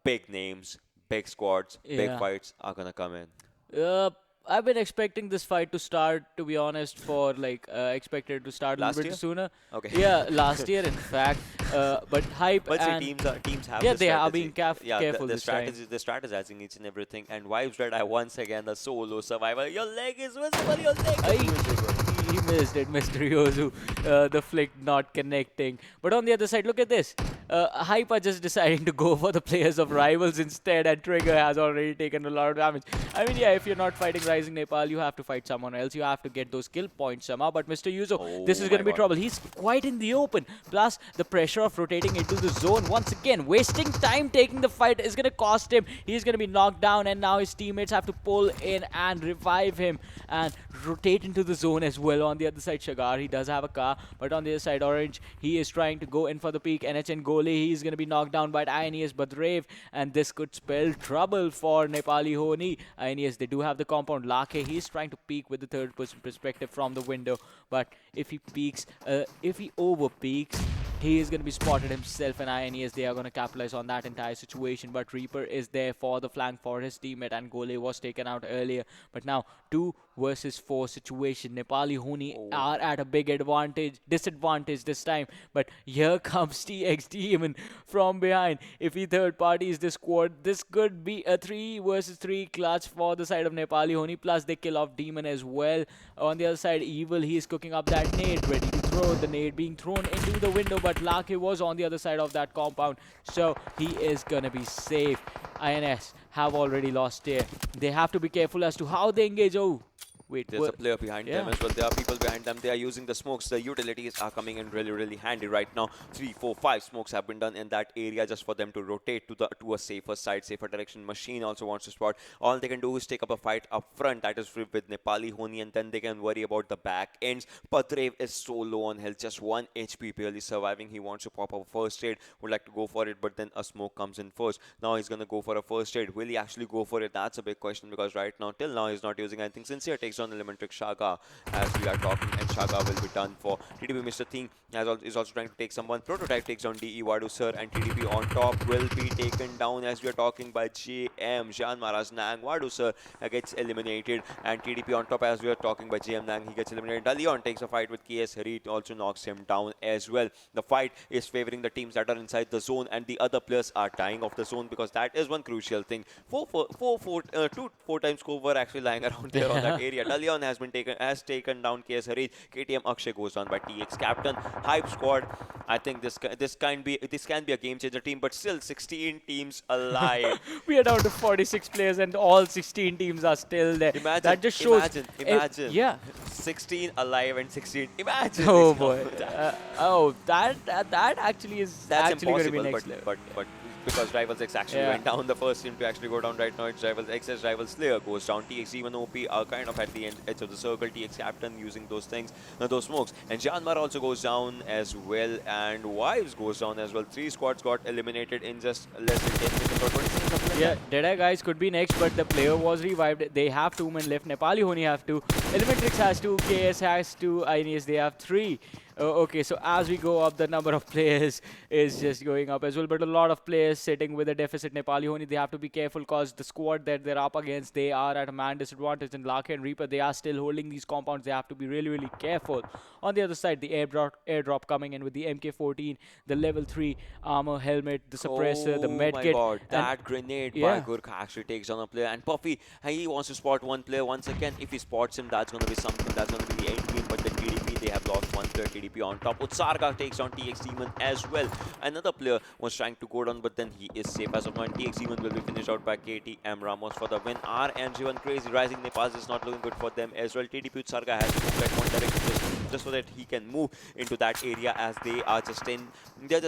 Big names, big squads, big fights are going to come in. I've been expecting this fight to start, to be honest, for expected to start a little bit sooner. Okay. Yeah, last year, in fact. But Hype but and teams have yeah, the they strategy. are being careful the this strategy, time. the strategizing each and everything. And Vibes Red Eye once again, the solo survivor. Your leg is visible. Your leg is visible. He missed it, Mr. Yozu. The flick not connecting. But on the other side, look at this. Hyper just deciding to go for the players of rivals instead, and Trigger has already taken a lot of damage. I mean, yeah, if you're not fighting Rising Nepal, you have to fight someone else. You have to get those kill points somehow. But Mr. Yuzo, this is going to be trouble. He's quite in the open. Plus, the pressure of rotating into the zone once again, wasting time taking the fight is going to cost him. He's going to be knocked down, and now his teammates have to pull in and revive him and rotate into the zone as well. On the other side, Shagar, he does have a car, but on the other side, Orange, he is trying to go in for the peak. NHN Gole, he's going to be knocked down by INES Badrev, and this could spell trouble for Nepali Ho Ni. INES, they do have the compound. Lake, he's trying to peek with the third-person perspective from the window, but if he peeks, if he over-peeks, he is going to be spotted himself, and INES, they are going to capitalize on that entire situation. But Reaper is there for the flank for his teammate, and Gole was taken out earlier. But now, 2 versus 4 situation. Nepali Ho Ni are at a big disadvantage this time. But here comes TX Demon from behind. If he third parties this squad, this could be a 3 versus 3 clutch for the side of Nepali Ho Ni. Plus, they kill off Demon as well. On the other side, Evil, he is cooking up that nade, ready to throw. The nade being thrown into the window, but Lake was on the other side of that compound, so he is gonna be safe. INS have already lost here. They have to be careful as to how they engage. Oh, wait, there's a player behind them as well. There are people behind them. They are using the smokes. The utilities are coming in really handy right now. 3, 4, 5 smokes have been done in that area just for them to rotate to a safer side, safer direction. Machine also wants to spot. All they can do is take up a fight up front, that is with Nepali Ho Ni, and then they can worry about the back ends. Patrev is so low on health, just 1 HP, barely surviving. He wants to pop up a first aid, would like to go for it, but then a smoke comes in first. Now he's gonna go for a first aid. Will he actually go for it? That's a big question, because right now, till now, he's not using anything. Sincere takes on Elementrix Shaga as we are talking, and Shaga will be done for. TDP Mr. Thing is also trying to take someone. Prototype takes on DE Wadu Sir, and TDP on top will be taken down as we are talking by JM. Jyanmaara's Nang. Wadu Sir gets eliminated, and TDP on top as we are talking by JM Nang. He gets eliminated. Dalion takes a fight with KS Harit, also knocks him down as well. The fight is favoring the teams that are inside the zone, and the other players are dying off the zone, because that is one crucial thing. 4 times cover actually lying around there on that area. Dalion has taken down KS Harit. KTM Akshay goes down by TX captain. Hype squad. I think this can be a game changer team, but still 16 teams alive. We are down to 46 players, and all 16 teams are still there. Imagine, that just shows. Imagine. Yeah. 16 alive and 16. Imagine. Oh boy. That actually is That's actually going to be impossible, next level. but because Rivals X actually went down, the first team to actually go down right now, it's Rivals X as Rivals Slayer goes down. TX even OP are kind of at the edge of the circle. TX captain using those things, those smokes. And Jyanmaara also goes down as well, and Wives goes down as well. 3 squads got eliminated in just less than 10 minutes or 20 seconds. Yeah, Deadeye Guys could be next, but the player was revived. They have 2 men left. Nepali Ho Ni have 2. Elementrix has 2. KS has 2. INES, they have 3. Okay, so as we go up, the number of players is just going up as well. But a lot of players sitting with a deficit. Nepali Ho Ni, they have to be careful, because the squad that they're up against, they are at a man disadvantage. And Lake and Reaper, they are still holding these compounds. They have to be really careful. On the other side, the airdrop coming in with the MK14, the level 3 armor helmet, the suppressor, the medkit. Oh my god, that grenade by Gurkha actually takes on a player. And Puffy, he wants to spot one player once again. If he spots him, that's going to be something. That's going to be the end game. But the TDP, they have lost one player. TDP on top. Utsarga takes on TX Demon as well. Another player was trying to go down, but then he is safe as of now. And TX Demon will be finished out by KTM Ramos for the win. RNG1 crazy. Rising Nepal is not looking good for them as well. TDP Utsarga has to move back one direction just so that he can move into that area, as they are just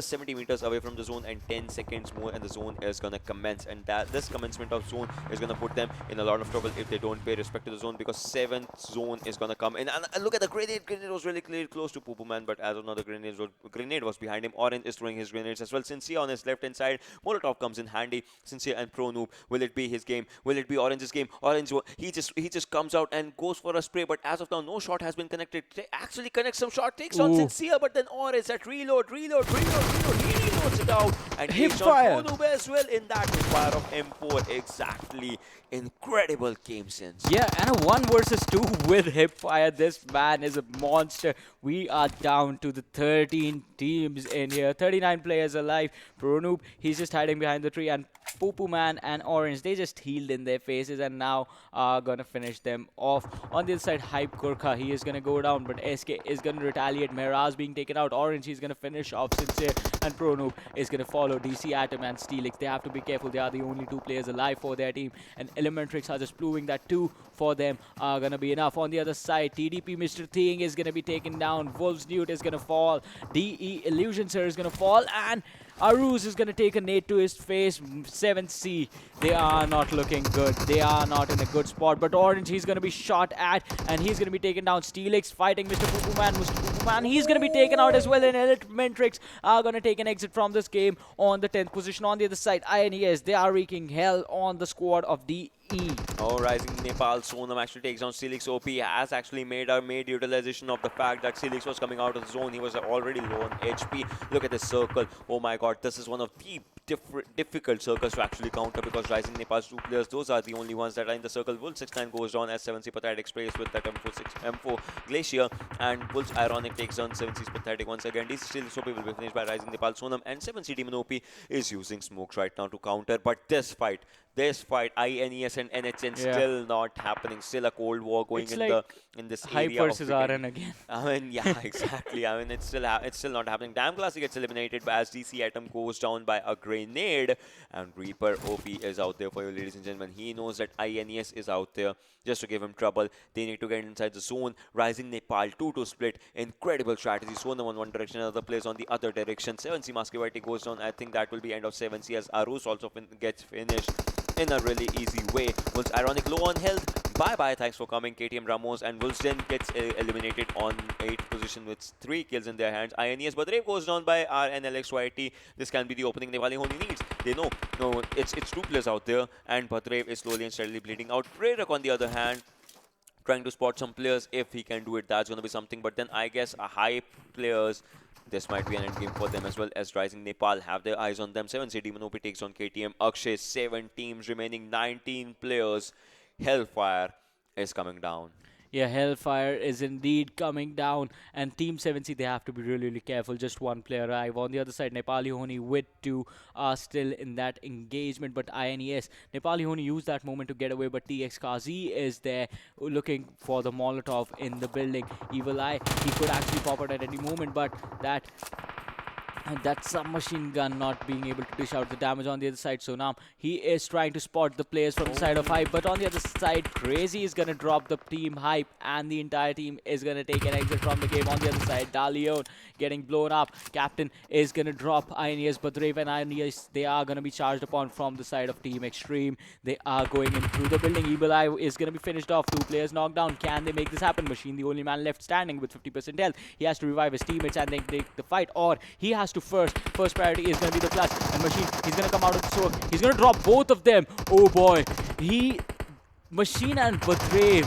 70 meters away from the zone, and 10 seconds more and the zone is gonna commence. And this commencement of zone is gonna put them in a lot of trouble if they don't pay respect to the zone, because 7th zone is gonna come in. And look at the grenade. Grenade was really close to Poo Poo Man, but as of now the grenade was behind him. Orange is throwing his grenades as well. Sincere on his left hand side. Molotov comes in handy. Sincere and Pro Noob. Will it be his game? Will it be Orange's game? Orange, he just comes out and goes for a spray, but as of now no shot has been connected. Actually connects some shot, takes on Sincere, but then Orange at reload. He reloads it out and takes on Pro Noob as well in that fire of M4. Exactly. Incredible game sense. Yeah, and a 1 versus 2 with Hipfire. This man is a monster. We are down to the 13 teams in here. 39 players alive. Pro Noob, he's just hiding behind the tree, and Poo Man and Orange, they just healed in their faces and now are gonna finish them off. On the other side, Hype Gurkha, he is gonna go down, but SK is gonna retaliate. Miraz being taken out. Orange, he's gonna finish off Sincere, and Pronoob is gonna follow. DC Atom and Steelix, they have to be careful. They are the only two players alive for their team, and Elementrix are just proving that 2 for them are gonna be enough. On the other side, TDP Mr. Thing is gonna be taken down. Wolf's Newt is gonna fall. DE Illusion Sir is gonna fall, and Aruz is going to take a nade to his face. 7C, they are not looking good. They are not in a good spot. But Orange, he's going to be shot at, and he's going to be taken down. Steelix fighting Mr. Poo Man. Mr. Poo Man, he's going to be taken out as well. And Elementrix are going to take an exit from this game on the 10th position. On the other side, INES, they are wreaking hell on the squad of DE. Oh, Rising Nepal Sonam actually takes down Steelix. OP has actually made utilization of the fact that Steelix was coming out of the zone. He was already low on HP. Look at this circle. Oh my god, this is one of the difficult circles to actually counter because Rising Nepal's 2 players, those are the only ones that are in the circle. Wolf 69 goes down as 7C Pathetic sprays with that M4 Glacier, and Wolf's Ironic takes down 7C's Pathetic once again. DC Steelix OP will be finished by Rising Nepal Sonam, and 7C Demon OP is using smokes right now to counter. But this fight, INES and NHN still not happening. Still a cold war going in this Hype area. versus RN again. I mean, yeah, exactly. I mean, it's still not happening. Damn Classic gets eliminated as DC Atom goes down by a grenade, and Reaper OP is out there for you, ladies and gentlemen. He knows that INES is out there just to give him trouble. They need to get inside the zone. Rising Nepal 2 split. Incredible strategy. Sonam on one direction, another plays on the other direction. 7C Muscovite goes down. I think that will be end of 7C as Arus also gets finished in a really easy way. Wolves Ironic low on health. Bye-bye, thanks for coming, KTM Ramos. And Wolves then gets eliminated on 8th position with 3 kills in their hands. INES Badrev goes down by RNLXYT. This can be the opening Nepali Ho Ni needs. They know, no, it's 2 players out there, and Badrev is slowly and steadily bleeding out. Prerak, on the other hand, trying to spot some players. If he can do it, that's going to be something. But then I guess a Hype players, this might be an end game for them as well, as Rising Nepal have their eyes on them. 7C Demon OP takes on KTM. Akshay, 7 teams remaining, 19 players. Hellfire is coming down. Yeah, Hellfire is indeed coming down, and Team 7C, they have to be really, really careful. Just 1 player alive. On the other side, Nepali Ho Ni with 2 are still in that engagement, but INES, Nepali Ho Ni used that moment to get away, but TX Kazi is there looking for the Molotov in the building. Evil Eye, he could actually pop out at any moment, but that submachine gun not being able to dish out the damage on the other side. So now he is trying to spot the players from the side of Hype, but on the other side, Crazy is going to drop the team Hype, and the entire team is going to take an exit from the game. On the other side, Dalion getting blown up. Captain is going to drop INES, but Raven INES, they are going to be charged upon from the side of Team Xtreme. They are going in through the building. Evil Eye is going to be finished off. 2 players knocked down. Can they make this happen? Machine, the only man left standing with 50% health. He has to revive his teammates and then take the fight, or he has to first priority is going to be the clutch, and Machine, he's going to come out of the smoke. He's going to drop both of them. Oh boy, Machine and Badrev,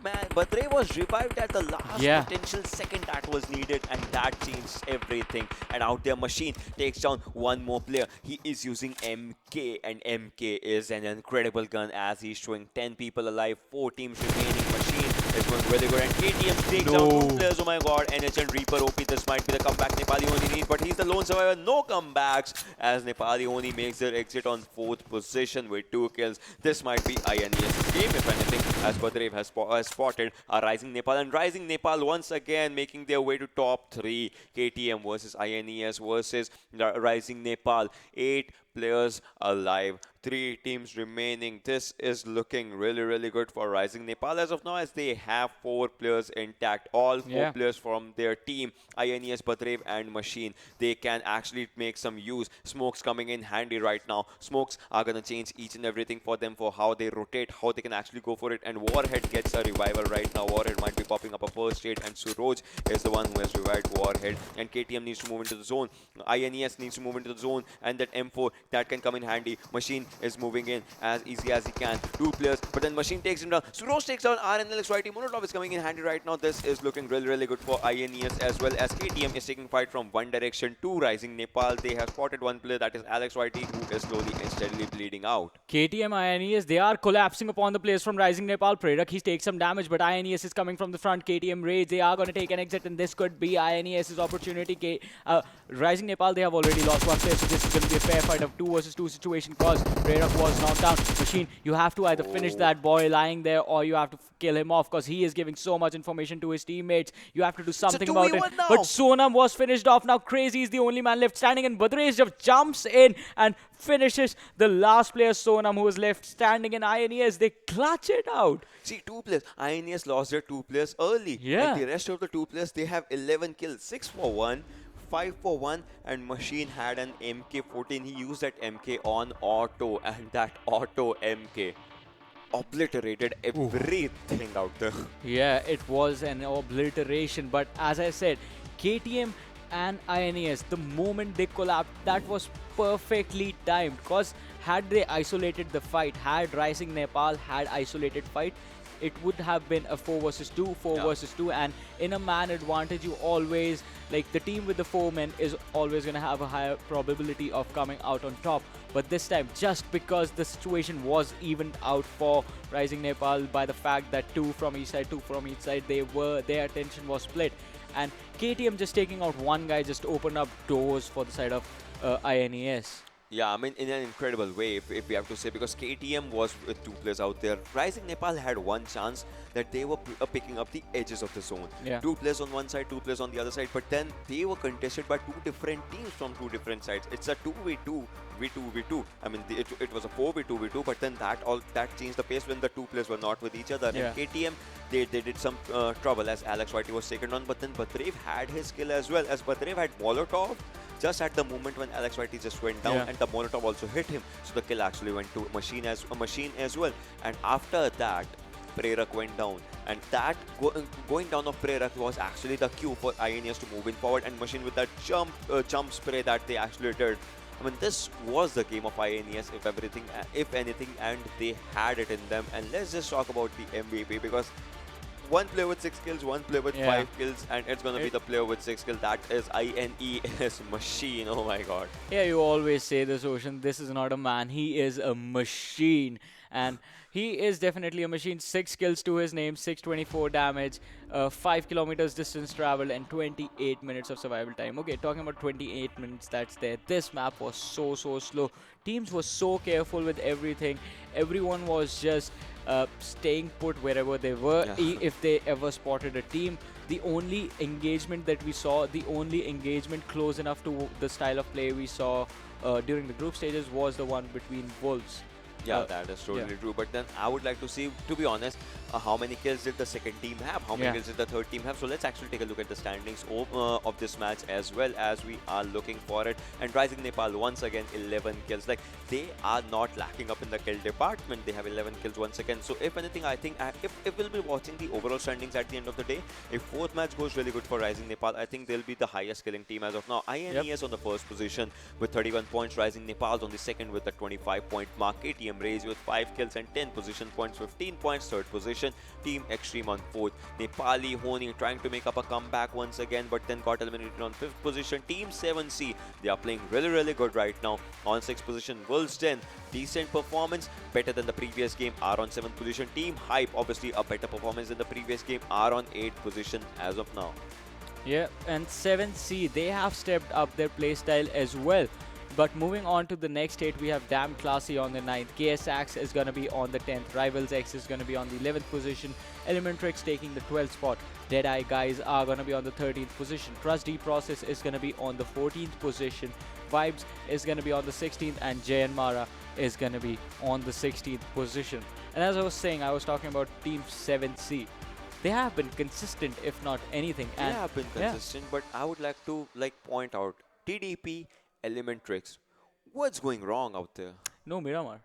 man, Badrev was revived at the last potential second that was needed, and that changed everything. And out there, Machine takes down 1 more player. He is using MK, and MK is an incredible gun as he's showing 10 people alive, 4 teams remaining. Machine is going really good, and KTM takes down 2 players. Oh my god, NH and Reaper OP, this might be the comeback Nepali Ho Ni needs, but he's the lone survivor. No comebacks as Nepali Ho Ni makes their exit on 4th position with 2 kills. This might be INES's game, if anything, as Badrev has spotted a Rising Nepal, and Rising Nepal once again making their way to top 3. KTM versus INES versus Rising Nepal. 8 players alive, 3 teams remaining. This is looking really, really good for Rising Nepal as of now, as they have 4 players intact. All 4 players from their team, INES, Badrev and Machine. They can actually make some use. Smokes coming in handy right now. Smokes are going to change each and everything for them, for how they rotate, how they can actually go for it. And Warhead gets a revival right now. Warhead might be popping up a first aid, and Suroj is the one who has revived Warhead. And KTM needs to move into the zone. INES needs to move into the zone, and that M4, that can come in handy. Machine is moving in as easy as he can. 2 players, but then Machine takes him down. Suroj takes down RNLXYT. Molotov is coming in handy right now. This is looking really, really good for INES, as well as KTM is taking fight from one direction to Rising Nepal. They have spotted 1 player, that is AlexYT, who is slowly and steadily bleeding out. KTM, INES, they are collapsing upon the players from Rising Nepal. Prerak, he takes some damage, but INES is coming from the front. KTM raids, they are going to take an exit, and this could be INES's opportunity. Rising Nepal, they have already lost 1 player, so this is going to be a fair fight of 2 versus 2 situation because Prerak was knocked down. Machine, you have to either finish that boy lying there or you have to kill him off because he is giving so much information to his teammates. You have to do something about it. now. But Sonam was finished off. Now Crazy is the only man left standing, and Badresh just jumps in and finishes the last player, Sonam, who was left standing in INES. They clutch it out. See, 2 players. INES lost their 2 players early. Yeah. And the rest of the 2 players, they have 11 kills. 6 for 1, 5 for 1. And Machine had an MK14. He used that MK on auto. And that auto MK obliterated everything out there. Yeah, it was an obliteration. But as I said, KTM and INES, the moment they collapsed, that was perfectly timed. Because had they isolated the fight, had Rising Nepal had isolated fight, it would have been a 4 versus 2, 4 versus 2, and in a man advantage, you always, like the team with the 4 men is always going to have a higher probability of coming out on top. But this time, just because the situation was evened out for Rising Nepal by the fact that 2 from each side, 2 from each side, their attention was split. And KTM just taking out one guy just opened up doors for the side of INES. Yeah, I mean, in an incredible way, if we have to say, because KTM was with 2 players out there. Rising Nepal had one chance that they were picking up the edges of the zone. Yeah. 2 players on one side, 2 players on the other side, but then they were contested by 2 different teams from 2 different sides. It's a 2v2, v2v2. I mean, it was a 4v2v2, but then that changed the pace when the 2 players were not with each other. Yeah. And KTM, they did some trouble as Alex Whitey was taken on, but then Badrev had his skill as well, as Badrev had Molotov just at the moment when Alex Whitey just went down, and the Molotov also hit him. So the kill actually went to Machine as well. And after that, Prerak went down. And that going down of Prerak was actually the cue for INES to move in forward. And Machine with that jump spray that they actually did. I mean, this was the game of INES, if anything, and they had it in them. And let's just talk about the MVP, because one player with 6 kills, one player with 5 kills, and it's going to be the player with 6 kills. That is INES Machine. Oh my god. Yeah, you always say this, Ocean. This is not a man. He is a machine. And he is definitely a machine. 6 kills to his name, 624 damage, 5 kilometers distance traveled, and 28 minutes of survival time. Okay, talking about 28 minutes, that's there. This map was so slow. Teams were so careful with everything. Everyone was just staying put wherever they were. If they ever spotted a team, the only engagement that we saw, the only engagement close enough to the style of play we saw during the group stages was the one between Wolves. Yeah, that is totally true. But then I would like to see, to be honest, how many kills did the second team have? How many kills did the third team have? So let's actually take a look at the standings of this match as well, as we are looking for it. And Rising Nepal, once again, 11 kills. Like, they are not lacking up in the kill department. They have 11 kills once again. So if anything, I think if we'll be watching the overall standings at the end of the day, if fourth match goes really good for Rising Nepal, I think they'll be the highest killing team as of now. INES on the first position with 31 points. Rising Nepal on the second with a 25-point mark. KTM Raise with 5 kills and 10 position points, 15 points. Third position, Team Xtreme on fourth. Nepali Ho Ni trying to make up a comeback once again, but then got eliminated on 5th position. Team 7C, they are playing really good right now. On 6th position, Wolves 10. Decent performance, better than the previous game, are on 7th position. Team Hype, obviously a better performance than the previous game, are on 8th position as of now. Yeah, and 7C, they have stepped up their playstyle as well. But moving on to the next 8, we have Damn Classy on the 9th. KSAX is going to be on the 10th. Rivals X is going to be on the 11th position. Elementrix taking the 12th spot. Deadeye Guys are going to be on the 13th position. Trust D Process is going to be on the 14th position. Vibes is going to be on the 16th. And Jyanmaara is going to be on the 16th position. And as I was saying, I was talking about Team 7C. They have been consistent, if not anything. They have been consistent, but I would like to point out TDP, Elementrix. What's going wrong out there? No Miramar.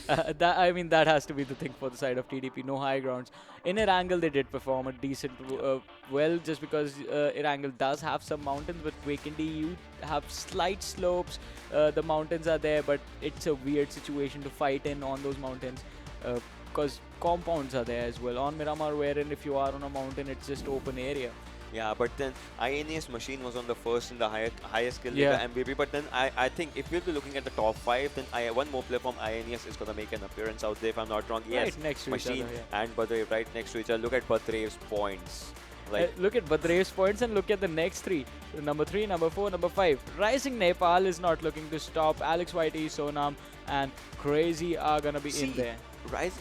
That has to be the thing for the side of TDP. No high grounds. In Erangel, they did perform a decent, well, just because Erangel does have some mountains, but Vikendi, you have slight slopes. The mountains are there, but it's a weird situation to fight in on those mountains. Because compounds are there as well. On Miramar, wherein if you are on a mountain, it's just open area. Yeah, but then INES Machine was on the first in the highest skill leader MVP. But then I think if we'll be looking at the top 5, then one more player from INES is going to make an appearance out there, if I'm not wrong. Yes, right next to Machine each other, and Badrev right next to each other. Look at Badrev's points. Like, Look at Badrev's points and look at the next three. Number 3, number 4, number 5. Rising Nepal is not looking to stop. Alex Whitey, Sonam, and Crazy are gonna be in there. Rise,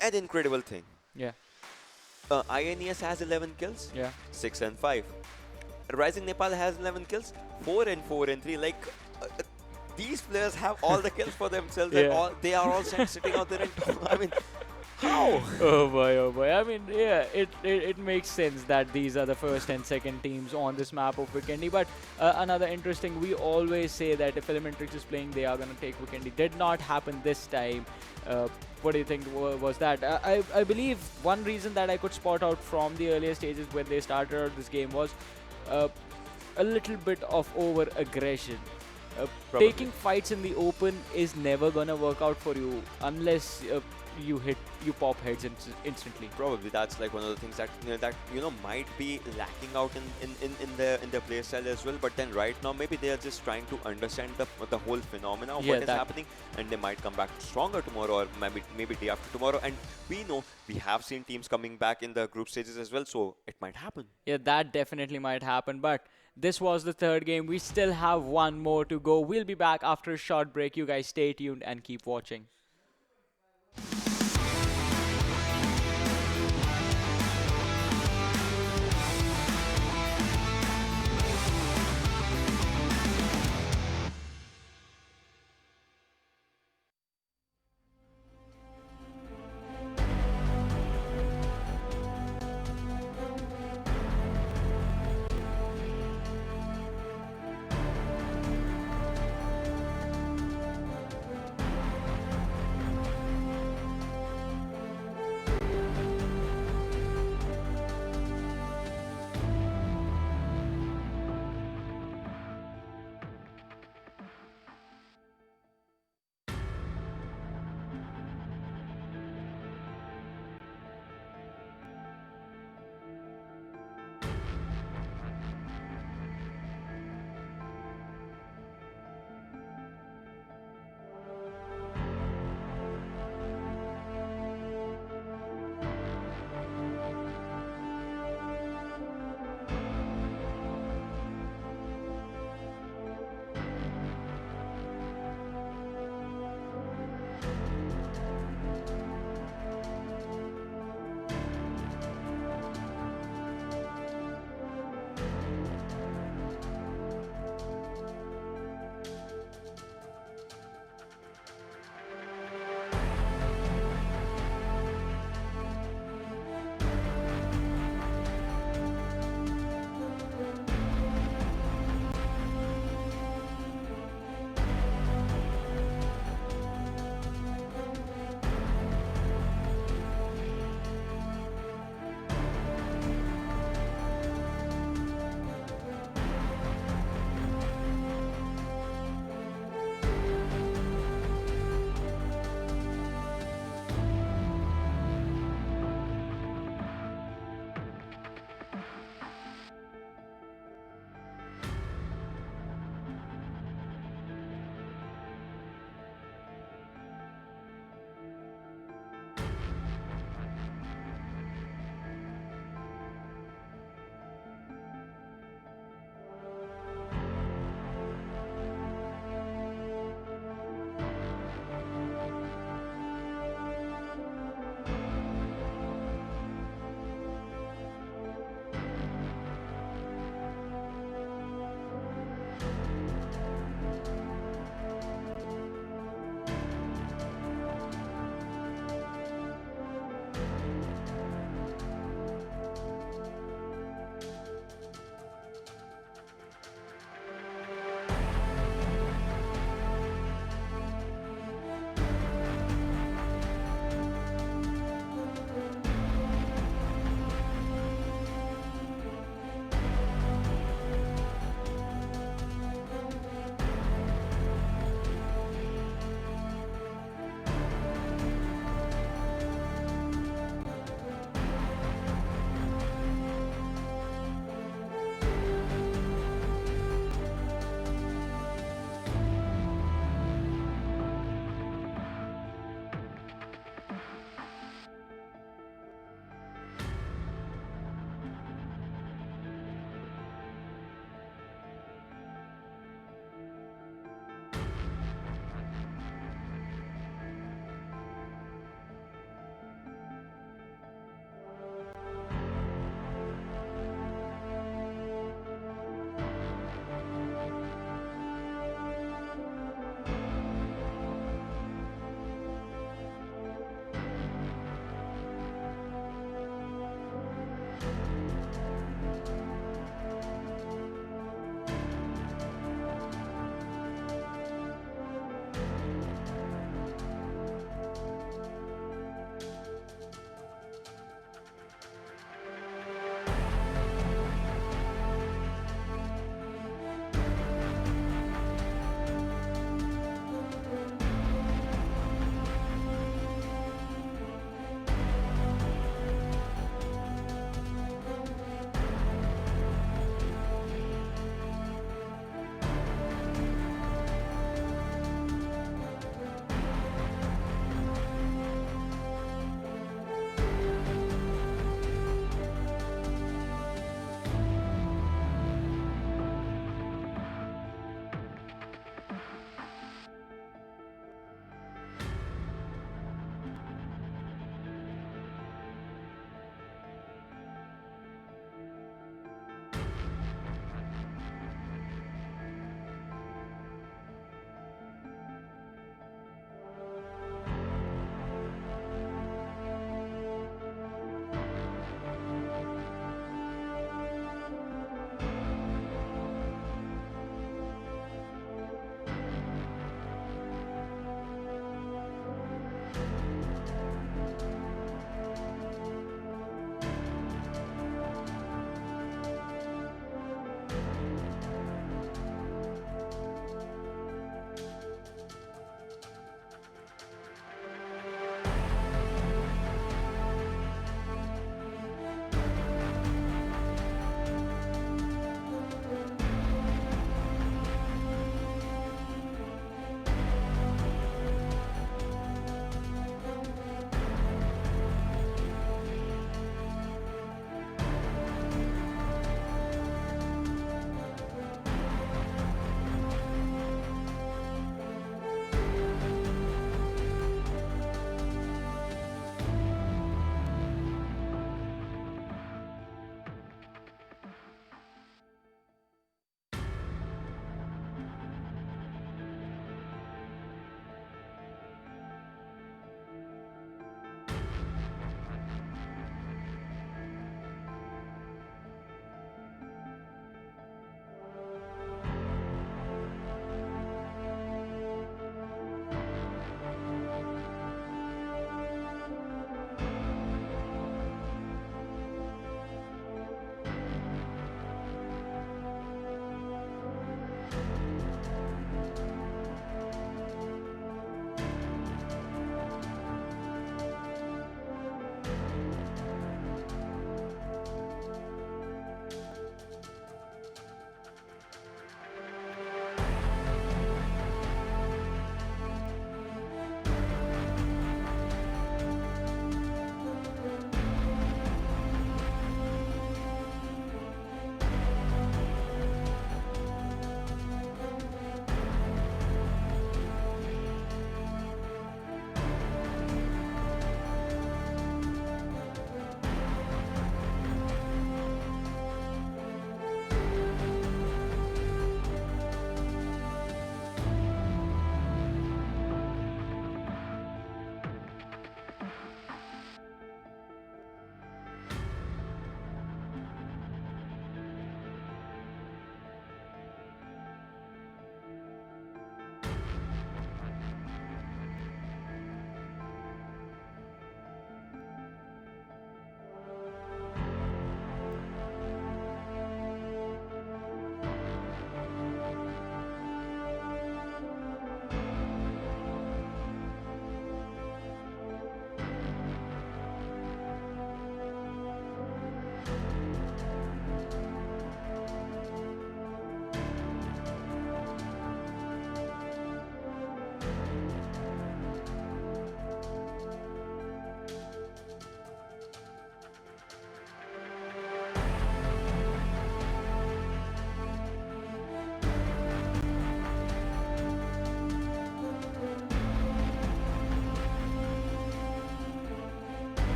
an incredible thing. Yeah, INES has 11 kills, yeah. 6 and 5. Rising Nepal has 11 kills, 4 and 4 and 3. Like, these players have all the kills for themselves, and Yeah. they are all sitting out there and I mean, how? Oh boy, oh boy. I mean, yeah, it makes sense that these are the first and second teams on this map of Vikendi. But another interesting, we always say that if Elementrix is playing, they are going to take Vikendi. Did not happen this time. What do you think was that? I believe one reason that I could spot out from the earlier stages when they started out this game was a little bit of over-aggression. Probably. Taking fights in the open is never going to work out for you unless you pop heads instantly. Probably that's like one of the things that might be lacking out in their play style as well. But then right now maybe they are just trying to understand the whole phenomena of Yeah, what is that- happening, and they might come back stronger tomorrow, or maybe day after tomorrow. And we know we have seen teams coming back in the group stages as well, so it might happen. Yeah, that definitely might happen. But this was the third game. We still have one more to go. We'll be back after a short break. You guys stay tuned and keep watching.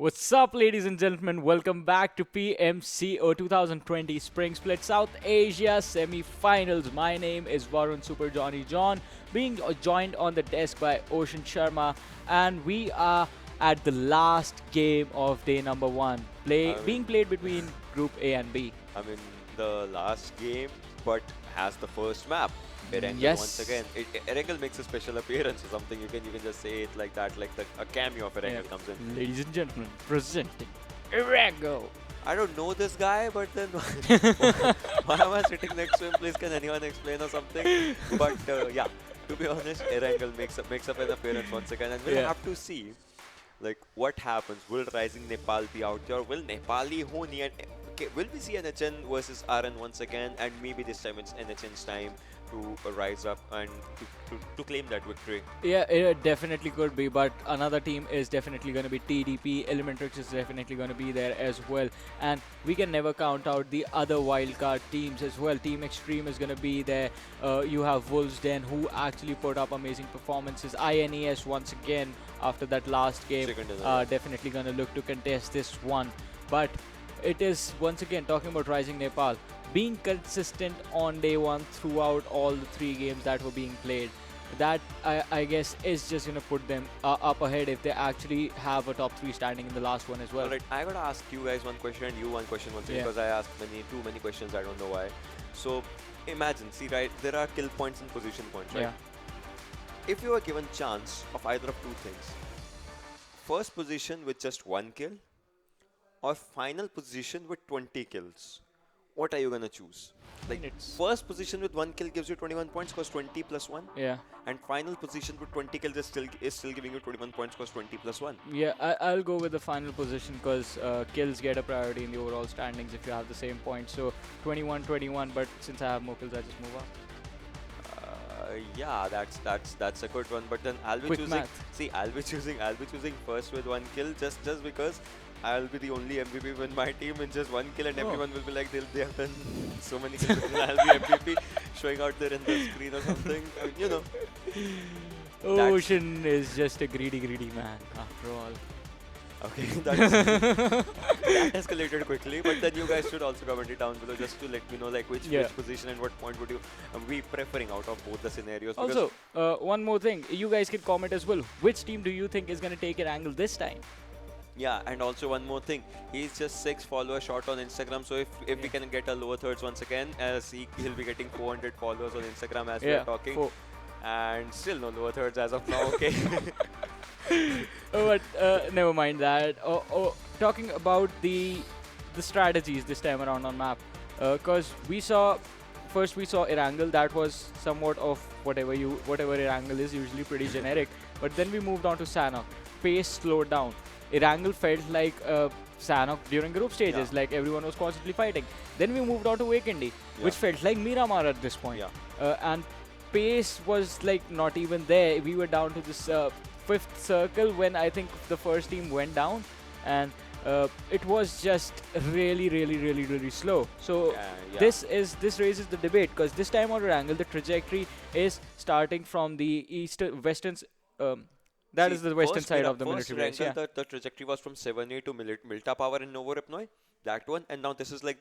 What's up, ladies and gentlemen? Welcome back to PMCO 2020 Spring Split South Asia Semi-Finals. My name is Varun Super Johnny John, being joined on the desk by Ocean Sharma, and we are at the last game of day number one, being played between Group A and B. I mean, the last game, but has the first map. Erangel Yes. once again. Erangel makes a special appearance or something. You can just say it like that, like a cameo of Erangel comes in. Ladies and gentlemen, presenting Erangel. I don't know this guy, but then why am I sitting next to him? Please, can anyone explain or something? But yeah, to be honest, Erangel makes up an appearance once again, and we'll have to see like what happens. Will Rising Nepal be out there? Will Nepali Ho Ni and will we see NHN versus RN once again? And maybe this time it's NHN's time to rise up and to claim that victory. Yeah, it definitely could be, but another team is definitely going to be TDP. Elementrix is definitely going to be there as well, and we can never count out the other wildcard teams as well. Team Xtreme is going to be there. You have Wolves Den, who actually put up amazing performances. INES once again after that last game, definitely going to look to contest this one. But it is once again talking about Rising Nepal being consistent on day one throughout all the 3 games that were being played. That I guess is just going to put them up ahead if they actually have a top 3 standing in the last one as well. Alright, I gotta ask you guys one question and you one question once again, because I asked too many questions, I don't know why. So imagine, see, right, there are kill points and position points, right? If you are given chance of either of 2 things, first position with just 1 kill or final position with 20 kills, what are you gonna choose? Like, first position with 1 kill gives you 21 points, cost 20 plus 1. Yeah. And final position with 20 kills is still giving you 21 points, cost 20 plus 1. Yeah, I'll go with the final position because kills get a priority in the overall standings if you have the same points. So 21-21, but since I have more kills, I just move up. Yeah, that's a good one. But then I'll be Quick choosing. math. See, I'll be choosing first with 1 kill just because I'll be the only MVP with my team in just 1 kill, and everyone will be like they have done so many kills. And I'll be MVP showing out there in the screen or something. You know. Ocean is just a greedy man after all. Okay, that escalated quickly, but then you guys should also comment it down below just to let me know like which position and what point would you be preferring out of both the scenarios. Also, one more thing, you guys can comment as well. Which team do you think is going to take Erangel this time? Yeah, and also one more thing, he's just 6 followers short on Instagram, so if we can get a lower thirds once again, as he'll be getting 400 followers on Instagram as we're talking, and still no lower thirds as of now. Okay. But never mind that. Talking about the strategies this time around on map, because we saw Erangel. That was somewhat of whatever Erangel is, usually pretty generic. But then we moved on to Sanhok. Pace slowed down. Erangel felt like Sanhok during group stages, like everyone was constantly fighting. Then we moved on to Vikendi, which felt like Myanmar at this point. And pace was like not even there. We were down to this 5th circle when I think the first team went down, and it was just really slow. So this raises the debate, because this time on Erangel the trajectory is starting from the western. That is the western side of the military base. The trajectory was from 7A to Milta Power in Novoripnoi, that one, and now this is like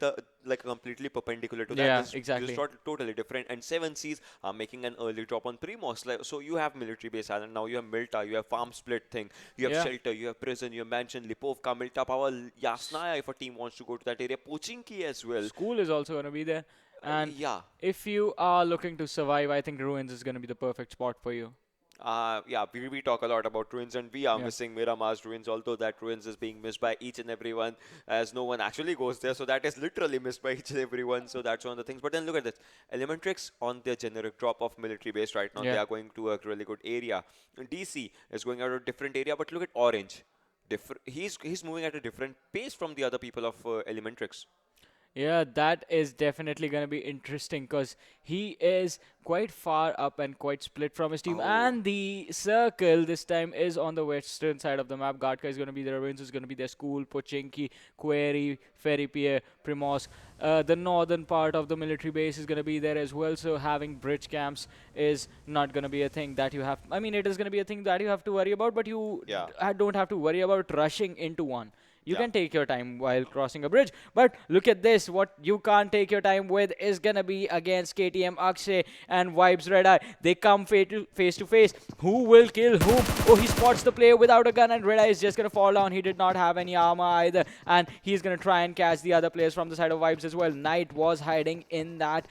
completely perpendicular to that. Yeah, this, exactly. This is totally different. And 7Cs are making an early drop on Primos. So you have military base island, now you have Milta, you have farm split thing, you have shelter, you have prison, you have mansion, Lipovka, Milta Power, Yasnaya if a team wants to go to that area, Pochinki as well. School is also going to be there. And if you are looking to survive, I think Ruins is going to be the perfect spot for you. We talk a lot about Ruins, and we are missing Miramar's Ruins, although that Ruins is being missed by each and everyone, as no one actually goes there, so that is literally missed by each and everyone, so that's one of the things. But then look at this, Elementrix on their generic drop of military base right now, they are going to a really good area. DC is going out a different area, but look at Orange. He's moving at a different pace from the other people of Elementrix. Yeah, that is definitely going to be interesting because he is quite far up and quite split from his team. Oh, And the circle this time is on the western side of the map. Gadka is going to be there, Ravens is going to be there, School, Pochinki, Query, Ferripier, Primorsk. The northern part of the military base is going to be there as well. So having bridge camps is not going to be a thing that you have. I mean, it is going to be a thing that you have to worry about, but you yeah, don't have to worry about rushing into one. You yeah. can take your time while crossing a bridge. But look at this. What you can't take your time with is going to be against KTM, Akshay, and Vibes Red Eye. They come face to face. Who will kill whom? Oh, he spots the player without a gun, and Red Eye is just going to fall down. He did not have any armor either. And he's going to try and catch the other players from the side of Vibes as well. Knight was hiding in that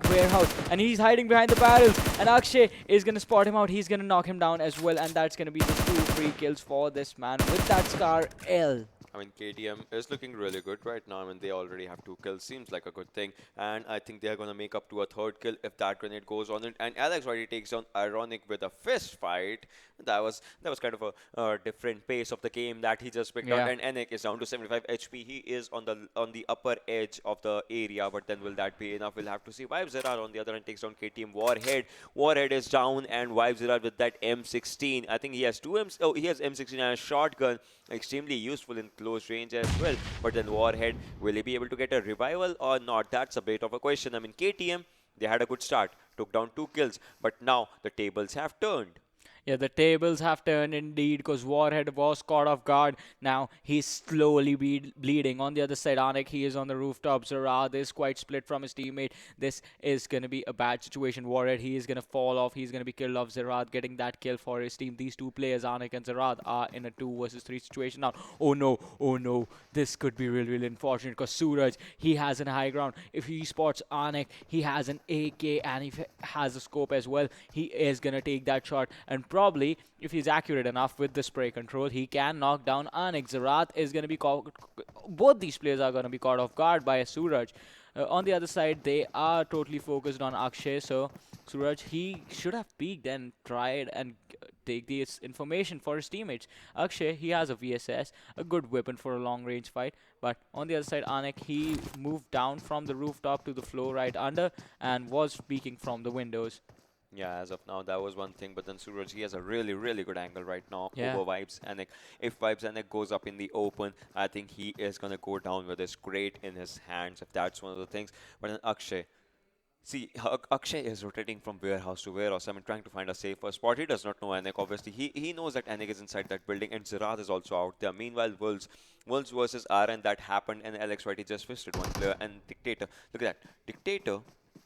warehouse, and he's hiding behind the barrels, and Akshay is going to spot him out. He's going to knock him down as well, and that's going to be the 2 free kills for this man with that Scar L. I mean, KTM is looking really good right now. I mean, they already have 2 kills. Seems like a good thing. And I think they're going to make up to a 3rd kill if that grenade goes on it. And Alex already takes down Ironic with a fist fight. That was kind of a different pace of the game that he just picked out. And Enek is down to 75 HP. He is on the upper edge of the area. But then will that be enough? We'll have to see. Vibes on the other hand takes down KTM. Warhead. Warhead is down, and Vibes with that M16. I think he has 2 M. Oh, he has M16 and a shotgun. Extremely useful in close range as well. But then Warhead, will he be able to get a revival or not? That's a bit of a question. I mean, KTM, they had a good start, took down 2 kills, but now the tables have turned. Yeah, the tables have turned indeed because Warhead was caught off guard. Now he's slowly bleeding. On the other side, Anik, he is on the rooftop. Zarad is quite split from his teammate. This is going to be a bad situation. Warhead, he is going to fall off. He's going to be killed off. Zarad getting that kill for his team. These 2 players, Anik and Zarad, are in a 2 versus 3 situation now. Oh no. This could be really, really unfortunate because Suraj, he has an high ground. If he spots Anik, he has an AK and he has a scope as well. He is going to take that shot, and probably, if he's accurate enough with the spray control, he can knock down Anik. Zarat is going to be caught. Both these players are going to be caught off guard by Suraj. On the other side, they are totally focused on Akshay. So Suraj, he should have peeked and tried and take this information for his teammates. Akshay, he has a VSS, a good weapon for a long range fight. But on the other side, Anik, he moved down from the rooftop to the floor right under and was peeking from the windows. Yeah, as of now, that was one thing. But then Suraj, he has a really, really good angle right now Yeah. over Vibes Anik. If Vibes Anik goes up in the open, I think he is going to go down with his crate in his hands, if that's one of the things. But then Akshay, see, Akshay is rotating from warehouse to warehouse. I mean, trying to find a safer spot. He does not know Anik, obviously. He knows that Anik is inside that building, and Zirad is also out there. Meanwhile, Wolves versus RN, that happened, and Alex Whitey just fisted one player, and Dictator. Look at that. Dictator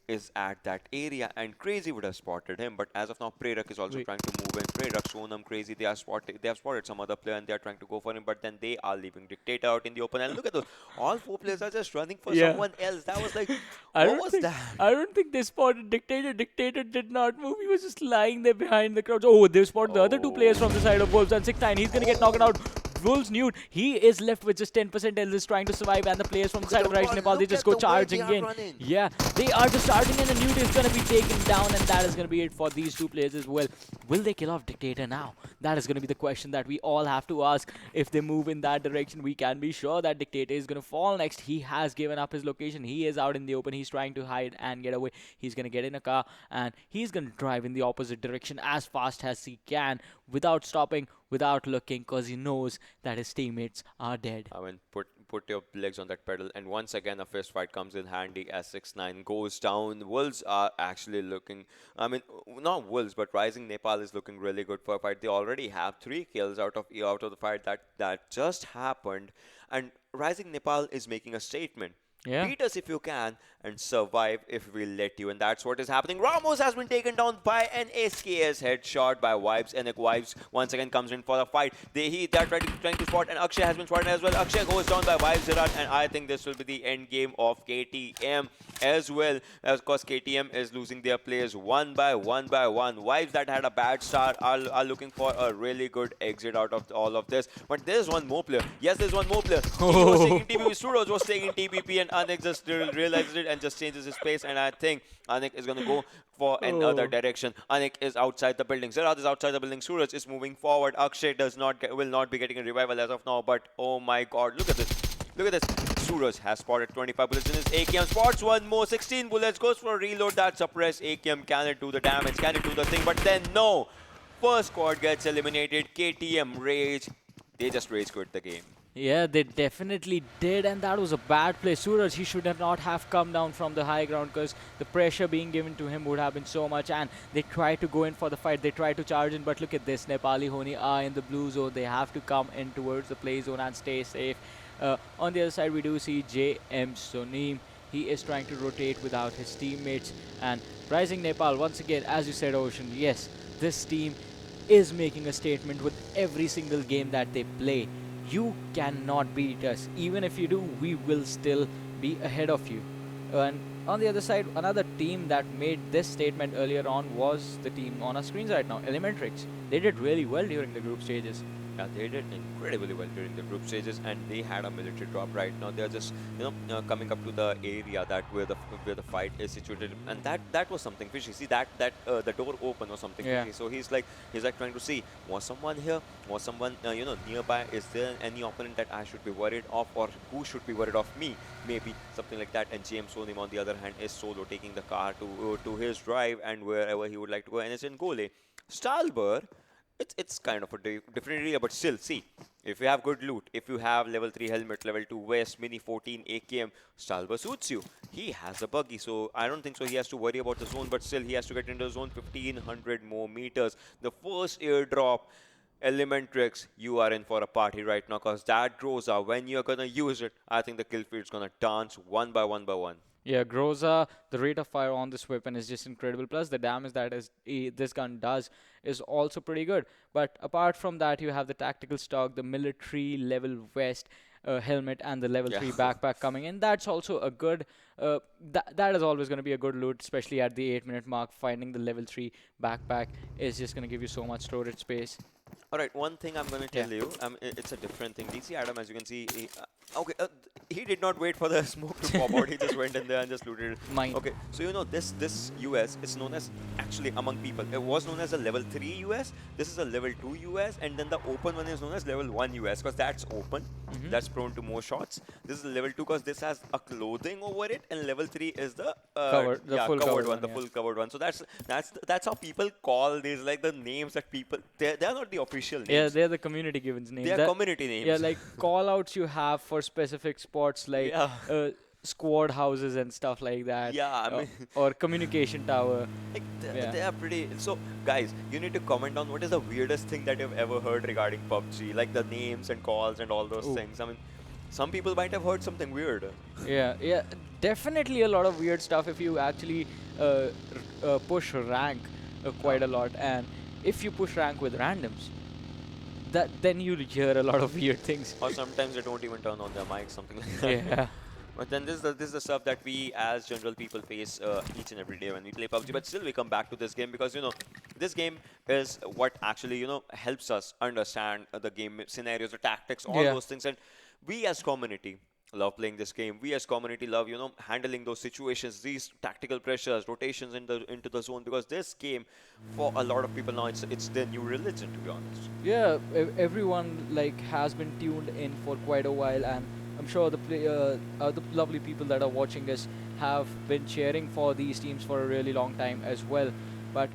is at that area, and Crazy would have spotted him, but as of now Prerak is also trying to move in. Prerak, Sonam, Crazy, they have spotted some other player and they are trying to go for him, but then they are leaving Dictator out in the open. And look at those, all 4 players are just running for someone else. That was like, what was that? I don't think they spotted Dictator. Dictator did not move. He was just lying there behind the crowd. Oh, they spotted the other 2 players from the side of Wolves, and 6-9. He's going to get knocked out. Wolves nude. He is left with just 10% health, is trying to survive, and the players from the side of Rising Nepal, they just go charging in. Yeah, they are just charging in, and nude is going to be taken down, and that is going to be it for these 2 players as well. Will they kill off Dictator now? That is going to be the question that we all have to ask. If they move in that direction, we can be sure that Dictator is going to fall next. He has given up his location. He is out in the open. He's trying to hide and get away. He's going to get in a car, and he's going to drive in the opposite direction as fast as he can without stopping, without looking, because he knows that his teammates are dead. I mean, put your legs on that pedal, and once again a fist fight comes in handy as 6-9 goes down. Wolves are actually looking, I mean, not Wolves, but Rising Nepal is looking really good for a fight. They already have 3 kills out of the fight that just happened, and Rising Nepal is making a statement. Yeah. Beat us if you can and survive if we let you, and that's what is happening. Ramos has been taken down by an SKS headshot by Vibes, and Vibes once again comes in for the fight. They're trying to spot, and Akshay has been spotted as well. Akshay goes down by Vibes Zirat, and I think this will be the end game of KTM as well, as course KTM is losing their players one by one. Vibes that had a bad start are looking for a really good exit out of all of this, but there's one more player. Yes, there's one more player. He was taking TPP. Studios was taking TPP, and Anik just realizes it and just changes his pace, and I think Anik is going to go for another direction. Anik is outside the building. Zerad is outside the building. Suraj is moving forward. Akshay will not be getting a revival as of now, but oh my god, look at this. Look at this. Suraj has spotted 25 bullets in his AKM, spots one more, 16 bullets, goes for a reload, that suppressed AKM, can it do the damage, can it do the thing, but then no! First squad gets eliminated, KTM Rage, they just rage quit the game. Yeah, they definitely did, and that was a bad play. Suraj, he should have not have come down from the high ground because the pressure being given to him would have been so much, and they tried to go in for the fight. They tried to charge in, but look at this. Nepali Ho Ni are in the blue zone. They have to come in towards the play zone and stay safe. On the other side, we do see JM Sonim. He is trying to rotate without his teammates, and Rising Nepal, once again, as you said, Ocean, yes, this team is making a statement with every single game that they play. You cannot beat us. Even if you do, we will still be ahead of you. And on the other side, another team that made this statement earlier on was the team on our screens right now, Elementrix. They did really well during the group stages. Yeah, they did incredibly well during the group stages, and they had a military drop right now. They're just, coming up to the area that where the fight is situated, and that was something fishy. See that the door open or something fishy. So he's like trying to see, was someone here, was someone nearby? Is there any opponent that I should be worried of, or who should be worried of me? Maybe something like that. And James Sonim on the other hand is solo taking the car to his drive and wherever he would like to go, and it's in Gole. Stalber. It's kind of a different area, but still, see, if you have good loot, if you have level 3 helmet, level 2 vest, mini 14 AKM, Stalber suits you. He has a buggy, so I don't think so he has to worry about the zone, but still he has to get into the zone 1500 more meters. The first airdrop, Elementrix, you are in for a party right now, because that Groza, when you're gonna use it, I think the kill feed's gonna dance one by one by one. Yeah, Groza, the rate of fire on this weapon is just incredible. Plus, the damage that this gun does is also pretty good. But apart from that, you have the tactical stock, the military level vest, helmet, and the level 3 backpack coming in. That's also a good. That is always going to be a good loot, especially at the 8-minute mark. Finding the level 3 backpack is just going to give you so much storage space. Alright, one thing I'm going to tell you, it's a different thing. DC Adam, as you can see, he did not wait for the smoke to pop out. He just went in there and just looted it. Mine. Okay, so this US is known as, actually among people, it was known as a level 3 US. This is a level 2 US, and then the open one is known as level 1 US because that's open. That's prone to more shots. This is a level 2 because this has a clothing over it, and level 3 is the full covered one, the full covered one. So that's how people call these, like the names that people, they're not the official names. Yeah, they're the community given names. They are community names. Yeah, like call outs you have for specific spots like squad houses and stuff like that. Yeah, I mean, or communication tower. like they are pretty. So guys, you need to comment on what is the weirdest thing that you've ever heard regarding PUBG, like the names and calls and all those things. I mean, some people might have heard something weird. Yeah, definitely a lot of weird stuff if you actually push rank quite a lot, and if you push rank with randoms, then you'll hear a lot of weird things. Or sometimes they don't even turn on their mic, something like that. Yeah. But then this is the stuff that we as general people face each and every day when we play PUBG. But still we come back to this game because, this game is what actually, helps us understand the game scenarios, the tactics, all those things. And we as community love playing this game. We as community love, handling those situations, these tactical pressures, rotations into the zone, because this game, for a lot of people now, it's their new religion, to be honest. Yeah, everyone has been tuned in for quite a while, and I'm sure the lovely people that are watching us have been cheering for these teams for a really long time as well. But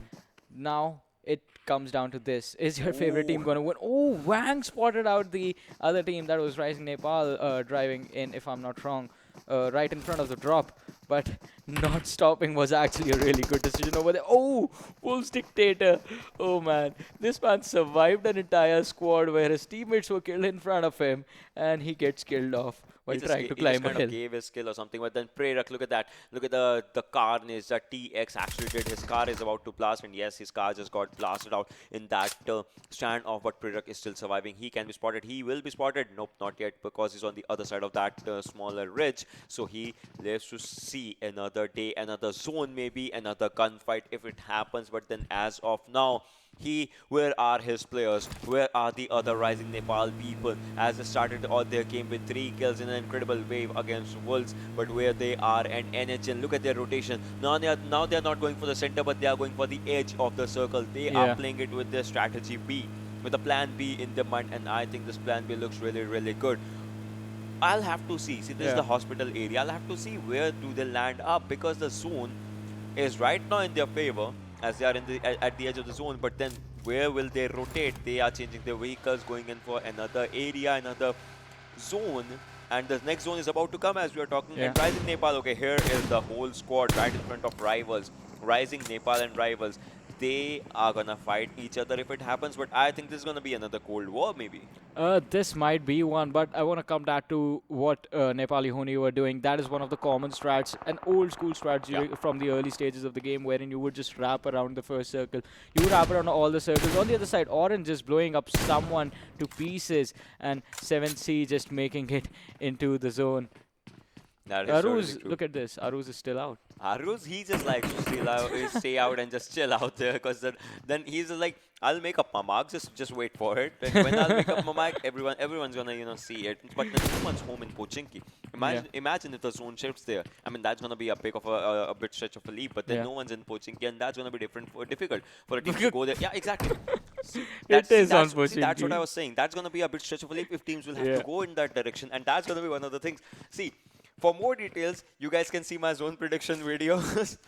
now it comes down to this. Is your favorite team going to win? Oh, Wang spotted out the other team. That was Rising Nepal driving in, if I'm not wrong, right in front of the drop. But not stopping was actually a really good decision over there. Oh, Wolves Dictator. Oh, man. This man survived an entire squad where his teammates were killed in front of him, and he gets killed off while trying to climb a hill. He gave his skill or something, but then Prerak, look at that. Look at the carnage that TX actually did. His car is about to blast, and yes, his car just got blasted out in that standoff, but Prerak is still surviving. He can be spotted. He will be spotted. Nope, not yet, because he's on the other side of that smaller ridge. So he lives to see another day, another zone, maybe another gunfight if it happens. But then as of now, where are his players? Where are the other Rising Nepal people? As they started all their game with 3 kills in an incredible wave against Wolves, but where they are, and NHL, look at their rotation. Now they are not going for the center, but they are going for the edge of the circle. They are playing it with their strategy B, with a plan B in their mind, and I think this plan B looks really, really good. I'll have to see. See, this is the hospital area. I'll have to see where do they land up, because the zone is right now in their favor as they are in at the edge of the zone. But then where will they rotate? They are changing their vehicles, going in for another area, another zone. And the next zone is about to come as we are talking. And Rising Nepal, okay, here is the whole squad right in front of Rivals. Rising Nepal and Rivals. They are gonna fight each other if it happens, but I think this is gonna be another Cold War maybe. This might be one, but I want to come back to what Nepali Ho Ni were doing. That is one of the common strats, an old school strat from the early stages of the game, wherein you would just wrap around the first circle. You would wrap around all the circles. On the other side, Orange is blowing up someone to pieces, and 7C just making it into the zone. That is Aruz, look at this. Aruz is still out. Aruz, he just likes to stay out and just chill out there, because then he's just like, I'll make up my mark, just wait for it. And when I'll make up my mark, everyone's gonna see it. But then someone's home in Pochinki. Imagine if the zone shifts there. I mean, that's gonna be a big of a bit stretch of a leap. But then no one's in Pochinki, and that's gonna be difficult for a team to go there. Yeah, exactly. It is on Pochinki. That's what I was saying. That's gonna be a bit stretch of a leap if teams will have to go in that direction, and that's gonna be one of the things. See. For more details, you guys can see my zone prediction videos.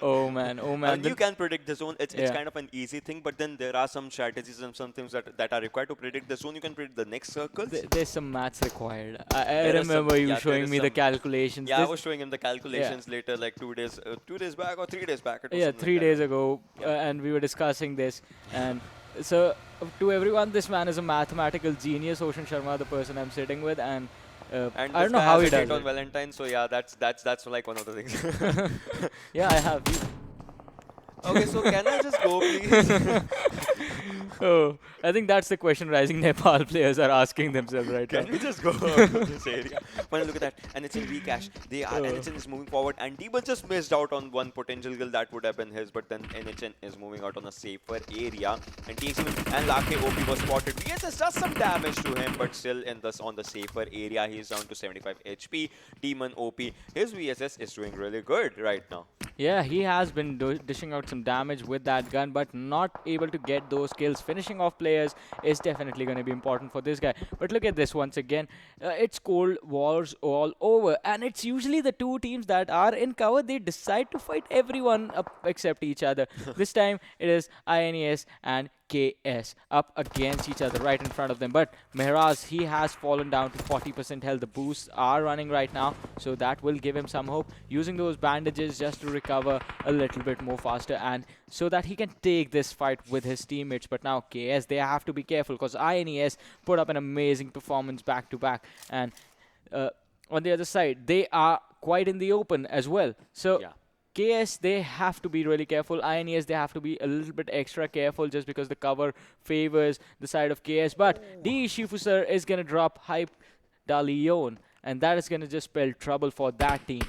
Oh man. And you can predict the zone. It's kind of an easy thing, but then there are some strategies and some things that are required to predict the zone. You can predict the next circles. There's some maths required. I remember you showing me the calculations. Yeah, I was showing him the calculations later, like 2 days back or 3 days back. Yeah, 3 days ago, and we were discussing this. And so, to everyone, this man is a mathematical genius. Ocean Sharma, the person I'm sitting with, and and I don't know how he does it. On Valentine's, so yeah, that's like one of the things. Yeah, I have. Okay, so can I just go, please? Oh, I think that's the question Rising Nepal players are asking themselves right now. Can we just go out to this area? When look at that, and it's in Vcash. NHN is moving forward, and Demon just missed out on one potential kill that would have been his, but then NHN is moving out on a safer area, and TXM and Lanka OP was spotted. VSS does some damage to him, but still on the safer area. He's down to 75 HP. Demon OP, his VSS is doing really good right now. Yeah, he has been dishing out some damage with that gun, but not able to get those kills. Finishing off players is definitely going to be important for this guy. But look at this once again. It's Cold Wars all over, and it's usually the two teams that are in cover. They decide to fight everyone up except each other. This time it is INES and KS up against each other right in front of them. But Mehraz, he has fallen down to 40% health. The boosts are running right now, so that will give him some hope. Using those bandages just to recover a little bit more faster, and so that he can take this fight with his teammates. But now KS, they have to be careful, because INES put up an amazing performance back to back, and on the other side, they are quite in the open as well. So KS, they have to be really careful. INES, they have to be a little bit extra careful just because the cover favors the side of KS. But D. Shifusar is going to drop Hype Dalion, and that is going to just spell trouble for that team.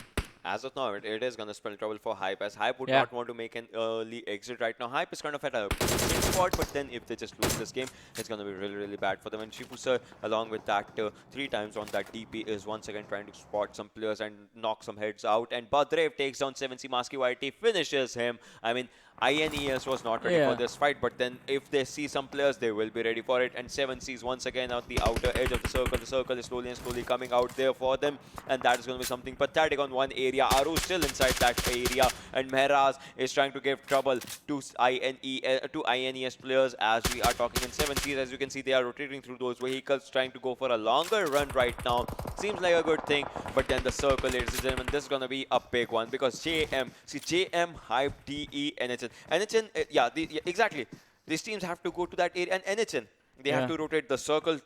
As of now, it is going to spell trouble for Hype, as Hype would not want to make an early exit right now. Hype is kind of at a sixth spot, but then if they just lose this game, it's going to be really, really bad for them. And Shifusar, along with that 3 times on that DP, is once again trying to spot some players and knock some heads out. And Badrev takes down 7C Maski YT, finishes him. I mean, INES was not ready for this fight, but then if they see some players, they will be ready for it. And 7C is once again on the outer edge of the circle. The circle is slowly and slowly coming out there for them, and that is going to be something pathetic on one area. Aru still inside that area, and Mehraz is trying to give trouble to INES players as we are talking in 7Cs. As you can see, they are rotating through those vehicles, trying to go for a longer run right now. Seems like a good thing, but then the circle, ladies and gentlemen, this is going to be a big one, because JM, Hype, DE, NHN. NHN, exactly. These teams have to go to that area, and NHN, they have to rotate the circle.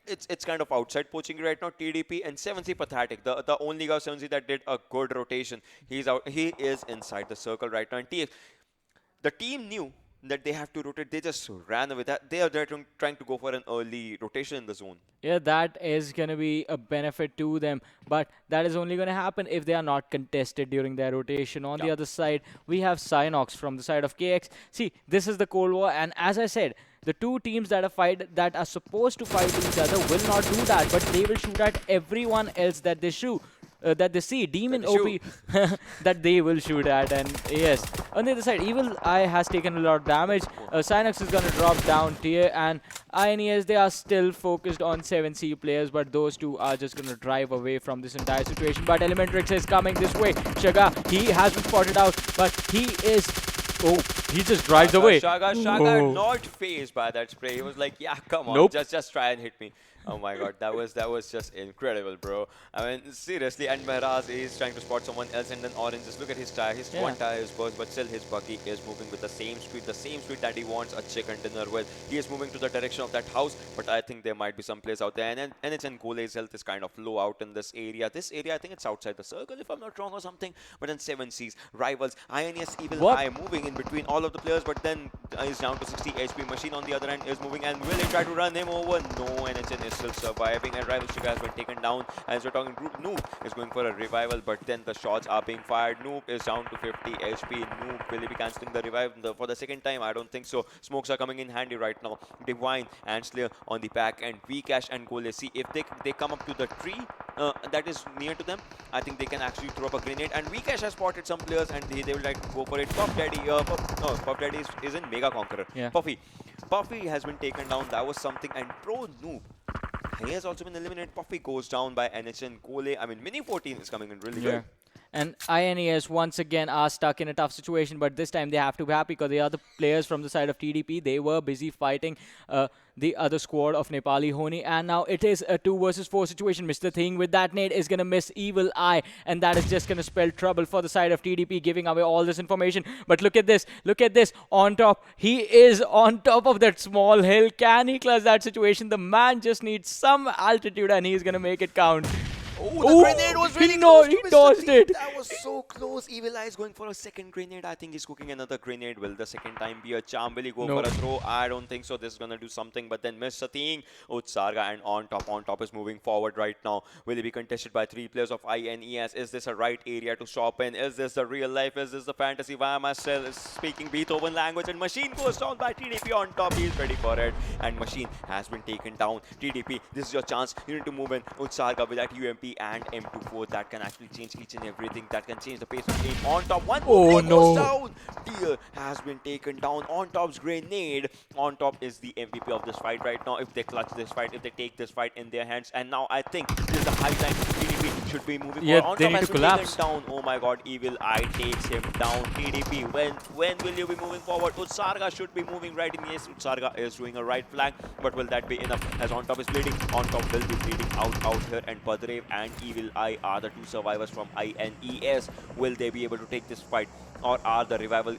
It's kind of outside Pochinki right now. TDP and 7C pathetic. The only guy 7C that did a good rotation. He's out. He is inside the circle right now. And the team knew that they have to rotate. They just ran away. They are trying to go for an early rotation in the zone. Yeah, that is going to be a benefit to them, but that is only going to happen if they are not contested during their rotation. On the other side, we have Sanhok from the side of KX. See, this is the Cold War, and as I said, the two teams that are supposed to fight each other will not do that, but they will shoot at everyone else that they shoot. that they see, Demon That they OP that they will shoot at. And yes, on the other side, Evil Eye has taken a lot of damage. Synox is gonna drop down tier, and INES, they are still focused on 7C players, but those two are just gonna drive away from this entire situation. But Elementrix is coming this way. Shaga, he has been spotted out, but he is. Oh, he just drives away. Shaga Oh. not phased by that spray. He was like, yeah, come on, Nope. just try and hit me. Oh my god, that was just incredible, bro. I mean, seriously, and Mehraz is trying to spot someone else, and then Orange, just look at his tire. His one tire is burst, but still his buggy is moving with the same speed that he wants a chicken dinner with. He is moving to the direction of that house, but I think there might be some place out there. And NHN Gole's health is kind of low out in this area. This area, I think it's outside the circle, if I'm not wrong, or something. But then 7C's, rivals, INES, Evil Eye moving in between all of the players, but then he's down to 60 HP. Machine on the other end is moving, and will they try to run him over? No, NHN is still surviving, and Rival Sugar has been taken down. As we're talking group, Noob is going for a revival, but then the shots are being fired. Noob is down to 50 HP. Noob will he be cancelling the revive for the second time? I don't think so. Smokes are coming in handy right now. Divine and Slayer on the back, and Vcash and Gole. See if they come up to the tree that is near to them. I think they can actually throw up a grenade, and Vcash has spotted some players, and they will like go for it. Puff Daddy, Puff Daddy is in Mega Conqueror. Yeah. Puffy has been taken down. That was something. And Pro Noob, he has also been eliminated. Puffy goes down by NHN Gole. I mean, Mini 14 is coming in really good. And INES once again are stuck in a tough situation, but this time they have to be happy because the other players from the side of TDP, they were busy fighting the other squad of Nepali Ho Ni, and now it is a 2 versus 4 situation. Mr. Thing with that nade is going to miss Evil Eye, and that is just going to spell trouble for the side of TDP, giving away all this information. But look at this on top. He is on top of that small hill. Can he clutch that situation? The man just needs some altitude, and he's going to make it count. Oh, the grenade was really close to Mr. dodged Thing. it. That was so close. Evil Eye is going for a second grenade. I think he's cooking another grenade. Will the second time be a charm? Will he go for a throw? I don't think so. This is going to do something. But then Mr. Thing, Utsarga, and on top is moving forward right now. Will he be contested by 3 players of INES? Is this a right area to shop in? Is this the real life? Is this the fantasy? Why am I still speaking Beethoven language? And Machine goes down by TDP on top. He's ready for it. And Machine has been taken down. TDP, this is your chance. You need to move in. Utsarga with that UMP and M24 that can actually change each and everything. That can change the pace of the game. On top, one more goes down. Deer has been taken down. On top's grenade. On top is the MVP of this fight right now. If they clutch this fight, if they take this fight in their hands, and now I think this is the high time TDP should be moving forward. On they top need has to been collapse. taken down. Oh my god, Evil Eye takes him down. TDP, when will you be moving forward? Utsarga should be moving right in. Yes, Utsarga is doing a right flank, but will that be enough? As on top is bleeding. On top will be bleeding out here, and Badrev and Evil Eye are the 2 survivors from INES. Will they be able to take this fight, or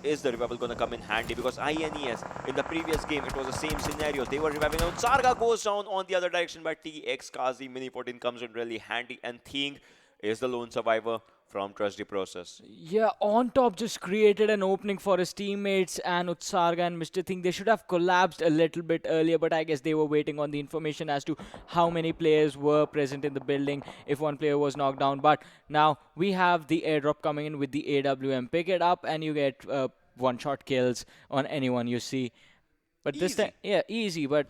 is the revival going to come in handy? Because INES in the previous game, it was the same scenario. They were reviving out. Sarga goes down on the other direction, but TX Kazi Mini 14 comes in really handy, and Thing is the lone survivor from Trust the Process. Yeah, on top just created an opening for his teammates, and Utsarga and Mr. Thing, they should have collapsed a little bit earlier, but I guess they were waiting on the information as to how many players were present in the building if one player was knocked down. But now we have the airdrop coming in with the AWM. Pick it up and you get one-shot kills on anyone you see. But this time, yeah, easy. But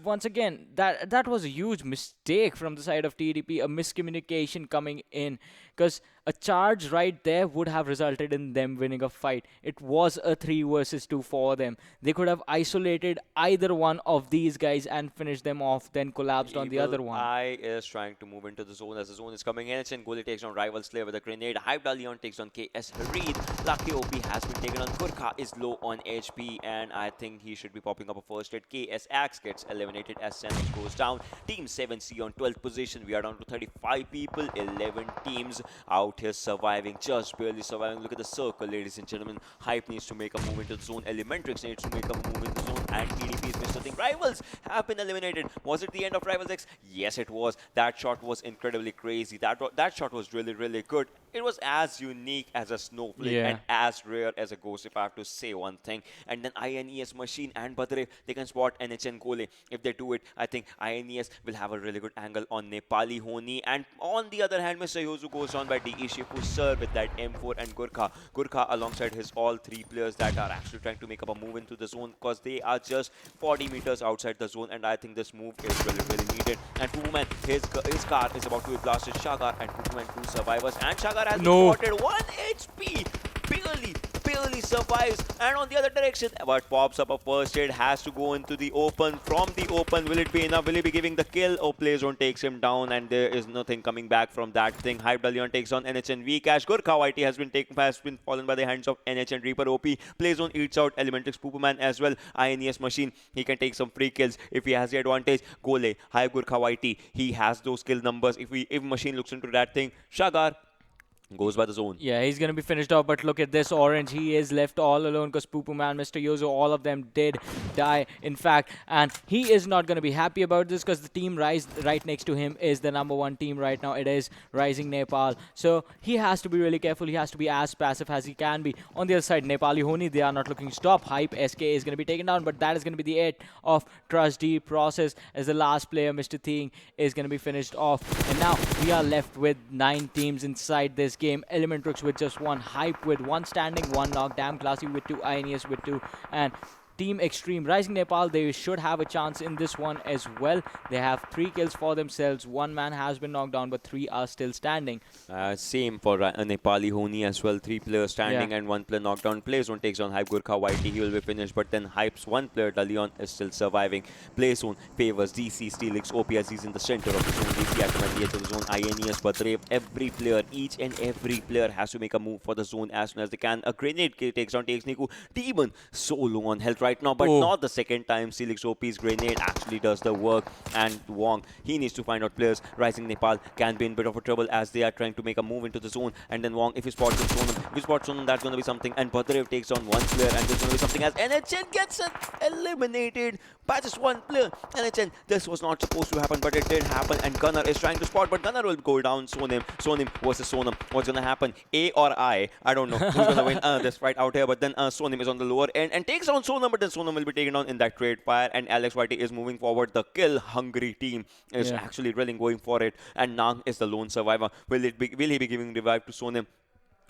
once again, that was a huge mistake from the side of TDP, a miscommunication coming in, because a charge right there would have resulted in them winning a fight. It was a 3 versus 2 for them. They could have isolated either one of these guys and finished them off, then collapsed on the other one. Eye is trying to move into the zone as the zone is coming in. And Goli takes on Rival Slayer with a grenade. Hypda Leon takes on KS Reed. Lucky OP has been taken on. Gurkha is low on HP, and I think he should be popping up a first hit. KS Axe gets eliminated as Sanhok goes down. Team 7C on 12th position. We are down to 35 people. 11 teams out here surviving, just barely surviving. Look at the circle, ladies and gentlemen. Hype needs to make a move into the zone. Elementrix needs to make a move in the zone, and TDP's Mr. Thing. Rivals have been eliminated. Was it the end of Rivals X? Yes, it was. That shot was incredibly crazy. That shot was really, really good. It was as unique as a snowflake and as rare as a ghost, if I have to say one thing. And then INES Machine and Badre, they can spot NHN Gole. If they do it, I think INES will have a really good angle on Nepali Ho Ni. And on the other hand, Mr. Yozu goes on by DE Shifu Sir with that M4 and Gurkha. Gurkha alongside his all 3 players that are actually trying to make up a move into the zone, because they are just 40 meters outside the zone, and I think this move is really, really needed. And Pupuman, his car is about to be blasted. Shagar and Pupuman, 2 survivors, and Shagar has been spotted. 1 HP, barely survives, and on the other direction, but pops up a first aid, has to go into the open. From the open, will it be enough? Will he be giving the kill? Oh, Playzone takes him down, and there is nothing coming back from that thing. Hype Dalion takes on NHN Vcash. Gurkha YT has been fallen by the hands of NHN Reaper OP. Playzone eats out Elementrix Pupuman as well. INES Machine, he can take some free kills if he has the advantage. Gole, Hype Gurkha YT, he has those kill numbers. If Machine looks into that thing, Shagar goes by the zone. Yeah, he's going to be finished off, but look at this Orange. He is left all alone because Pupuman, Mr. Yozo, all of them did die, in fact. And he is not going to be happy about this because the team right next to him is the #1 team right now. It is Rising Nepal. So he has to be really careful. He has to be as passive as he can be. On the other side, Nepali Ho Ni, they are not looking to stop. Hype SK is going to be taken down, but that is going to be the end of Trust D process as the last player, Mr. Thing, is going to be finished off. And now we are left with 9 teams inside this game. Elementrix with just 1, Hype with 1 standing, 1 knock, Damn Classy with 2, INES with 2, and Team Xtreme. Rising Nepal, they should have a chance in this one as well. They have 3 kills for themselves. 1 man has been knocked down, but 3 are still standing. Same for Nepali Ho Ni as well. 3 players standing and 1 player knocked down. Playzone takes on Hype Gurkha YT. He will be finished, but then Hype's 1 player, Dalion, is still surviving. Playzone favors DC Steelix OP as he's in the center of the zone. DC at the edge of the zone. INES, Badrev, every player, each and every player has to make a move for the zone as soon as they can. A grenade takes Niku. Demon so low on health right now, but not the second time. Steelix OP's grenade actually does the work, and Wong, he needs to find out players. Rising Nepal can be in a bit of a trouble as they are trying to make a move into the zone, and then Wong, if he spots Sonam, that's going to be something, and Badrev takes on 1 player, and there's going to be something as NHN gets eliminated by just 1 player. NHN, this was not supposed to happen, but it did happen, and Gunnar is trying to spot, but Gunnar will go down. Sonim versus Sonam. What's going to happen? A or I don't know who's going to win this fight out here, but then Sonim is on the lower end and takes down Sonam, but then Sonam will be taken down in that trade fire, and Alex YT is moving forward. The kill-hungry team is actually really going for it, and Nang is the lone survivor. Will he be giving revive to Sonam?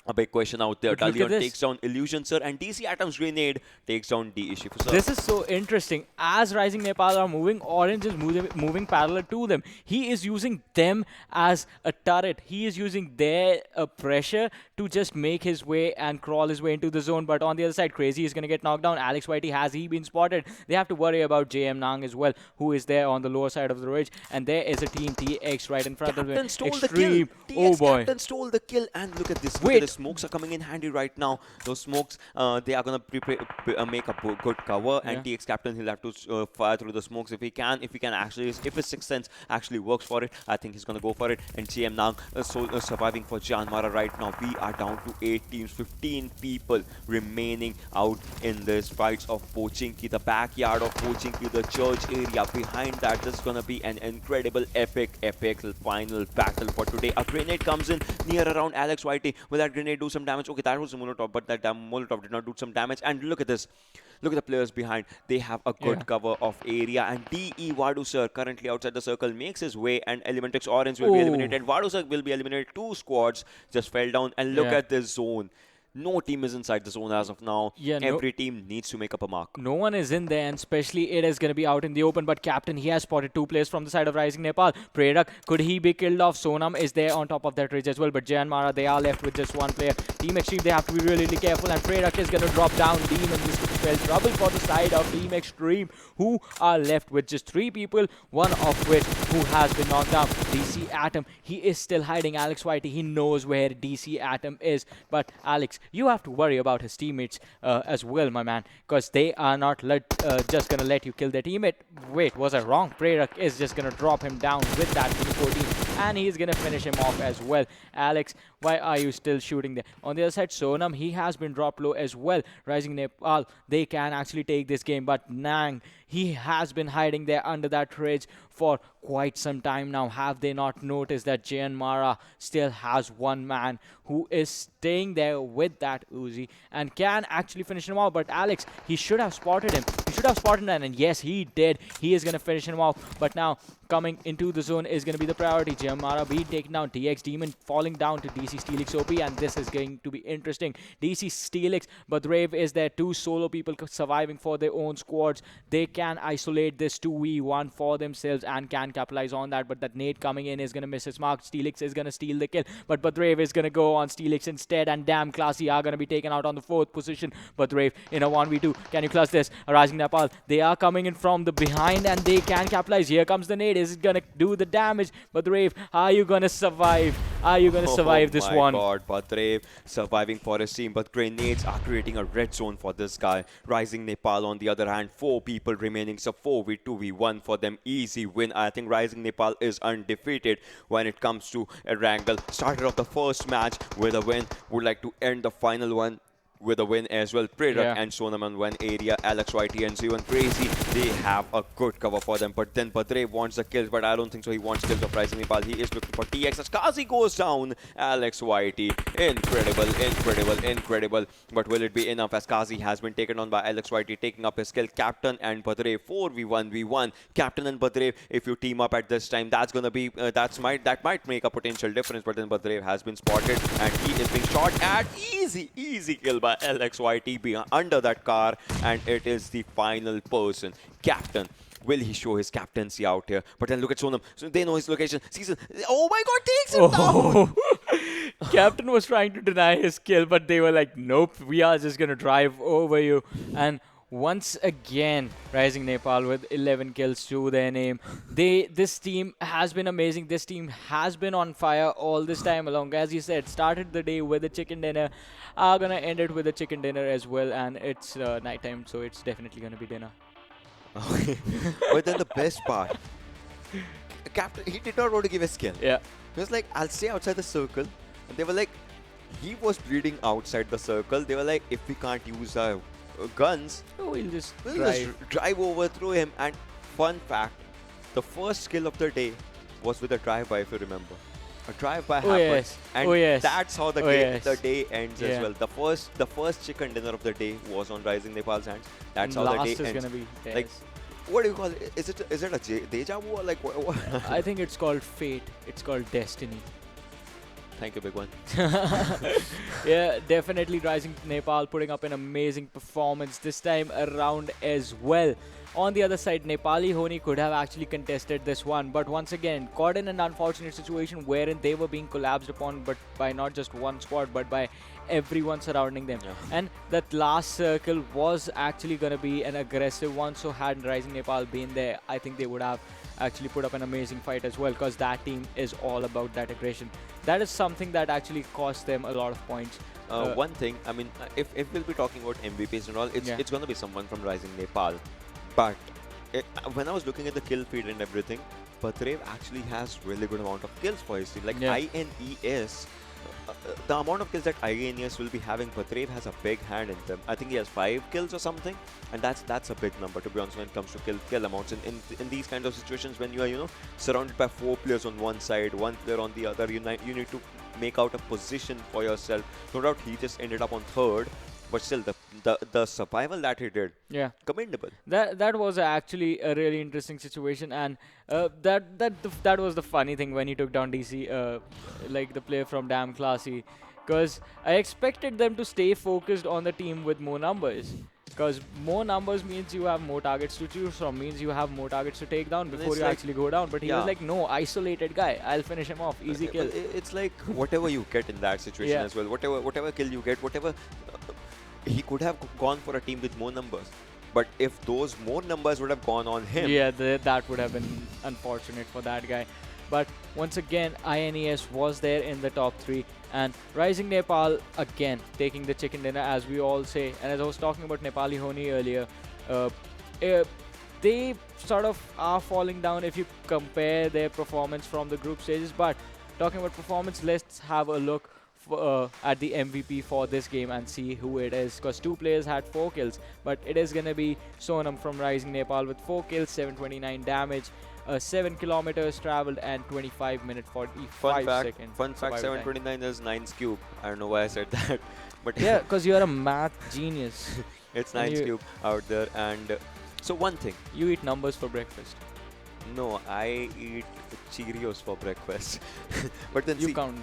A big question out there. Dalion takes down Illusion Sir, and DC Atom's grenade takes down D Ishifu Sir. This is so interesting. As Rising Nepal are moving, Orange is moving parallel to them. He is using them as a turret. He is using their pressure to just make his way and crawl his way into the zone. But on the other side, Crazy is going to get knocked down. Alex YT, has he been spotted? They have to worry about JM Nang as well, who is there on the lower side of the ridge. And there is a team TX right in front of them. Extreme. Oh boy. Captain stole the kill, and look at this. Wait. Smokes are coming in handy right now. Those smokes, they are going to make a good cover, and TX Captain, he'll have to fire through the smokes if he can. If his Sixth Sense actually works for it, I think he's going to go for it. And GM Nang surviving for Jyanmaara right now. We are down to 8 teams, 15 people remaining out in this fights of Pochinki, the backyard of Pochinki, the church area. Behind that, this is going to be an incredible, epic final battle for today. A grenade comes in near around Alex YT. Will that grenade do some damage? Okay, that was a Molotov, but that Molotov did not do some damage. And look at this. Look at the players behind. They have a good cover of area. And DE Vadu Sir, currently outside the circle, makes his way, and Elementrix Orange will be eliminated. Vadu Sir will be eliminated. 2 squads just fell down. And look at this zone. No team is inside the zone as of now. Every team needs to make up a mark. No one is in there, and especially it is going to be out in the open. But Captain, he has spotted 2 players from the side of Rising Nepal. Prerak, could he be killed off? Sonam is there on top of that ridge as well. But Jyanmaara, they are left with just 1 player. Team Xtreme, they have to be really, really careful. And Prerak is going to drop down. Demon, this could spell trouble for the side of Team Xtreme, who are left with just 3 people, 1 of which who has been knocked down. DC Atom, he is still hiding. Alex YT, he knows where DC Atom is. But Alex, you have to worry about his teammates as well, my man, because they are not just going to let you kill their teammate. Wait, was I wrong? Prerak is just going to drop him down with that Mini-14, and he's going to finish him off as well. Alex, why are you still shooting there? On the other side, Sonam, he has been dropped low as well. Rising Nepal, they can actually take this game, but Nang, he has been hiding there under that ridge for quite some time now. Have they not noticed that Jyanmaara still has 1 man who is staying there with that Uzi and can actually finish him off? But Alex, he should have spotted him. He should have spotted him, and yes, he did. He is going to finish him off. But now coming into the zone is going to be the priority. Jyanmaara being taken down. TX Demon falling down to DC Steelix OP, and this is going to be interesting. DC Steelix, but Brave is there. Two solo people surviving for their own squads. They can isolate this 2v1 for themselves and can capitalize on that, but that nade coming in is going to miss its mark. Steelix is going to steal the kill, but Brave is going to go on Steelix instead, and damn, Classy are going to be taken out on the 4th position. But Brave in a 1v2. Can you clutch this? Rising Nepal, they are coming in from the behind and they can capitalize. Here comes the nade. Is it going to do the damage? But Brave, are you going to survive? Are you going to survive this one? Oh my god, Badrev surviving for his team, but grenades are creating a red zone for this guy. Rising Nepal on the other hand, 4 people remaining, so 4v2v1 for them. Easy win. I think Rising Nepal is undefeated when it comes to Erangel. Started off the first match with a win. Would like to end the final one with a win as well. Prerak and Sonam on one area, Alex YT and Z1 Crazy, they have a good cover for them, but then Badrev wants the kills, but I don't think so. He wants kills of Rising Nepal. He is looking for TX as Kazi goes down. Alex YT, incredible, but will it be enough as Kazi has been taken on by Alex YT, taking up his kill. Captain and Badrev 4v1v1. Captain and Badrev, if you team up at this time, that's gonna be that might make a potential difference, but then Badrev has been spotted and he is being shot at. Easy kill by LXYT under that car, and it is the final person. Captain. Will he show his captaincy out here? But then look at Sonam. So they know his location. Season. Oh my god, takes him down! Captain was trying to deny his kill, but they were like, nope, we are just going to drive over you. And once again, Rising Nepal with 11 kills to their name. This team has been amazing. This team has been on fire all this time along. As you said, started the day with a chicken dinner. Are going to end it with a chicken dinner as well. And it's nighttime, so it's definitely going to be dinner. But then the best part, Captain, he did not want to give a skill. Yeah. He was like, I'll stay outside the circle. And they were like, he was bleeding outside the circle. They were like, if we can't use our guns, we'll just drive over through him. And fun fact, the first kill of the day was with a drive-by, if you remember. A drive-by happened, and that's how the day ends as well. The first chicken dinner of the day was on Rising Nepal's hands. That's how the day ends. Last is gonna be like, what do you call it? Is it a deja vu or like what? I think it's called fate. It's called destiny. Thank you, big one. Yeah, definitely Rising Nepal putting up an amazing performance this time around as well. On the other side, Nepali Ho Ni could have actually contested this one, but once again, caught in an unfortunate situation wherein they were being collapsed upon, but by not just one squad, but by everyone surrounding them. And that last circle was actually going to be an aggressive one, so had Rising Nepal been there, I think they would have actually put up an amazing fight as well, because that team is all about that aggression. That is something that actually cost them a lot of points. One thing, I mean, if we'll be talking about MVPs and all, it's going to be someone from Rising Nepal. But when I was looking at the kill feed and everything, Badrev actually has really good amount of kills for his team. Like INES, the amount of kills that INES will be having, Badrev has a big hand in them. I think he has 5 kills or something, and that's a big number, to be honest, when it comes to kill amounts. In these kind of situations, when you are surrounded by 4 players on one side, 1 player on the other, you need to make out a position for yourself. No doubt he just ended up on 3rd. But still, the survival that he did, commendable. That was actually a really interesting situation, and that was the funny thing when he took down DC, like the player from Damn Classy, because I expected them to stay focused on the team with more numbers. Because more numbers means you have more targets to choose from, means you have more targets to take down before you actually go down. But he was like, no, isolated guy, I'll finish him off, easy kill. It's like whatever you get in that situation as well, whatever kill you get, whatever. He could have gone for a team with more numbers, but if those more numbers would have gone on him, that would have been unfortunate for that guy. But once again, INES was there in the top 3, and Rising Nepal again taking the chicken dinner, as we all say. And as I was talking about Nepali Ho Ni earlier, they sort of are falling down if you compare their performance from the group stages. But talking about performance, let's have a look at the MVP for this game and see who it is, because 2 players had 4 kills, but it is going to be Sonam from Rising Nepal with 4 kills, 729 damage, 7 kilometers traveled, and 25 minutes 45 seconds. Fun fact, 729 is 9's cube. I don't know why I said that, but yeah, because you are a math genius. It's 9's cube out there. And so one thing, you eat numbers for breakfast. No, I eat Cheerios for breakfast. But then You see, count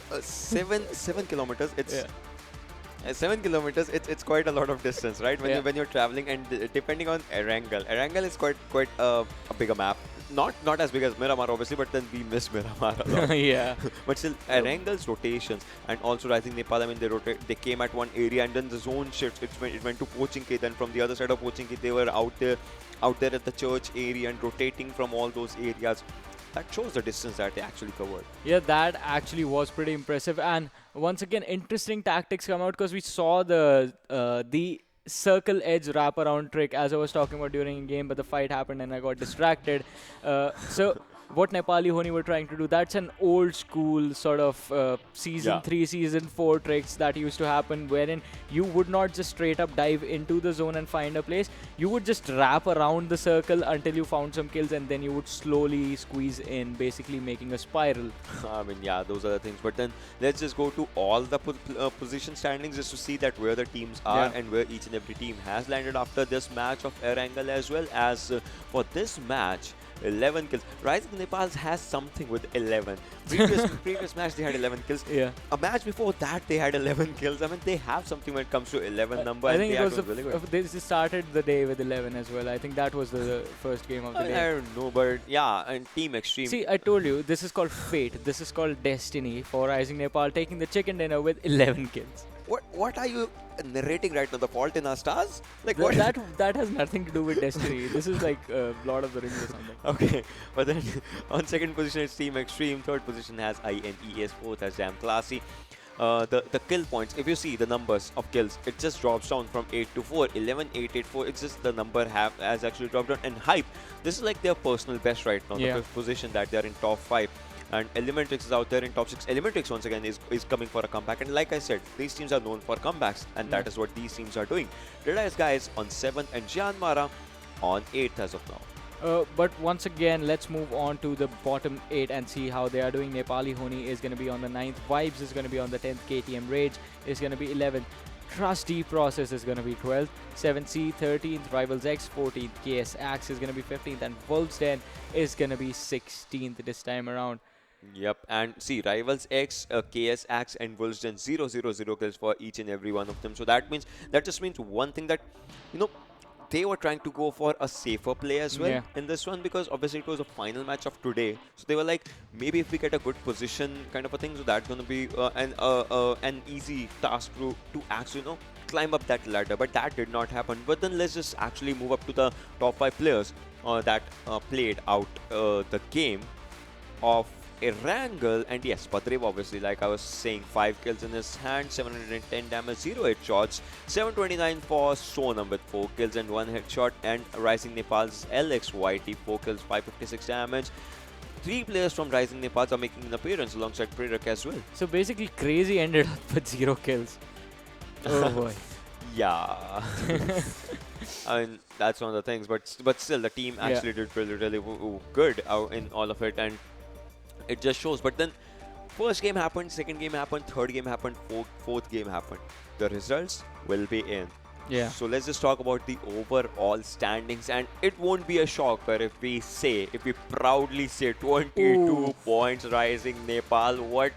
them. 7 kilometers. It's Yeah. 7 kilometers. It's quite a lot of distance, right? When Yeah. you're traveling, and depending on Erangel. Erangel is quite a bigger map. Not as big as Miramar, obviously, but then we miss Miramar a lot. Yeah. But still, Erangel's rotations and also Rising Nepal, I mean, they came at one area and then the zone shifts. It went to Pochinki. Then from the other side of Pochinki, they were out there at the church area and rotating from all those areas. That shows the distance that they actually covered. Yeah, that actually was pretty impressive. And once again, interesting tactics come out because we saw the circle edge wraparound trick as I was talking about during the game, but the fight happened and I got distracted. So what Nepali Ho Ni were trying to do, that's an old school sort of season Yeah. 3, season 4 tricks that used to happen, wherein you would not just straight up dive into the zone and find a place. You would just wrap around the circle until you found some kills, and then you would slowly squeeze in, basically making a spiral. I mean, yeah, those are the things. But then let's just go to all the position standings just to see that where the teams are Yeah. and where each and every team has landed after this match of Erangel, as well as for this match. 11 kills. Rising Nepal has something with 11. Previous match they had 11 kills. Yeah. A match before that they had 11 kills. I mean, they have something when it comes to 11 number. I and think they it are was doing really good. they just started the day with 11 as well. I think that was the first game of the I day. don't know, but yeah, and Team Xtreme. See, I told you, this is called fate. This is called destiny for Rising Nepal taking the chicken dinner with 11 kills. What are you narrating right now? The Fault in Our Stars? Like Th- what? that has nothing to do with destiny. This is like Lord of the Rings or something. Okay, but then on second position it's Team Xtreme. Third position has INES. Fourth has Jam Classy. The kill points, if you see the numbers of kills, it just drops down from 8 to 4. 11, 8, 8, 4. It's just the number has actually dropped down. And Hype, this is like their personal best right now. Yeah. The fifth position that they're in top 5. And Elementrix is out there in top 6. Elementrix once again is coming for a comeback. And like I said, these teams are known for comebacks. And that is what these teams are doing. Deadeyes Guys on 7th and Jyanmaara on 8th as of now. But once again, let's move on to the bottom 8 and see how they are doing. Nepali Ho Ni is going to be on the 9th. Vibes is going to be on the 10th. KTM Rage is going to be 11th. Trusty Process is going to be 12th. 7C 13th. Rivals X 14th. KS Axe is going to be 15th. And Wolf's Den is going to be 16th this time around. Yep, and see, Rivals X, KS Axe, and Wolfsden 0 kills for each and every one of them. So that just means one thing, that they were trying to go for a safer play as well in this one, because obviously it was a final match of today. So they were like, maybe if we get a good position kind of a thing, so that's going to be an easy task to actually climb up that ladder. But that did not happen. But then let's just actually move up to the top 5 players that played out the game of Erangel. And yes, Badrev, obviously, like I was saying, 5 kills in his hand, 710 damage, 0 headshots, 729 for Sonam with 4 kills and 1 headshot, and Rising Nepal's LXYT 4 kills, 556 damage. 3 players from Rising Nepal are making an appearance alongside Prerak as well. So basically, Crazy ended up with 0 kills. Oh boy. Yeah. I mean, that's one of the things, but still, the team actually did really good in all of it, and it just shows. But then, first game happened, second game happened, third game happened, fourth game happened. The results will be in. Yeah. So let's just talk about the overall standings, and it won't be a shocker if we proudly say 22 points Rising Nepal. What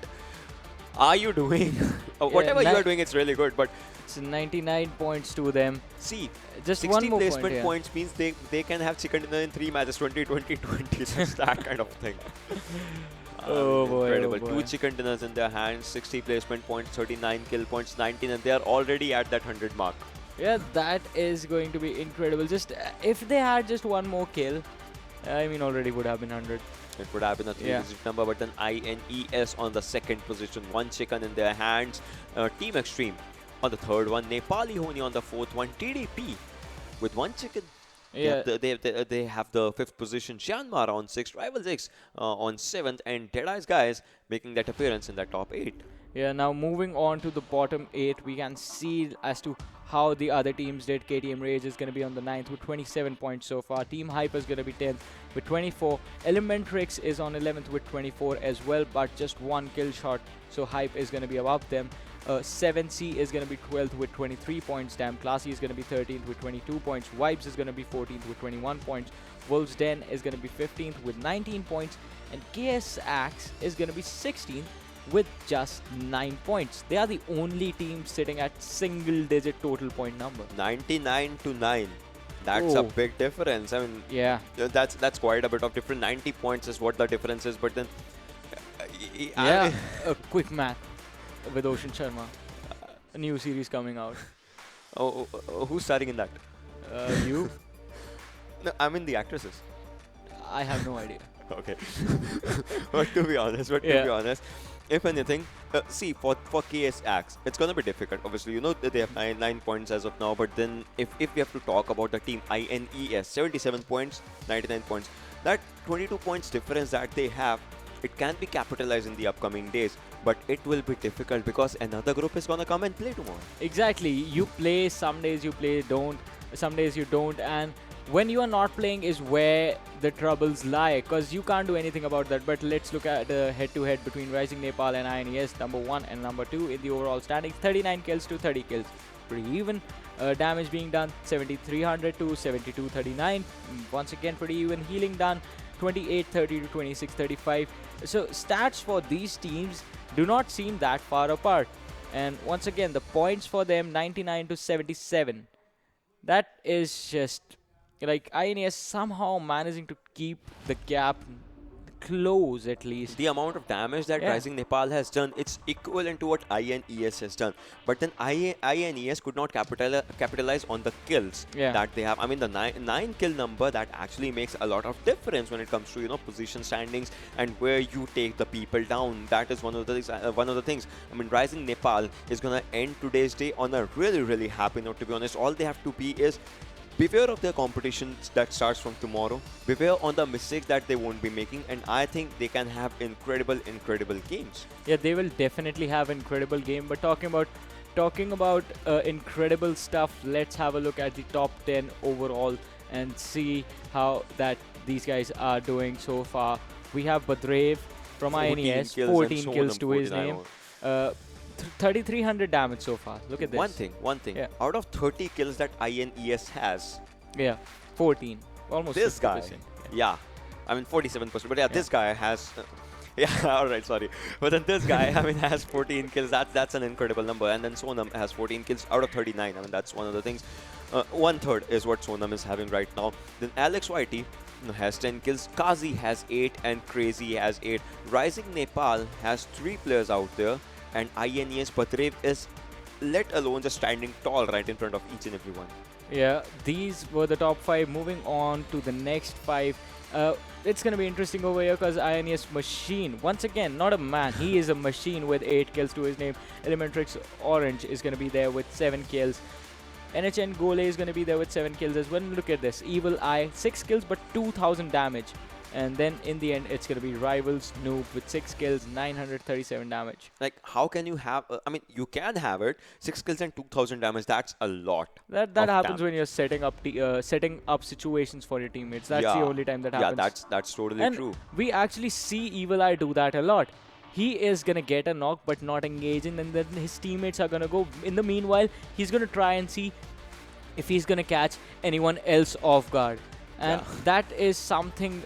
are you doing? Whatever you are doing, it's really good, but it's 99 points to them. see, Just 60 one more placement point, points means they can have chicken dinner in 3 matches, 20, 20, 20. It's that kind of thing. Oh boy, incredible. oh boy. 2 chicken dinners in their hands, 60 placement points, 39 kill points, 19, and they are already at that 100 mark. Yeah, that is going to be incredible. Just if they had just one more kill, I mean, already would have been 100. It would have been a 3-digit number, but then INES on the second position, 1 chicken in their hands. Team Xtreme on the third one, Nepali Ho Ni on the fourth one, TDP with 1 chicken. Yeah. They have the 5th position, Jyanmaara on 6th, Rivals X on 7th, and Deadeyes Guys making that appearance in the top 8. Yeah, now moving on to the bottom 8, we can see as to how the other teams did. KTM Rage is going to be on the 9th with 27 points so far. Team Hype is going to be 10th with 24. Elementrix is on 11th with 24 as well, but just 1 kill shot, so Hype is going to be above them. 7C is going to be 12th with 23 points. Damn Classy is going to be 13th with 22 points. Vibes is going to be 14th with 21 points. Wolves Den is going to be 15th with 19 points. And KS Axe is going to be 16th with just 9 points. They are the only team sitting at single-digit total point number. 99 to 9. That's a big difference. I mean, yeah, that's quite a bit of difference. 90 points is what the difference is. But then, yeah, a quick math with Ocean Sharma. A new series coming out. Who's starring in that? You? No, I mean the actresses. I have no idea. Okay. But to be honest, if anything, see, for KS Axe, it's going to be difficult. Obviously, you know that they have 9 points as of now, but then if we have to talk about the team INES, 77 points, 99 points, that 22 points difference that they have, it can be capitalized in the upcoming days, but it will be difficult because another group is going to come and play tomorrow. Exactly. You play, some days you play, some days you don't, and when you are not playing is where the troubles lie, because you can't do anything about that. But let's look at the head-to-head between Rising Nepal and INES, number 1 and number 2 in the overall standings. 39 kills to 30 kills. Pretty even. Damage being done 7300 to 7239. Once again, pretty even. Healing done 2830 to 2635. So stats for these teams do not seem that far apart. And once again, the points for them 99 to 77. That is just like INES somehow managing to keep the gap close at least. The amount of damage that Rising Nepal has done, it's equivalent to what INES has done. But then INES could not capitalize on the kills that they have. I mean, the 9 kill number, that actually makes a lot of difference when it comes to, you know, position standings and where you take the people down. That is one of the things. I mean, Rising Nepal is gonna end today's day on a really happy note. To be honest, all they have to be is beware of their competitions that starts from tomorrow. Beware on the mistakes that they won't be making, and I think they can have incredible games. Yeah, they will definitely have incredible game. But talking about incredible stuff, let's have a look at the top 10 overall and see how that these guys are doing so far. We have Badrev from INES, 14 kills to his name. 3300 damage so far. Look at this. One thing. Yeah. Out of 30 kills that INES has, 14. Almost this 50%. guy, I mean 47%, but this guy has, alright, sorry. But then this guy, I mean, has 14 kills. That's an incredible number. And then Sonam has 14 kills out of 39. I mean, that's one of the things. 1/3 is what Sonam is having right now. Then Alex YT has 10 kills. Kazi has 8 and Crazy has 8. Rising Nepal has 3 players out there. And INES Badrev is, let alone, just standing tall right in front of each and every one. Yeah, these were the top 5. Moving on to the next 5. It's going to be interesting over here because INES Machine, once again, not a man, he is a machine with 8 kills to his name. Elementrix Orange is going to be there with 7 kills. NHN Gole is going to be there with 7 kills as well. Look at this. Evil Eye, 6 kills but 2000 damage. And then in the end, it's going to be Rivals Noob with 6 kills, 937 damage. Like, how can you have, I mean, you can have it, 6 kills and 2000 damage, that's a lot. That happens when you're setting up situations for your teammates. That's the only time that happens. Yeah, that's totally true. We actually see Evil Eye do that a lot. He is going to get a knock but not engaging, and then his teammates are going to go. In the meanwhile, he's going to try and see if he's going to catch anyone else off guard. And that is something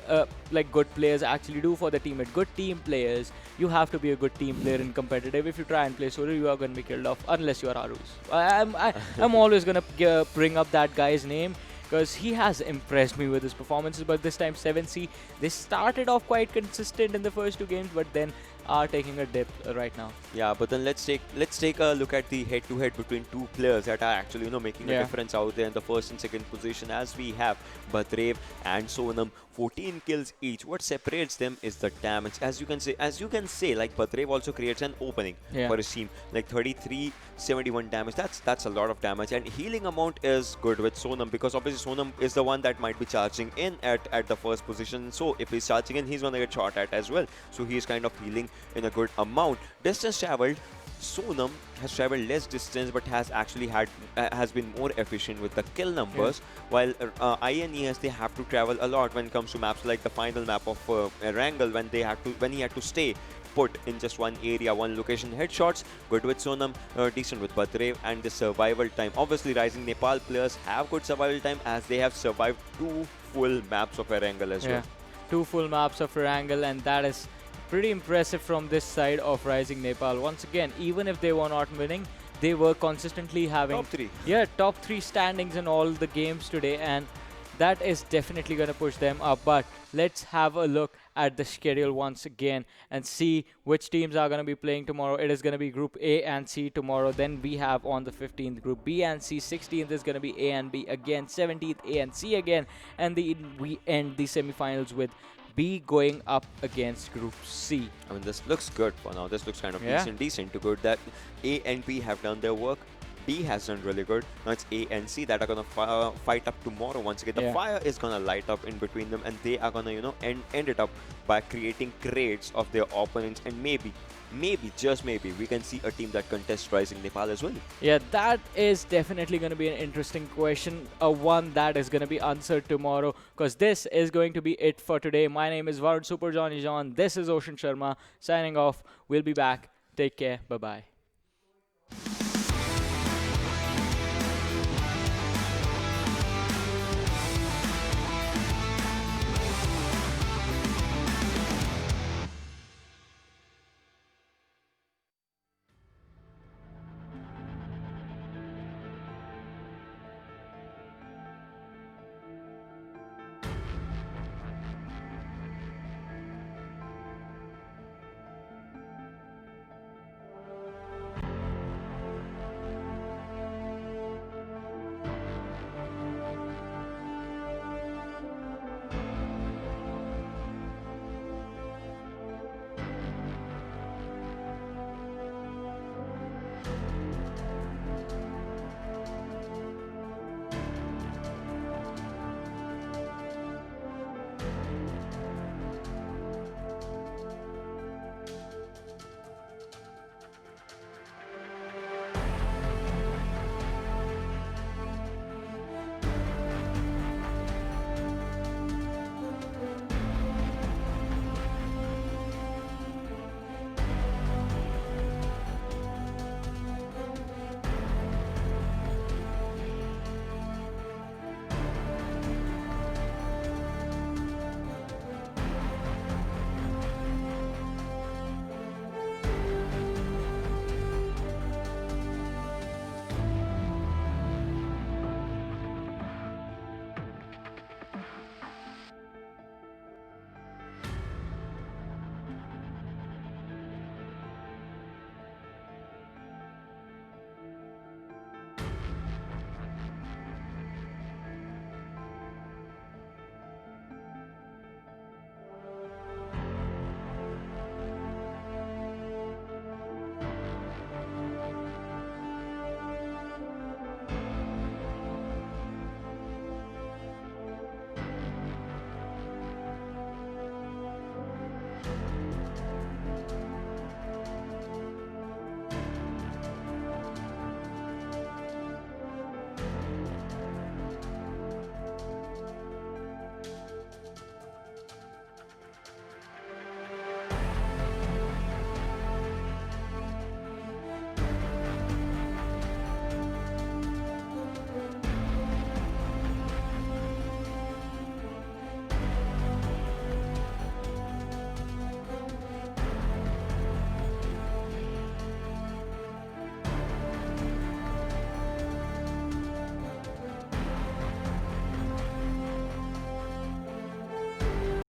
like good players actually do for the teammate. Good team players, you have to be a good team player in competitive. If you try and play solo, you are going to be killed off unless you are Arus. I'm always going to bring up that guy's name because he has impressed me with his performances. But this time 7C, they started off quite consistent in the first 2 games, but then are taking a dip right now. Yeah, but then let's take a look at the head-to-head between 2 players that are actually, you know, making a difference out there in the first and second position, as we have Badrev and Sonam, 14 kills each. What separates them is the damage. As you can say, like Badrev also creates an opening for his team, like 3371 damage. That's a lot of damage, and healing amount is good with Sonam because obviously Sonam is the one that might be charging in at the first position. So if he's charging in, he's gonna get shot at as well. So he's kind of healing in a good amount. Distance traveled, Sonam has traveled less distance but has actually has been more efficient with the kill numbers, while INES, they have to travel a lot when it comes to maps like the final map of Erangel, when he had to stay put in just one area, one location. Headshots, good with Sonam, decent with Badrev, and the survival time. Obviously, Rising Nepal players have good survival time as they have survived 2 full maps of Erangel as well. 2 full maps of Erangel, and that is pretty impressive from this side of Rising Nepal. Once again, even if they were not winning, they were consistently having Top 3. Yeah, top 3 standings in all the games today, and that is definitely going to push them up. But let's have a look at the schedule once again and see which teams are going to be playing tomorrow. It is going to be Group A and C tomorrow. Then we have on the 15th Group B and C. 16th is going to be A and B again. 17th A and C again. And we end the semifinals with B going up against Group C. I mean, this looks good for now. This looks kind of Yeah. decent to good that A and B have done their work. B has done really good. Now it's A and C that are going to fight up tomorrow once again. The fire is going to light up in between them, and they are going to, end it up by creating crates of their opponents. And maybe, just maybe, we can see a team that contests Rising Nepal as well. Yeah, that is definitely going to be an interesting question. One that is going to be answered tomorrow, because this is going to be it for today. My name is Varun Super Johnny John. This is Ocean Sharma signing off. We'll be back. Take care. Bye-bye.